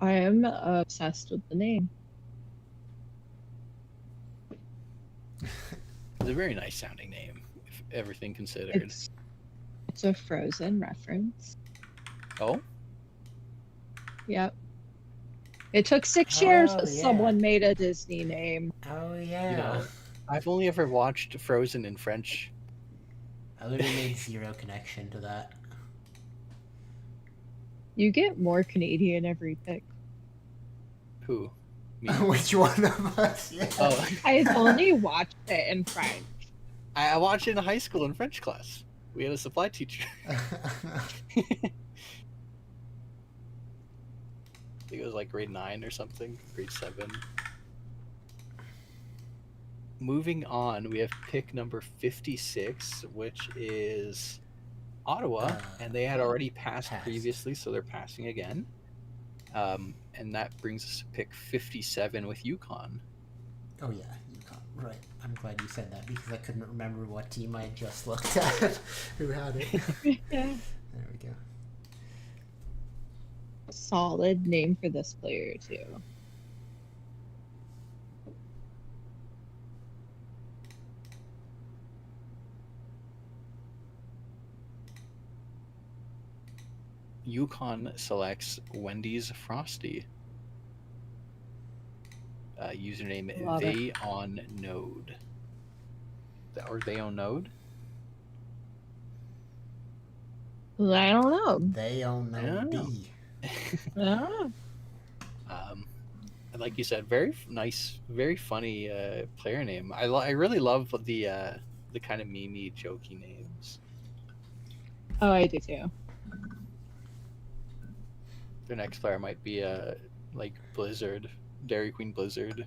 I am obsessed with the name. It's a very nice sounding name, if everything considered. It's a Frozen reference. Oh? Yep. It took 6 years, but yeah. someone made a Disney name. Oh yeah. You know, I've only ever watched Frozen in French. I literally made zero connection to that. You get more Canadian every pick. Who? Me? Which one of us? Yeah. Oh, I've only watched it in French. I watched it in high school in French class. We had a supply teacher. I think it was like grade 9 or something, grade 7. Moving on, we have pick number 56, which is Ottawa, and they had already passed previously, so they're passing again. And that brings us to pick 57 with Yukon. Oh yeah, Yukon. Right. I'm glad you said that because I couldn't remember what team I just looked at who had it. There we go. Solid name for this player too. Yukon selects Wendy's Frosty. Username Love it. They on Node. Or They on Node? I don't know. They own no B. Ah. And like you said, very nice, very funny player name. I really love the kind of memey, jokey names. Oh, I do too. Their next player might be like Blizzard, Dairy Queen Blizzard.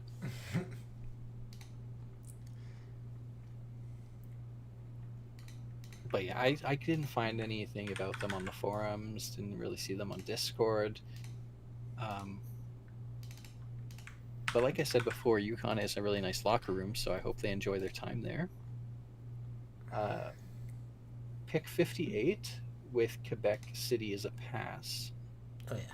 But yeah, I didn't find anything about them on the forums. Didn't really see them on Discord. But like I said before, Yukon is a really nice locker room, so I hope they enjoy their time there. Pick 58 with Quebec City as a pass. Oh yeah.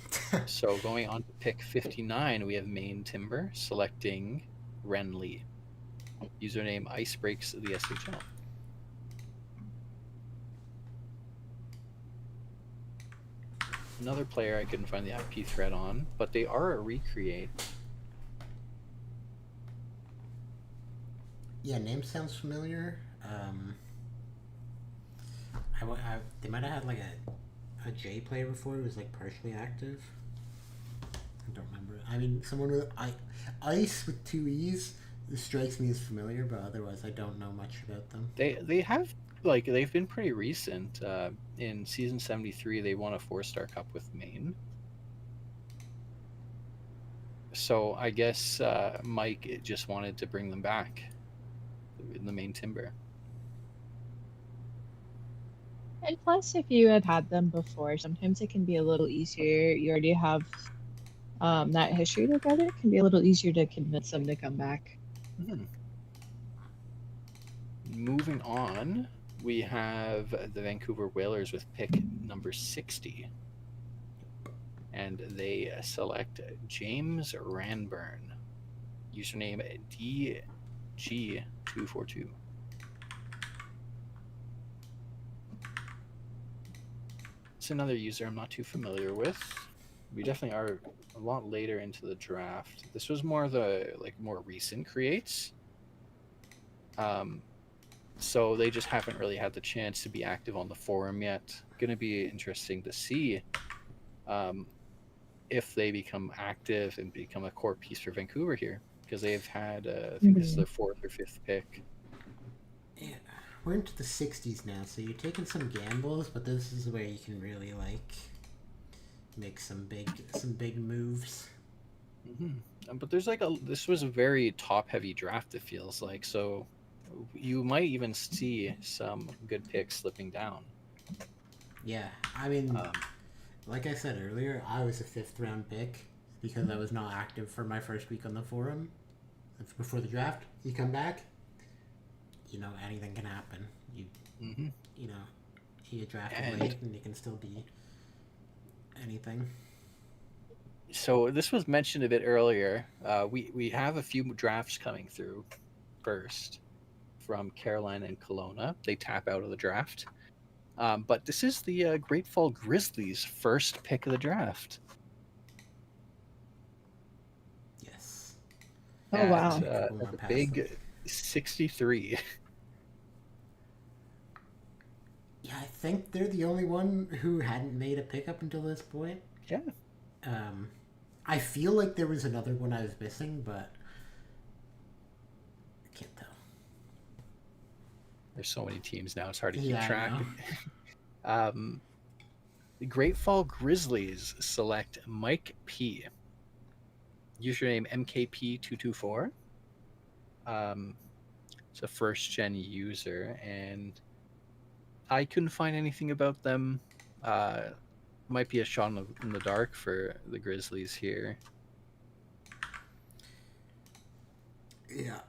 Sorry. So going on to pick 59, we have Maine Timber selecting Renly. Username Ice Breaks the SHL. Another player I couldn't find the IP thread on, but they are a recreate. Yeah, name sounds familiar. They might have had like a J player before who was like partially active. I don't remember. I mean, someone with ice with two E's strikes me as familiar, but otherwise I don't know much about them. They have like they've been pretty recent. In season 73, they won a 4-star cup with Maine. So I guess Mike just wanted to bring them back in the main timber. And plus, if you had them before, sometimes it can be a little easier. You already have that history together. It can be a little easier to convince them to come back. Hmm. Moving on, we have the Vancouver Whalers with pick number 60. And they select James Ranburn, username DG242. It's another user I'm not too familiar with. We definitely are a lot later into the draft. This was more the more recent creates. So they just haven't really had the chance to be active on the forum yet. Gonna be interesting to see if they become active and become a core piece for Vancouver here, because they've had I think this is their 4th or 5th pick. Yeah, we're into the 60s now, so you're taking some gambles, but this is where you can really like make some big moves. Mm-hmm. But there's this was a very top heavy draft, it feels like, so you might even see some good picks slipping down. Yeah, I mean, like I said earlier, I was a 5th round pick because I was not active for my first week on the forum before the draft. You come back, you know, anything can happen. You know, you get drafted late and you can still be anything. So this was mentioned a bit earlier. We have a few drafts coming through first from Carolina and Kelowna. They tap out of the draft. But this is the Great Fall Grizzlies' first pick of the draft. Yes. Oh, wow. At the big 63. Yeah, I think they're the only one who hadn't made a pick up until this point. Yeah. I feel like there was another one I was missing, but I can't tell. There's so many teams now, it's hard to keep track. I know. The Great Fall Grizzlies select Mike P. Username MKP224. It's a first-gen user, and I couldn't find anything about them. Might be a shot in the dark for the Grizzlies here. Yeah.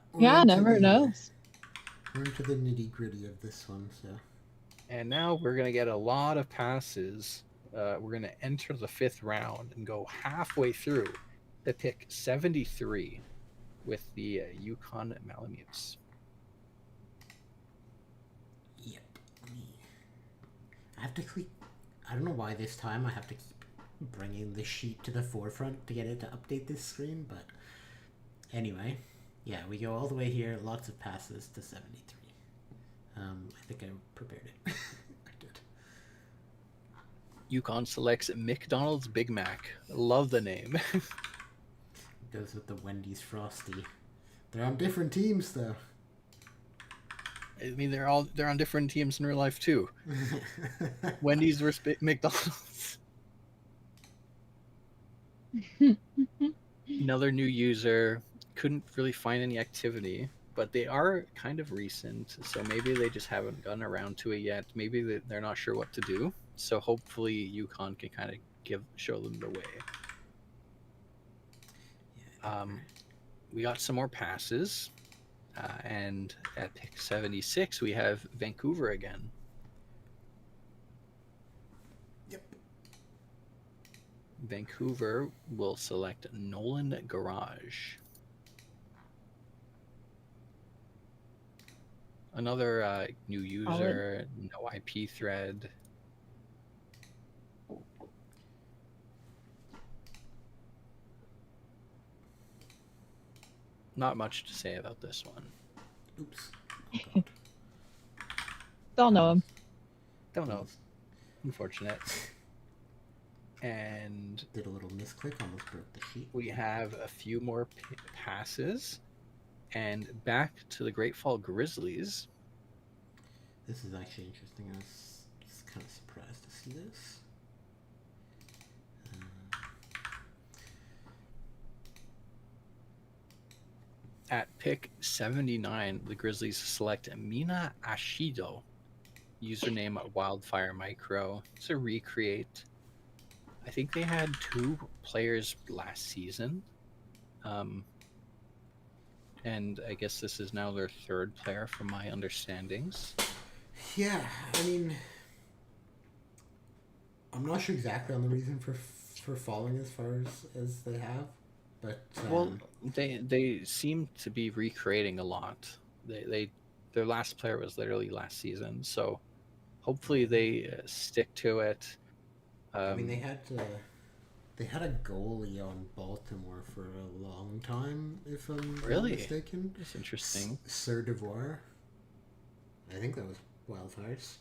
Never knows. We're into the nitty-gritty of this one, so. And now we're going to get a lot of passes. We're going to enter the 5th round and go halfway through to pick 73 with the Yukon Malamutes. Yep. I have to click. I don't know why this time I have to keep bringing the sheet to the forefront to get it to update this screen, but anyway. Yeah, we go all the way here. Lots of passes to 73. I think I prepared it. I did. Yukon selects McDonald's Big Mac. Love the name. Goes with the Wendy's Frosty. They're on different teams, though. I mean, they're on different teams in real life too. Wendy's versus McDonald's. Another new user. Couldn't really find any activity, but they are kind of recent, so maybe they just haven't gotten around to it yet. Maybe they're not sure what to do, so hopefully Yukon can kind of show them the way. We got some more passes, and at pick 76 we have Vancouver again. Yep. Vancouver will select Nolan Garage. Another new user, no IP thread. Not much to say about this one. Oops. Oh, God. Don't know him. Don't know. Unfortunate. And Did a little misclick, almost broke the sheet. we have a few more passes. And back to the Great Fall Grizzlies. This is actually interesting. I was kind of surprised to see this. At pick 79, the Grizzlies select Mina Ashido. Username Wildfire Micro. It's a recreate. I think they had 2 players last season. And I guess this is now their 3rd player from my understandings. Yeah, I mean, I'm not sure exactly on the reason for falling as far as they have, but Well, they seem to be recreating a lot. Their last player was literally last season, so hopefully they stick to it. I mean, they had a goalie on Baltimore for a long time, if I'm Really? not mistaken. That's interesting. Sir Devoir. I think that was Wildfires.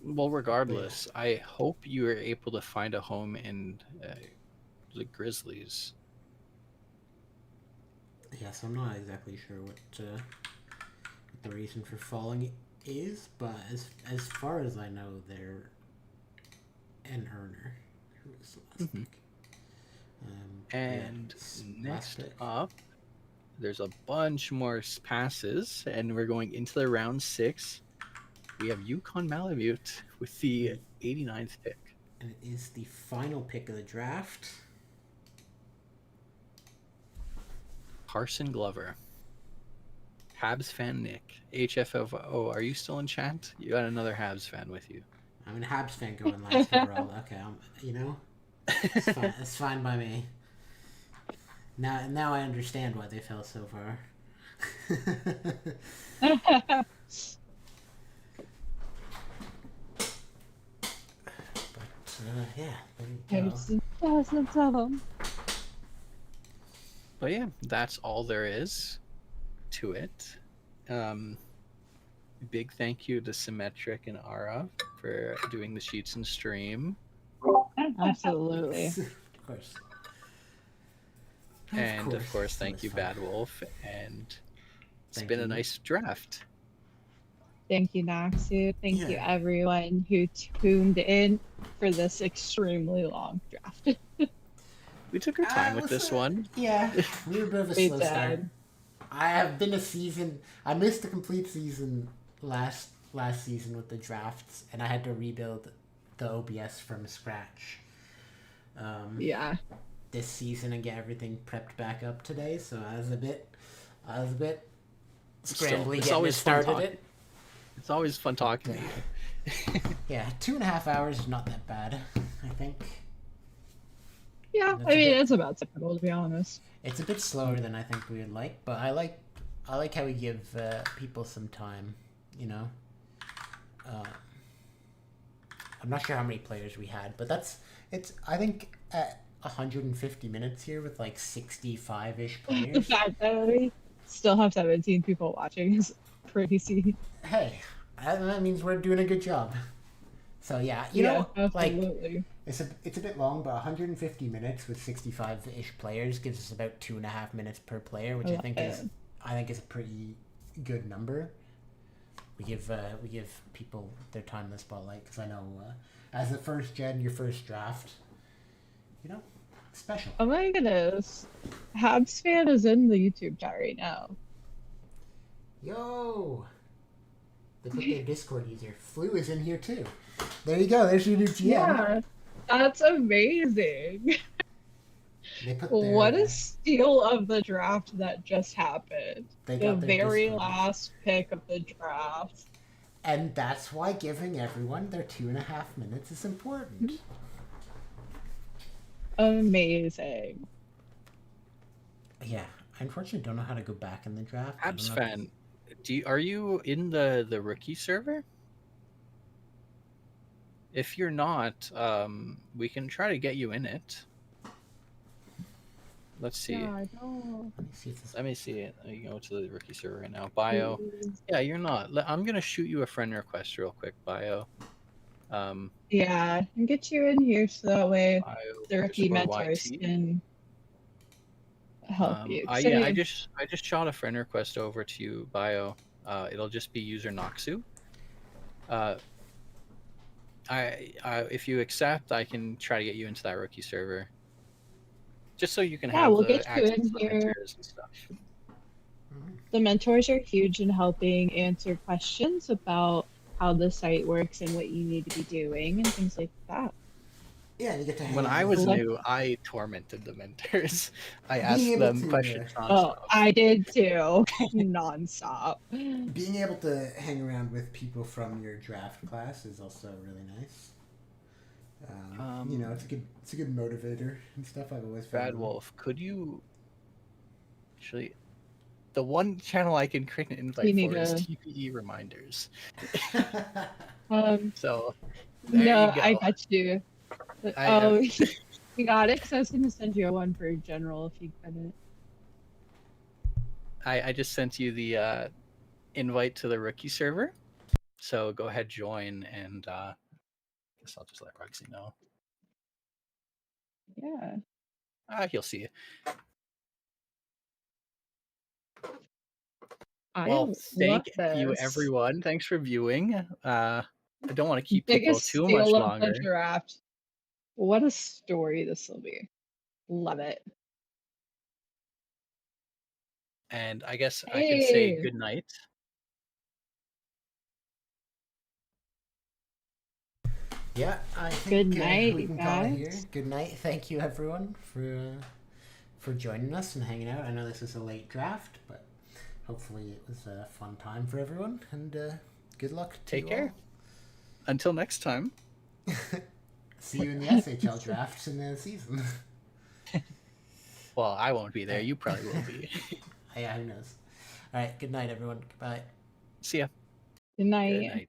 Well, regardless, I hope you are able to find a home in the Grizzlies. Yes, I'm not exactly sure what the reason for falling is, but as far as I know, they're an earner. Who was the last pick? And yeah, next pick. up, there's a bunch more passes, and we're going into the round 6. We have Yukon Malamute with the 89th pick. And it is the final pick of the draft. Carson Glover. Habs fan Nick. HFO. Are you still in chat? You got another Habs fan with you. I'm a Habs fan going last overall. Okay, it's fine by me. Now I understand why they fell so far. Yeah, there you go. But yeah, that's all there is to it. Big thank you to Symmetric and Ara for doing the sheets and stream. Absolutely. Of course. And of course, thank you, Bad Wolf. And it's been a nice draft. Thank you, Noxu. Thank you, Yeah. everyone who tuned in for this extremely long draft. We took our time with this one. Yeah, we were a bit of a We slow did. start. I have been I missed a complete season last season with the drafts, and I had to rebuild the OBS from scratch. Yeah. This season and get everything prepped back up today, so I was a bit scrambly getting started it. It's always fun talking to you. Yeah, 2.5 hours is not that bad, I think. Yeah, That's I mean, a bit- it's about typical, to be honest. It's a bit slower than I think we would like, but I like how we give people some time, you know. I'm not sure how many players we had, but I think at 150 minutes here with like 65-ish The players. fact that we still have 17 people watching is crazy. Hey, that means we're doing a good job. So yeah, you know, like absolutely. it's a bit long, but 150 minutes with 65-ish players gives us about 2.5 minutes per player, which I think is a pretty good number. We give people their time in the spotlight, because I know as the first gen, your first draft, you know, special. Oh my goodness. Habs fan is in the YouTube chat right now. Yo! They put their Discord user. Flu is in here too. There you go. There's your new GM. Yeah, that's amazing. They put What a steal of the draft that just happened. They The got their very Discord. last pick of the draft. And that's why giving everyone their 2.5 minutes is important. Amazing. Yeah, I unfortunately don't know how to go back in the draft. I don't Habs know fan, are you in the rookie server? If you're not, we can try to get you in it. Let's see. Yeah, no. Let me see if this. Let me see it. You go to the rookie server right now. Bio. Please. Yeah, you're not. I'm gonna shoot you a friend request real quick. Bio. Yeah, and get you in here so that way Bio the rookie underscore mentors YT. can help you. So Yeah, I just shot a friend request over to you. Bio. It'll just be user Noxu. If you accept, I can try to get you into that rookie server, just so you can yeah, have we'll the get you access in to the here. mentors and stuff. The mentors are huge in helping answer questions about how the site works and what you need to be doing and things like that. Yeah, and you get to hang When out I with was them. new, I tormented the mentors. I Being asked able them to, questions Oh, nonstop. I did too, nonstop. Being able to hang around with people from your draft class is also really nice. You know, it's a good motivator and stuff. I've always found. Bad Wolf, could you actually? The one channel I can create an invite You need for is a- TPE reminders. Um, So there no, you go. I got you. Oh, you got it? Because I was going to send you one for general if you couldn't. I just sent you the invite to the rookie server. So go ahead, join, and I guess I'll just let Roxy know. Yeah. He'll see you. I Well, love thank you, this. everyone. Thanks for viewing. I don't want to keep people Biggest too steal much of longer. the draft. What a story this will be. Love it. And I guess I can say good night. Yeah, I think Good night, we can call it here. guys. Good night. Thank you, everyone, for joining us and hanging out. I know this is a late draft, but hopefully it was a fun time for everyone. And good luck to Take you care. Until next time. all. See you in the SHL drafts in the season. Well, I won't be there. You probably will be. Yeah, who knows? All right. Good night, everyone. Goodbye. See ya. Good night. Good night.